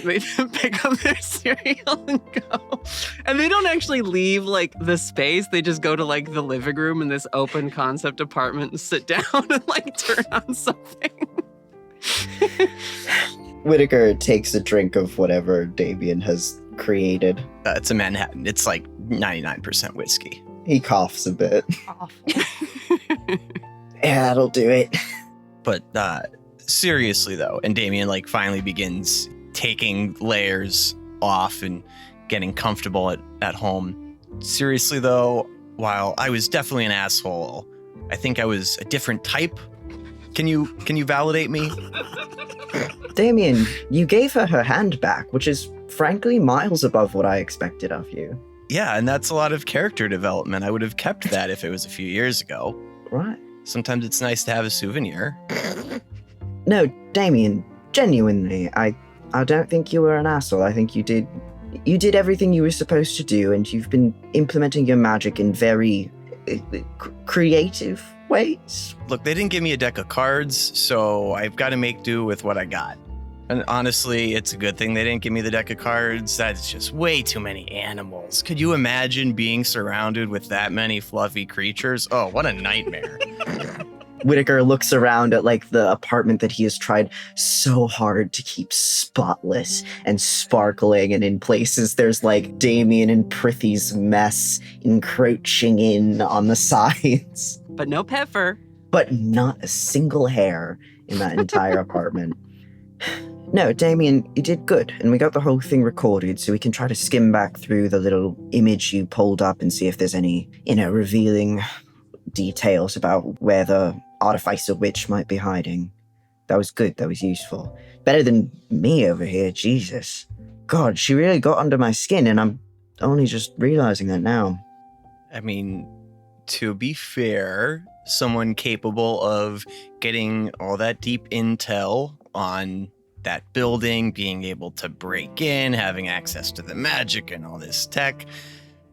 They pick up their cereal and go. And they don't actually leave the space. They just go to the living room in this open concept apartment and sit down and turn on something. Whitaker takes a drink of whatever Damien has created. It's a Manhattan. It's 99% whiskey. He coughs a bit. Yeah, that'll do it. But seriously though, and Damien finally begins taking layers off and getting comfortable at home. Seriously though, while I was definitely an asshole, I think I was a different type. Can you validate me? Damien, you gave her hand back, which is frankly miles above what I expected of you. Yeah, and that's a lot of character development. I would have kept that if it was a few years ago. Right. Sometimes it's nice to have a souvenir. No, Damien, genuinely, I don't think you were an asshole. I think you did everything you were supposed to do, and you've been implementing your magic in very creative ways. Look, they didn't give me a deck of cards, so I've got to make do with what I got. And honestly, it's a good thing they didn't give me the deck of cards. That's just way too many animals. Could you imagine being surrounded with that many fluffy creatures? Oh, what a nightmare. Whitaker looks around at the apartment that he has tried so hard to keep spotless and sparkling, and in places there's Damien and Prithee's mess encroaching in on the sides. But no pet fur. But not a single hair in that entire apartment. No, Damien, you did good, and we got the whole thing recorded, so we can try to skim back through the little image you pulled up and see if there's any, revealing details about where the Artifice Witch might be hiding. That was good, that was useful. Better than me over here, Jesus. God, she really got under my skin, and I'm only just realizing that now. I mean, to be fair, someone capable of getting all that deep intel on that building, being able to break in, having access to the magic and all this tech,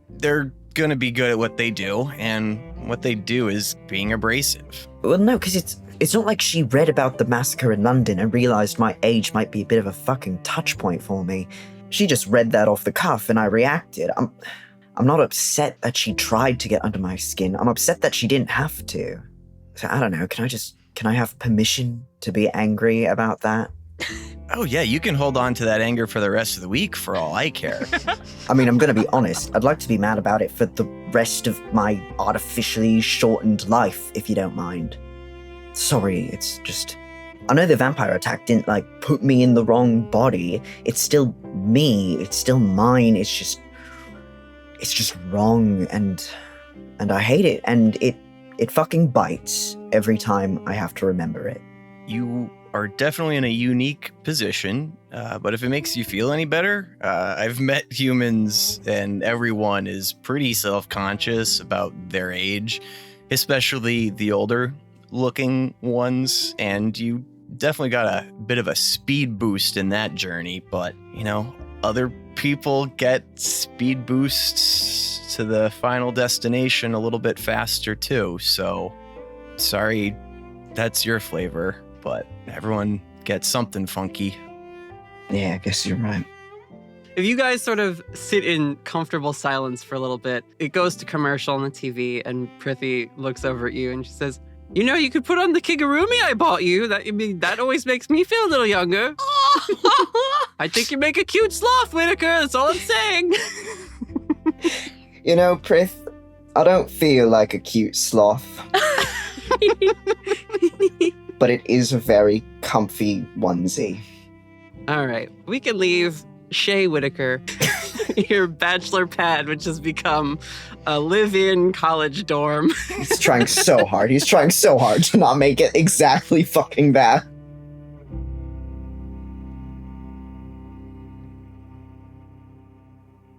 they're going to be good at what they do, and what they do is being abrasive. Well, no, because it's not like she read about the massacre in London and realized my age might be a bit of a fucking touch point for me. She just read that off the cuff and I reacted. I'm not upset that she tried to get under my skin. I'm upset that she didn't have to. So I don't know, can I have permission to be angry about that? Oh yeah, you can hold on to that anger for the rest of the week for all I care. I mean, I'm going to be honest. I'd like to be mad about it for the rest of my artificially shortened life, if you don't mind. Sorry, it's just... I know the vampire attack didn't, put me in the wrong body. It's still me. It's still mine. It's just wrong, and I hate it, and it fucking bites every time I have to remember it. You are definitely in a unique position, but if it makes you feel any better, I've met humans and everyone is pretty self-conscious about their age, especially the older looking ones, and you definitely got a bit of a speed boost in that journey, but other people get speed boosts to the final destination a little bit faster too, so sorry that's your flavor, but everyone gets something funky. Yeah, I guess you're right. If you guys sort of sit in comfortable silence for a little bit, it goes to commercial on the TV, and Prithvi looks over at you and she says, you could put on the kigurumi I bought you. That always makes me feel a little younger. I think you make a cute sloth, Whitaker. That's all I'm saying. Prith, I don't feel like a cute sloth. But it is a very comfy onesie. All right. We can leave Shay Whitaker, your bachelor pad, which has become a live-in college dorm. He's trying so hard. He's trying so hard to not make it exactly fucking that.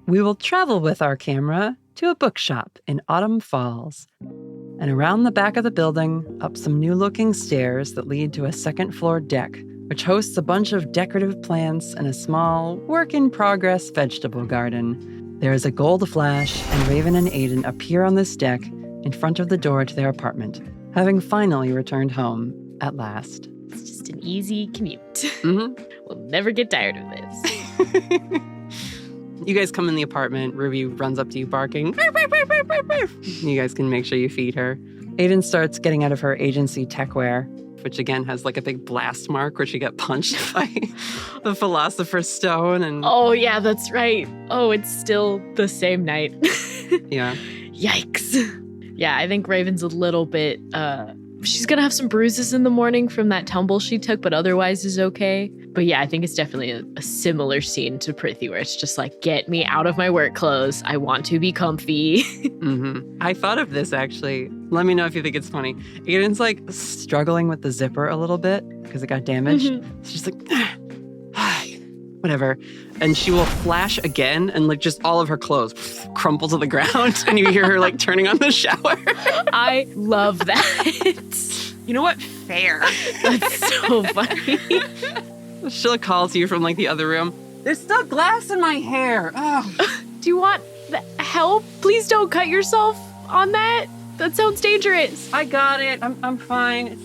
We will travel with our camera to a bookshop in Autumn Falls, and around the back of the building, up some new-looking stairs that lead to a second-floor deck, which hosts a bunch of decorative plants and a small, work-in-progress vegetable garden. There is a gold flash, and Raven and Aiden appear on this deck in front of the door to their apartment, having finally returned home at last. It's just an easy commute. Mm-hmm. We'll never get tired of this. You guys come in the apartment. Ruby runs up to you barking. You guys can make sure you feed her. Aiden starts getting out of her agency techwear, which again has a big blast mark where she got punched by the Philosopher's Stone. And oh, yeah, that's right. Oh, it's still the same night. Yeah. Yikes. Yeah, I think Raven's a little bit, she's gonna have some bruises in the morning from that tumble she took, but otherwise is okay. But yeah, I think it's definitely a similar scene to Prithvi, where it's just get me out of my work clothes. I want to be comfy. Mm-hmm. I thought of this, actually. Let me know if you think it's funny. Aiden's struggling with the zipper a little bit because it got damaged. Mm-hmm. So she's whatever. And she will flash again, and just all of her clothes crumple to the ground, and you hear her turning on the shower. I love that. You know what? Fair. That's so funny. She'll call to you from the other room. There's still glass in my hair. Oh. Do you want help? Please don't cut yourself on that. That sounds dangerous. I got it. I'm fine.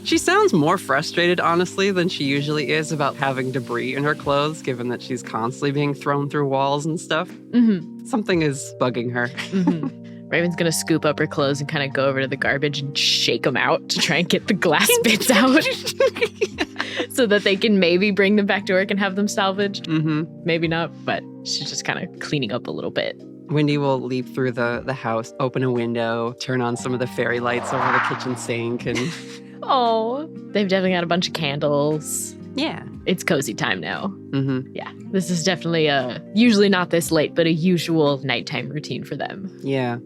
She sounds more frustrated, honestly, than she usually is about having debris in her clothes, given that she's constantly being thrown through walls and stuff. Mm-hmm. Something is bugging her. Mm-hmm. Raven's gonna scoop up her clothes and kind of go over to the garbage and shake them out to try and get the glass bits out so that they can maybe bring them back to work and have them salvaged. Mm-hmm. Maybe not, but she's just kind of cleaning up a little bit. Wendy will leap through the house, open a window, turn on some of the fairy lights over the kitchen sink, and... Oh, they've definitely got a bunch of candles. Yeah. It's cozy time now. Mm-hmm. Yeah. This is definitely usually not this late, but a usual nighttime routine for them. Yeah.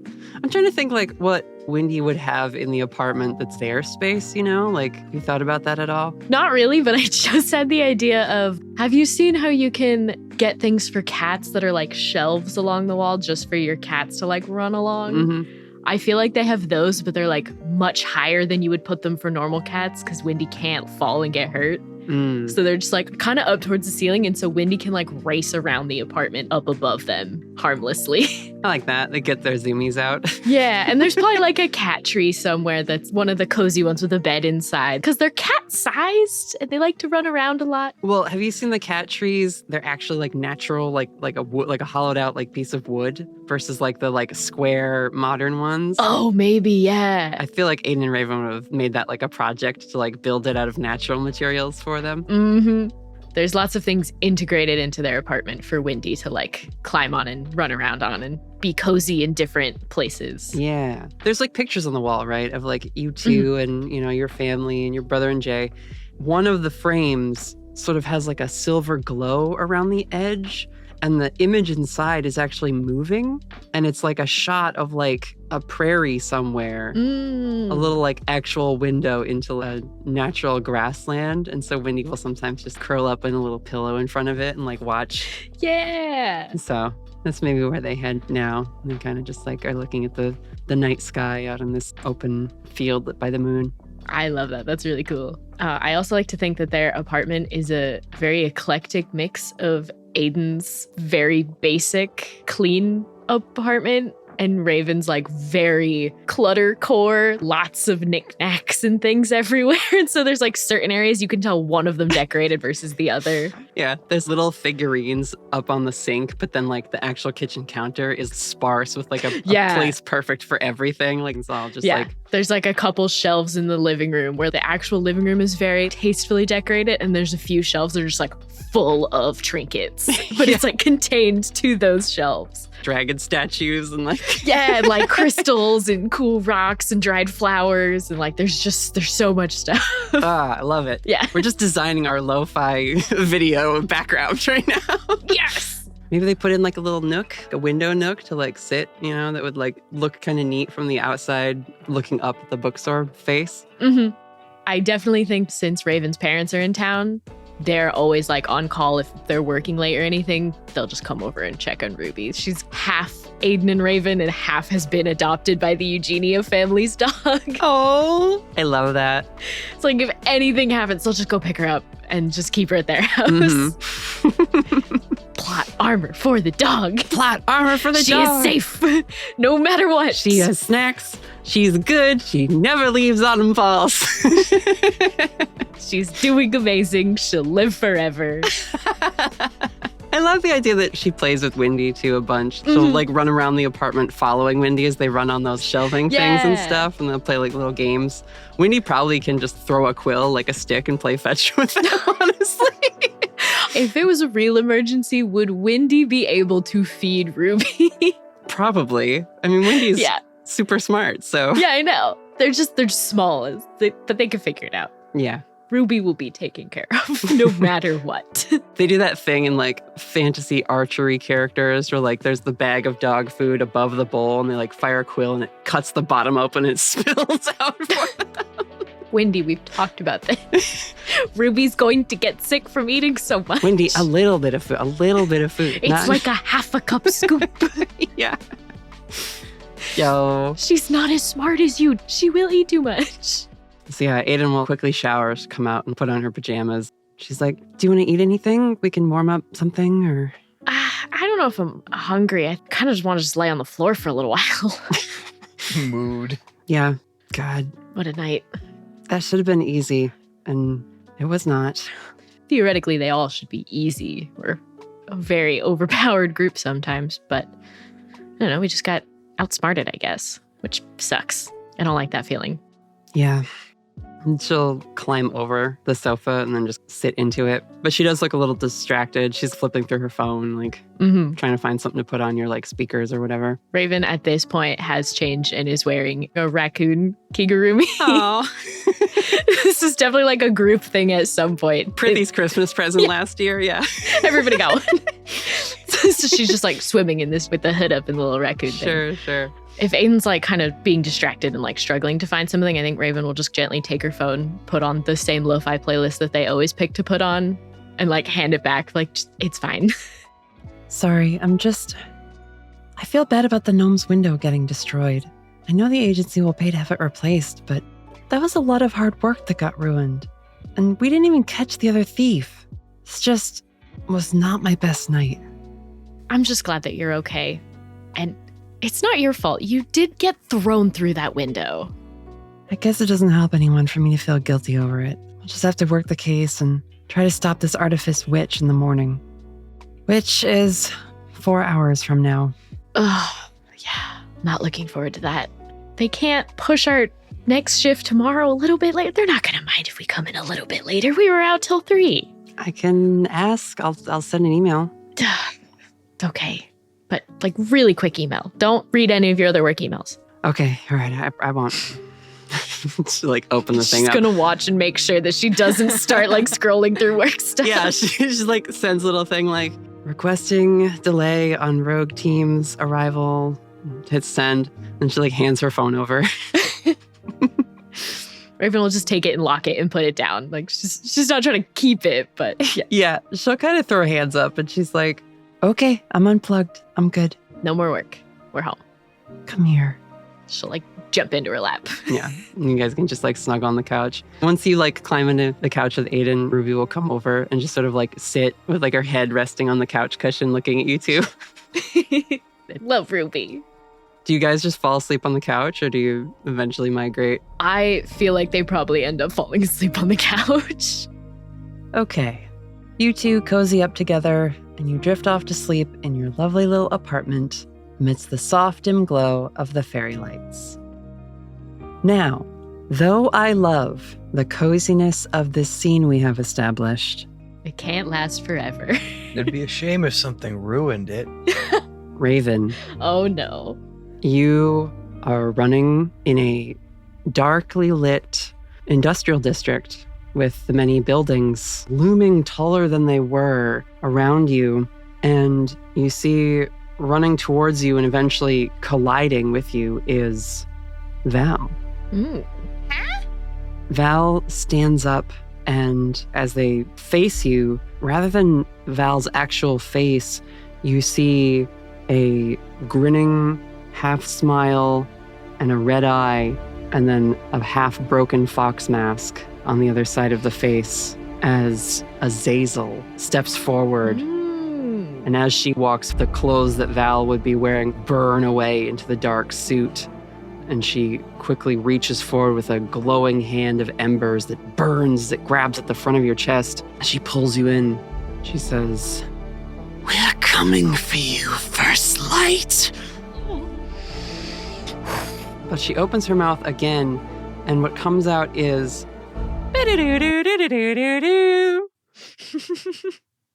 I'm trying to think like what Wendy would have in the apartment that's their space, you know? Like, you thought about that at all? Not really, but I just had the idea of, have you seen how you can get things for cats that are like shelves along the wall just for your cats to like run along? Mm-hmm. I feel like they have those, but they're like much higher than you would put them for normal cats because Wendy can't fall and get hurt. So they're just like kind of up towards the ceiling. And so Wendy can like race around the apartment up above them harmlessly. I like that. They get their zoomies out. Yeah. And there's probably like a cat tree somewhere that's one of the cozy ones with a bed inside because they're cat sized and they like to run around a lot. Well, have you seen the cat trees? They're actually like natural, like a wood, like a hollowed out like piece of wood versus like the like square modern ones. Oh, maybe. Yeah. I feel like Aiden and Raven would have made that like a project to like build it out of natural materials for them. Mm-hmm. There's lots of things integrated into their apartment for Wendy to like climb on and run around on and be cozy in different places. Yeah. There's like pictures on the wall, right? Of like you two and, you know, your family and your brother and Jay. One of the frames sort of has like a silver glow around the edge. And the image inside is actually moving. And it's like a shot of like a prairie somewhere. A little like actual window into a natural grassland. And so Wendy will sometimes just curl up in a little pillow in front of it and like watch. Yeah. So that's maybe where they head now. And they kind of just like are looking at the night sky out in this open field lit by the moon. I love that. That's really cool. I also like to think that their apartment is a very eclectic mix of Aiden's very basic, clean apartment and Raven's like very clutter core, lots of knickknacks and things everywhere. And so there's like certain areas you can tell one of them decorated versus the other. Yeah, there's little figurines up on the sink, but then like the actual kitchen counter is sparse with like a place perfect for everything. Like it's all just like... There's like a couple shelves in the living room where the actual living room is very tastefully decorated. And there's a few shelves that are just like full of trinkets, but it's like contained to those shelves. Dragon statues and like... Yeah, and like crystals and cool rocks and dried flowers. And like there's so much stuff. I love it. Yeah. We're just designing our lo-fi video background right now. Yes. Maybe they put in like a little nook, a window nook to like sit, you know, that would like look kind of neat from the outside looking up at the bookstore face. Mm-hmm. I definitely think since Raven's parents are in town, they're always like on call if they're working late or anything. They'll just come over and check on Ruby. She's half Aiden and Raven and half has been adopted by the Eugenia family's dog. Oh, I love that. It's like if anything happens, they'll just go pick her up and just keep her at their house. Mm-hmm. Plot armor for the dog. Plot armor for the dog. She is safe no matter what. She has snacks. She's good. She never leaves Autumn Falls. She's doing amazing. She'll live forever. I love the idea that she plays with Wendy too a bunch. She'll like run around the apartment following Wendy as they run on those shelving things and stuff, and they'll play like little games. Wendy probably can just throw a quill, like a stick, and play fetch with it, honestly. If it was a real emergency, would Wendy be able to feed Ruby? Probably. I mean, Wendy's super smart, so. Yeah, I know. They're just small, but they can figure it out. Yeah. Ruby will be taken care of no matter what. They do that thing in like fantasy archery characters where like there's the bag of dog food above the bowl and they like fire a quill and it cuts the bottom open and it spills out for them. Wendy, we've talked about this. Ruby's going to get sick from eating so much. Wendy, a little bit of food. It's like a half a cup scoop. Yeah. Yo. She's not as smart as you. She will eat too much. So yeah, Aiden will quickly shower, come out and put on her pajamas. She's like, do you want to eat anything? We can warm up something or... I don't know if I'm hungry. I kind of just want to just lay on the floor for a little while. Mood. Yeah. God. What a night. That should have been easy. And it was not. Theoretically, they all should be easy. We're a very overpowered group sometimes. But I don't know, we just got outsmarted, I guess. Which sucks. I don't like that feeling. Yeah. And she'll climb over the sofa and then just sit into it. But she does look a little distracted. She's flipping through her phone, like trying to find something to put on your like speakers or whatever. Raven at this point has changed and is wearing a raccoon kigurumi. Oh. This is definitely like a group thing at some point. Prithy's Christmas present last year, yeah. Everybody go. So she's just like swimming in this with the hood up and the little raccoon thing. Sure. If Aiden's like kind of being distracted and like struggling to find something, I think Raven will just gently take her phone, put on the same lo-fi playlist that they always pick to put on, and like hand it back. Like, it's fine. Sorry, I feel bad about the gnome's window getting destroyed. I know the agency will pay to have it replaced, but that was a lot of hard work that got ruined. And we didn't even catch the other thief. This just was not my best night. I'm just glad that you're okay. And it's not your fault. You did get thrown through that window. I guess it doesn't help anyone for me to feel guilty over it. I'll just have to work the case and try to stop this Artifice Witch in the morning. Which is 4 hours from now. Ugh, yeah. Not looking forward to that. They can't push our next shift tomorrow a little bit later. They're not going to mind if we come in a little bit later. We were out till 3. I can ask. I'll send an email. Okay. But like really quick email. Don't read any of your other work emails. Okay. All right. I won't. She like open the thing She's up. gonna watch and make sure that she doesn't start like scrolling through work stuff. Yeah, she just like sends a little thing like requesting delay on rogue team's arrival. Hit send, and she like hands her phone over. Raven will just take it and lock it and put it down. Like she's not trying to keep it, but yeah. Yeah, she'll kind of throw her hands up, and she's like, "Okay, I'm unplugged. I'm good. No more work. We're home. Come here." She'll like jump into her lap. Yeah, and you guys can just like snuggle on the couch. Once you like climb into the couch with Aiden, Ruby will come over and just sort of like sit with like her head resting on the couch cushion looking at you two. I love Ruby. Do you guys just fall asleep on the couch or do you eventually migrate? I feel like they probably end up falling asleep on the couch. Okay. You two cozy up together and you drift off to sleep in your lovely little apartment amidst the soft dim glow of the fairy lights. Now, though I love the coziness of this scene we have established, it can't last forever. It'd be a shame if something ruined it. Raven. Oh no. You are running in a darkly lit industrial district with the many buildings looming taller than they were around you. And you see running towards you and eventually colliding with you is Val. Huh? Val stands up, and as they face you, rather than Val's actual face, you see a grinning half smile and a red eye, and then a half broken fox mask on the other side of the face as Azazel steps forward. And as she walks, the clothes that Val would be wearing burn away into the dark suit. And she quickly reaches forward with a glowing hand of embers that burns, that grabs at the front of your chest. She pulls you in. She says, "We're coming for you, First Light." But she opens her mouth again, and what comes out is,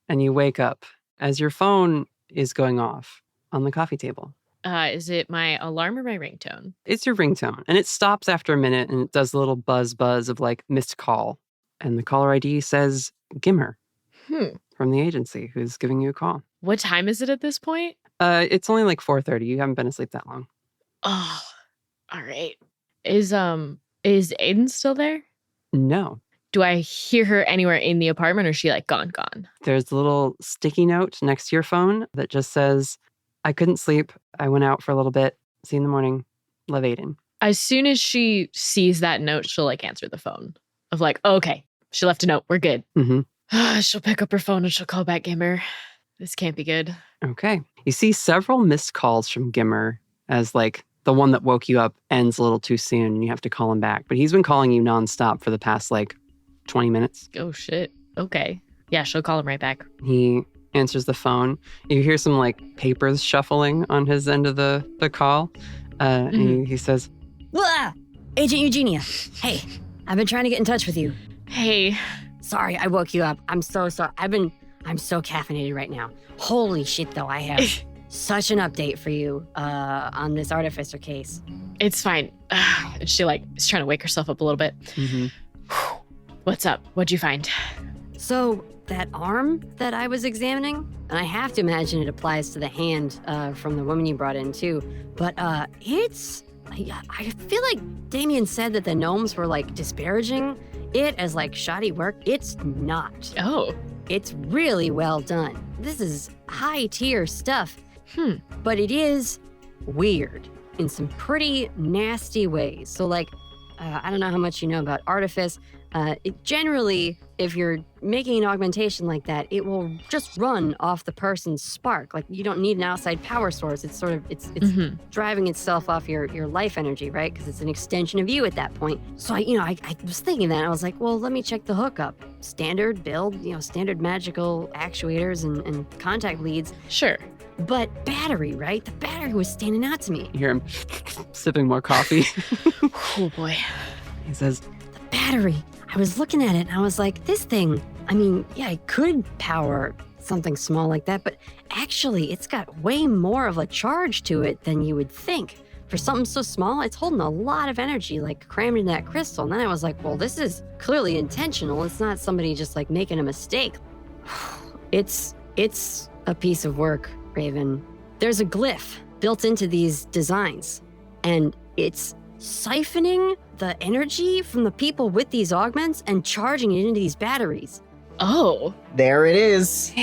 and you wake up as your phone is going off on the coffee table. Is it my alarm or my ringtone? It's your ringtone, and it stops after a minute, and it does a little buzz of like missed call. And the caller ID says Gimmer from the agency who's giving you a call. What time is it at this point? It's only like 4:30. You haven't been asleep that long. Oh, all right. Is Aiden still there? No. Do I hear her anywhere in the apartment, or is she like gone? There's a little sticky note next to your phone that just says, "I couldn't sleep. I went out for a little bit. See you in the morning. Love, Aiden." As soon as she sees that note, she'll like answer the phone of like, okay, she left a note. We're good. Mm-hmm. She'll pick up her phone and she'll call back Gimmer. This can't be good. Okay. You see several missed calls from Gimmer as like the one that woke you up ends a little too soon and you have to call him back. But he's been calling you nonstop for the past like 20 minutes. Oh, shit. Okay. Yeah, she'll call him right back. He answers the phone. You hear some like papers shuffling on his end of the call. And he says, "Blah! Agent Eugenia. Hey, I've been trying to get in touch with you." Hey. Sorry, I woke you up. I'm so sorry. I'm so caffeinated right now. Holy shit, though, I have such an update for you on this artificer case. It's fine. She is trying to wake herself up a little bit. Mm-hmm. What's up? What'd you find? So that arm that I was examining, and I have to imagine it applies to the hand from the woman you brought in too, but it's, I feel like Damien said that the gnomes were like disparaging it as like shoddy work. It's not. Oh. It's really well done. This is high tier stuff. But it is weird in some pretty nasty ways. So like, I don't know how much you know about Artifice. Generally, if you're making an augmentation like that, it will just run off the person's spark. Like you don't need an outside power source. It's sort of, it's driving itself off your life energy, right? Because it's an extension of you at that point. So I was thinking that, I was like, well, let me check the hookup. Standard build, standard magical actuators and contact leads. Sure. But battery, right? The battery was standing out to me. You hear him sipping more coffee. Oh boy. He says, the battery. I was looking at it and I was like, this thing, I mean, yeah, it could power something small like that, but actually it's got way more of a charge to it than you would think. For something so small, it's holding a lot of energy, like crammed in that crystal. And then I was like, well, this is clearly intentional. It's not somebody just like making a mistake. It's a piece of work, Raven. There's a glyph built into these designs, and it's siphoning the energy from the people with these augments and charging it into these batteries. Oh. There it is.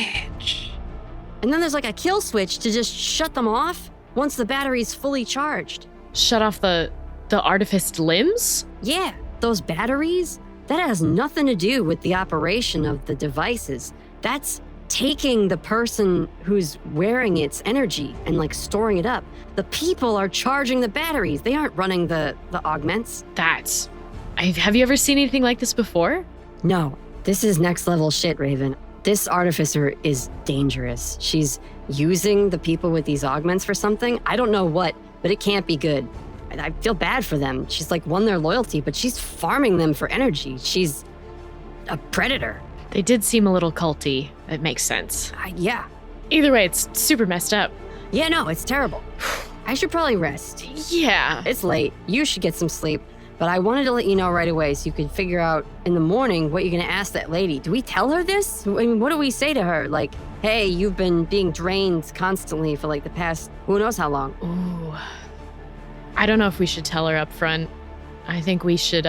And then there's like a kill switch to just shut them off once the battery's fully charged. Shut off the artifice limbs? Yeah, those batteries, that has nothing to do with the operation of the devices. That's taking the person who's wearing its energy and like storing it up. The people are charging the batteries. They aren't running the augments. Have you ever seen anything like this before? No, this is next level shit, Raven. This artificer is dangerous. She's using the people with these augments for something. I don't know what, but it can't be good. I feel bad for them. She's like won their loyalty, but she's farming them for energy. She's a predator. They did seem a little culty. It makes sense. Yeah. Either way, it's super messed up. Yeah, no, it's terrible. I should probably rest. Yeah. It's late. You should get some sleep. But I wanted to let you know right away so you could figure out in the morning what you're going to ask that lady. Do we tell her this? I mean, what do we say to her? Like, hey, you've been being drained constantly for like the past who knows how long. Ooh. I don't know if we should tell her up front. I think we should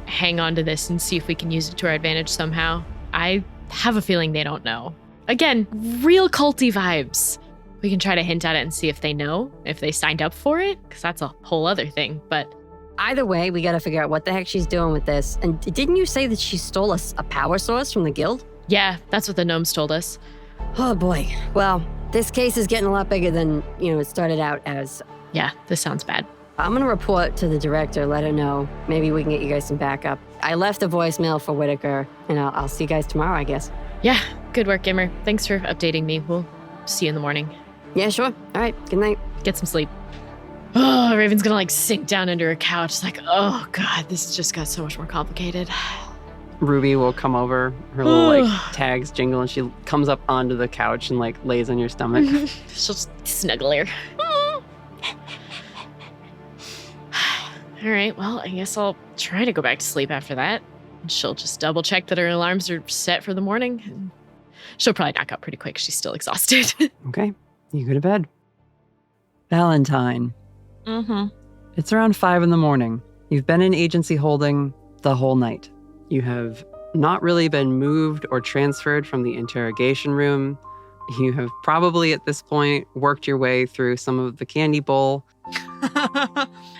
hang on to this and see if we can use it to our advantage somehow. I have a feeling they don't know. Again, real culty vibes. We can try to hint at it and see if they know, if they signed up for it, because that's a whole other thing. But either way, we got to figure out what the heck she's doing with this. And didn't you say that she stole a power source from the guild? Yeah, that's what the gnomes told us. Oh boy. Well, this case is getting a lot bigger than, it started out as. Yeah, this sounds bad. I'm going to report to the director, let her know. Maybe we can get you guys some backup. I left a voicemail for Whitaker, and I'll see you guys tomorrow, I guess. Yeah, good work, Gimmer. Thanks for updating me. We'll see you in the morning. Yeah, sure. All right, good night. Get some sleep. Oh, Raven's gonna sink down under her couch. Oh God, this just got so much more complicated. Ruby will come over, her little tags jingle, and she comes up onto the couch and lays on your stomach. She'll just snuggle her. All right, well, I guess I'll try to go back to sleep after that. She'll just double check that her alarms are set for the morning. And she'll probably knock out pretty quick. She's still exhausted. Okay, you go to bed. Valentine. Mm-hmm. It's around 5 a.m. You've been in agency holding the whole night. You have not really been moved or transferred from the interrogation room. You have probably at this point worked your way through some of the candy bowl.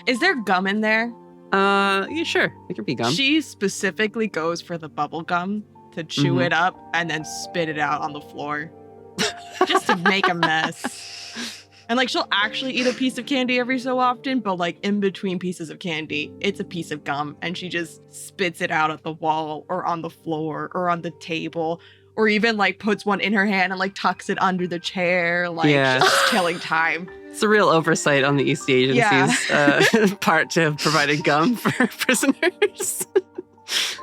Is there gum in there? Yeah, sure. It could be gum. She specifically goes for the bubble gum to chew it up and then spit it out on the floor. Just to make a mess. And she'll actually eat a piece of candy every so often, but in between pieces of candy, it's a piece of gum and she just spits it out at the wall or on the floor or on the table. Or even puts one in her hand and tucks it under the chair, just killing time. It's a real oversight on the Eastey Agency's part to have provided gum for prisoners.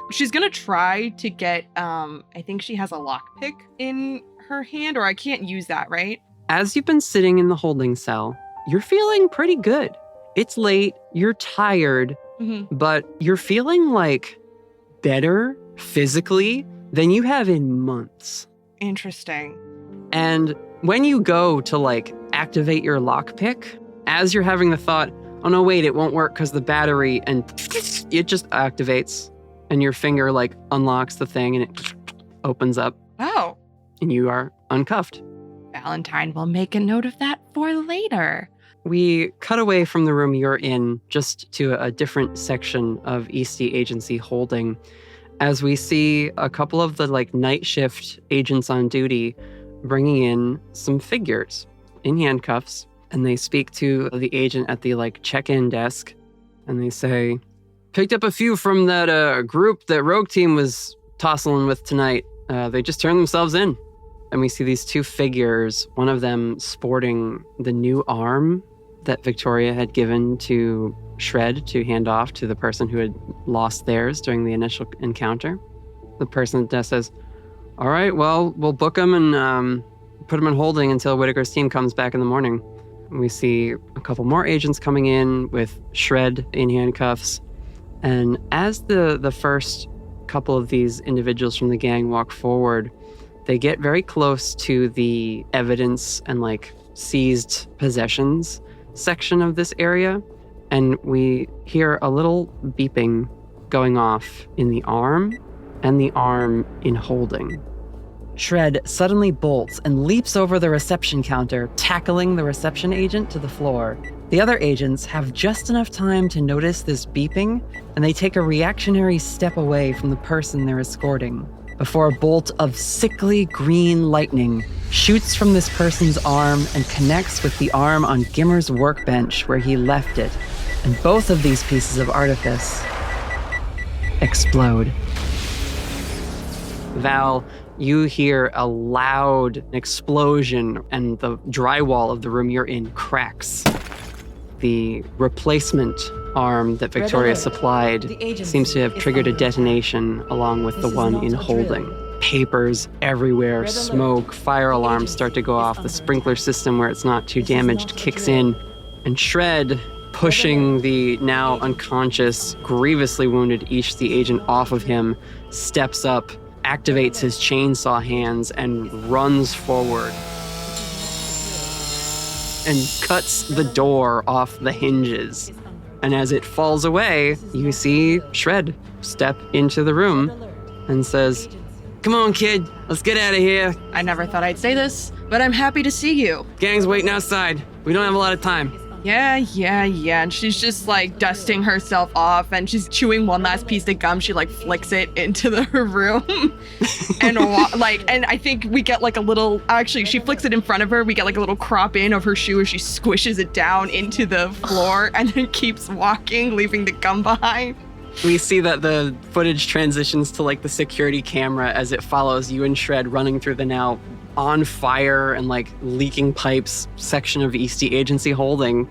She's gonna try to get, I think she has a lockpick in her hand, or I can't use that, right? As you've been sitting in the holding cell, you're feeling pretty good. It's late, you're tired, but you're feeling like better physically than you have in months. Interesting. And when you go to like activate your lockpick, as you're having the thought, oh no, wait, it won't work because the battery, and it just activates and your finger like unlocks the thing and it opens up. Oh. And you are uncuffed. Valentine will make a note of that for later. We cut away from the room you're in just to a different section of Eastey Agency Holding as we see a couple of the like night shift agents on duty bringing in some figures in handcuffs, and they speak to the agent at the like check-in desk and they say, picked up a few from that group that Rogue Team was tossing with tonight. They just turned themselves in. And we see these two figures, one of them sporting the new arm that Victoria had given to Shred to hand off to the person who had lost theirs during the initial encounter. The person at the desk says, all right, well, we'll book them and put them in holding until Whitaker's team comes back in the morning. And we see a couple more agents coming in with Shred in handcuffs. And as the first couple of these individuals from the gang walk forward, they get very close to the evidence and like seized possessions section of this area. And we hear a little beeping going off in the arm and the arm in holding. Shred suddenly bolts and leaps over the reception counter, tackling the reception agent to the floor. The other agents have just enough time to notice this beeping, and they take a reactionary step away from the person they're escorting before a bolt of sickly green lightning shoots from this person's arm and connects with the arm on Gimmer's workbench where he left it. And both of these pieces of artifice explode. Val, you hear a loud explosion and the drywall of the room you're in cracks. The replacement arm that Victoria supplied seems to have triggered a detonation along with the one in holding. Papers everywhere, smoke, fire alarms start to go off. The sprinkler system, where it's not too damaged, kicks in. And Shred, pushing the now unconscious, grievously wounded Eastey agent off of him, steps up, activates his chainsaw hands, and runs forward and cuts the door off the hinges. And as it falls away, you see Shred step into the room and says, come on, kid, let's get out of here. I never thought I'd say this, but I'm happy to see you. Gang's waiting outside. We don't have a lot of time. Yeah. And she's just like dusting herself off and she's chewing one last piece of gum. She like flicks it into the room. and I think we get like a little, actually she flicks it in front of her. We get like a little crop in of her shoe as she squishes it down into the floor and then keeps walking, leaving the gum behind. We see that the footage transitions to like the security camera as it follows you and Shred running through the now on fire and like leaking pipes section of Eastey Agency Holding,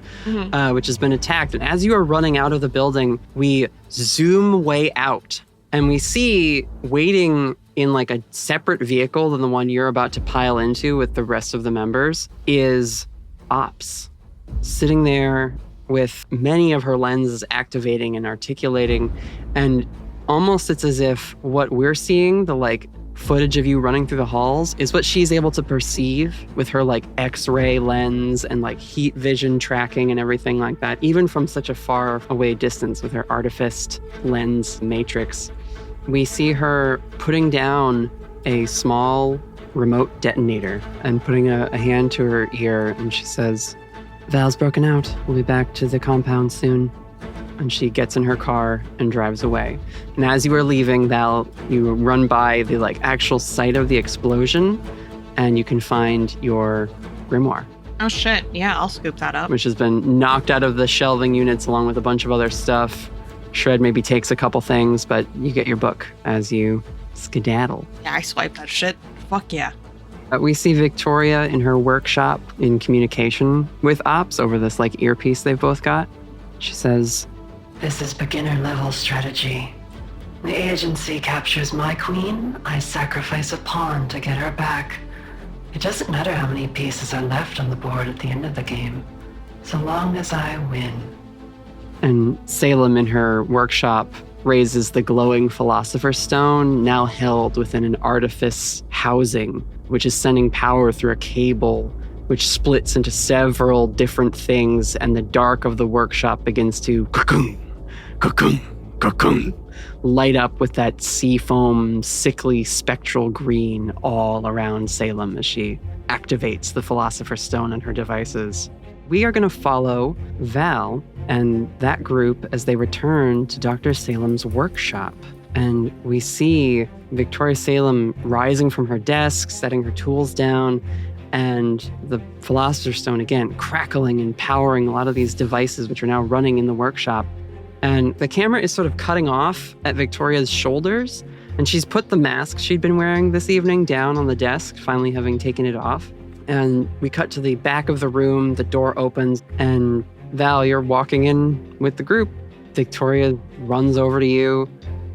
which has been attacked. And as you are running out of the building, we zoom way out and we see waiting in like a separate vehicle than the one you're about to pile into with the rest of the members is Ops, sitting there with many of her lenses activating and articulating. And almost it's as if what we're seeing, the like footage of you running through the halls, is what she's able to perceive with her like X-ray lens and like heat vision tracking and everything like that, even from such a far away distance with her Artifice lens matrix. We see her putting down a small remote detonator and putting a hand to her ear, and she says, Val's broken out. We'll be back to the compound soon. And she gets in her car and drives away. And as you are leaving, Val, you run by the like actual site of the explosion and you can find your grimoire. Oh shit, yeah, I'll scoop that up. Which has been knocked out of the shelving units along with a bunch of other stuff. Shred maybe takes a couple things, but you get your book as you skedaddle. Yeah, I swipe that shit. Fuck yeah. We see Victoria in her workshop in communication with Ops over this like earpiece they've both got. She says, this is beginner level strategy. The agency captures my queen, I sacrifice a pawn to get her back. It doesn't matter how many pieces are left on the board at the end of the game, so long as I win. And Salem in her workshop raises the glowing Philosopher Stone, now held within an Artifice housing, which is sending power through a cable, which splits into several different things, and the dark of the workshop begins to cocoon, cocoon, cocoon, light up with that seafoam, sickly, spectral green all around Salem as she activates the Philosopher's Stone on her devices. We are going to follow Val and that group as they return to Dr. Salem's workshop. And we see Victoria Salem rising from her desk, setting her tools down, and the Philosopher's Stone, again, crackling and powering a lot of these devices, which are now running in the workshop. And the camera is sort of cutting off at Victoria's shoulders, and she's put the mask she'd been wearing this evening down on the desk, finally having taken it off. And we cut to the back of the room, the door opens, and Val, you're walking in with the group. Victoria runs over to you.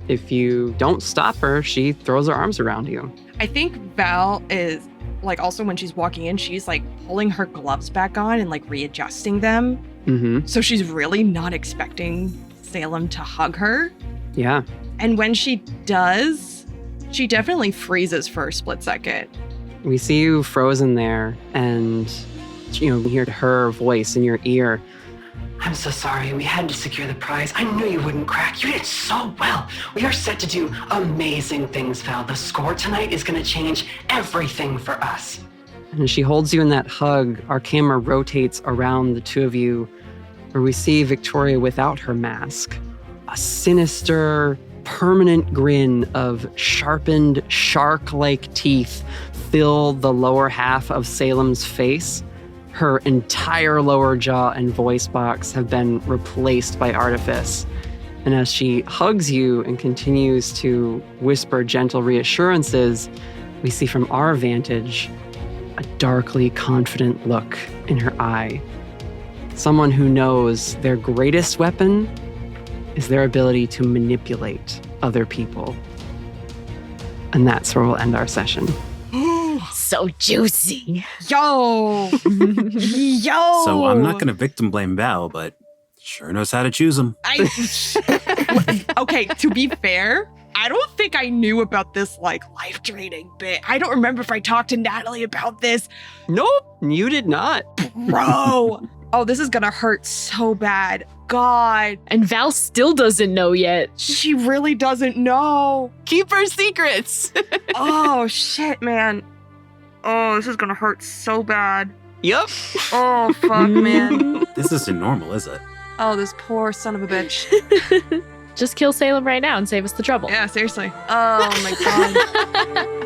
If you don't stop her, she throws her arms around you. I think Val is, like, also when she's walking in, she's, like, pulling her gloves back on and, like, readjusting them. Mm-hmm. So she's really not expecting Salem to hug her. Yeah. And when she does, she definitely freezes for a split second. We see you frozen there, and you hear her voice in your ear. I'm so sorry. We had to secure the prize. I knew you wouldn't crack. You did so well. We are set to do amazing things, Val. The score tonight is going to change everything for us. And as she holds you in that hug, our camera rotates around the two of you, where we see Victoria without her mask. A sinister, permanent grin of sharpened, shark-like teeth fill the lower half of Salem's face. Her entire lower jaw and voice box have been replaced by Artifice. And as she hugs you and continues to whisper gentle reassurances, we see from our vantage a darkly confident look in her eye. Someone who knows their greatest weapon is their ability to manipulate other people. And that's where we'll end our session. So juicy. Yo! Yo! So I'm not going to victim blame Val, but sure knows how to choose them. Okay, to be fair, I don't think I knew about this, like, life-draining bit. I don't remember if I talked to Natalie about this. Nope, you did not. Bro! Oh, this is gonna hurt so bad. God. And Val still doesn't know yet. She really doesn't know. Keep her secrets. Oh, shit, man. Oh, this is gonna hurt so bad. Yep. Oh, fuck, man. This isn't normal, is it? Oh, this poor son of a bitch. Just kill Salem right now and save us the trouble. Yeah, seriously. Oh, my God.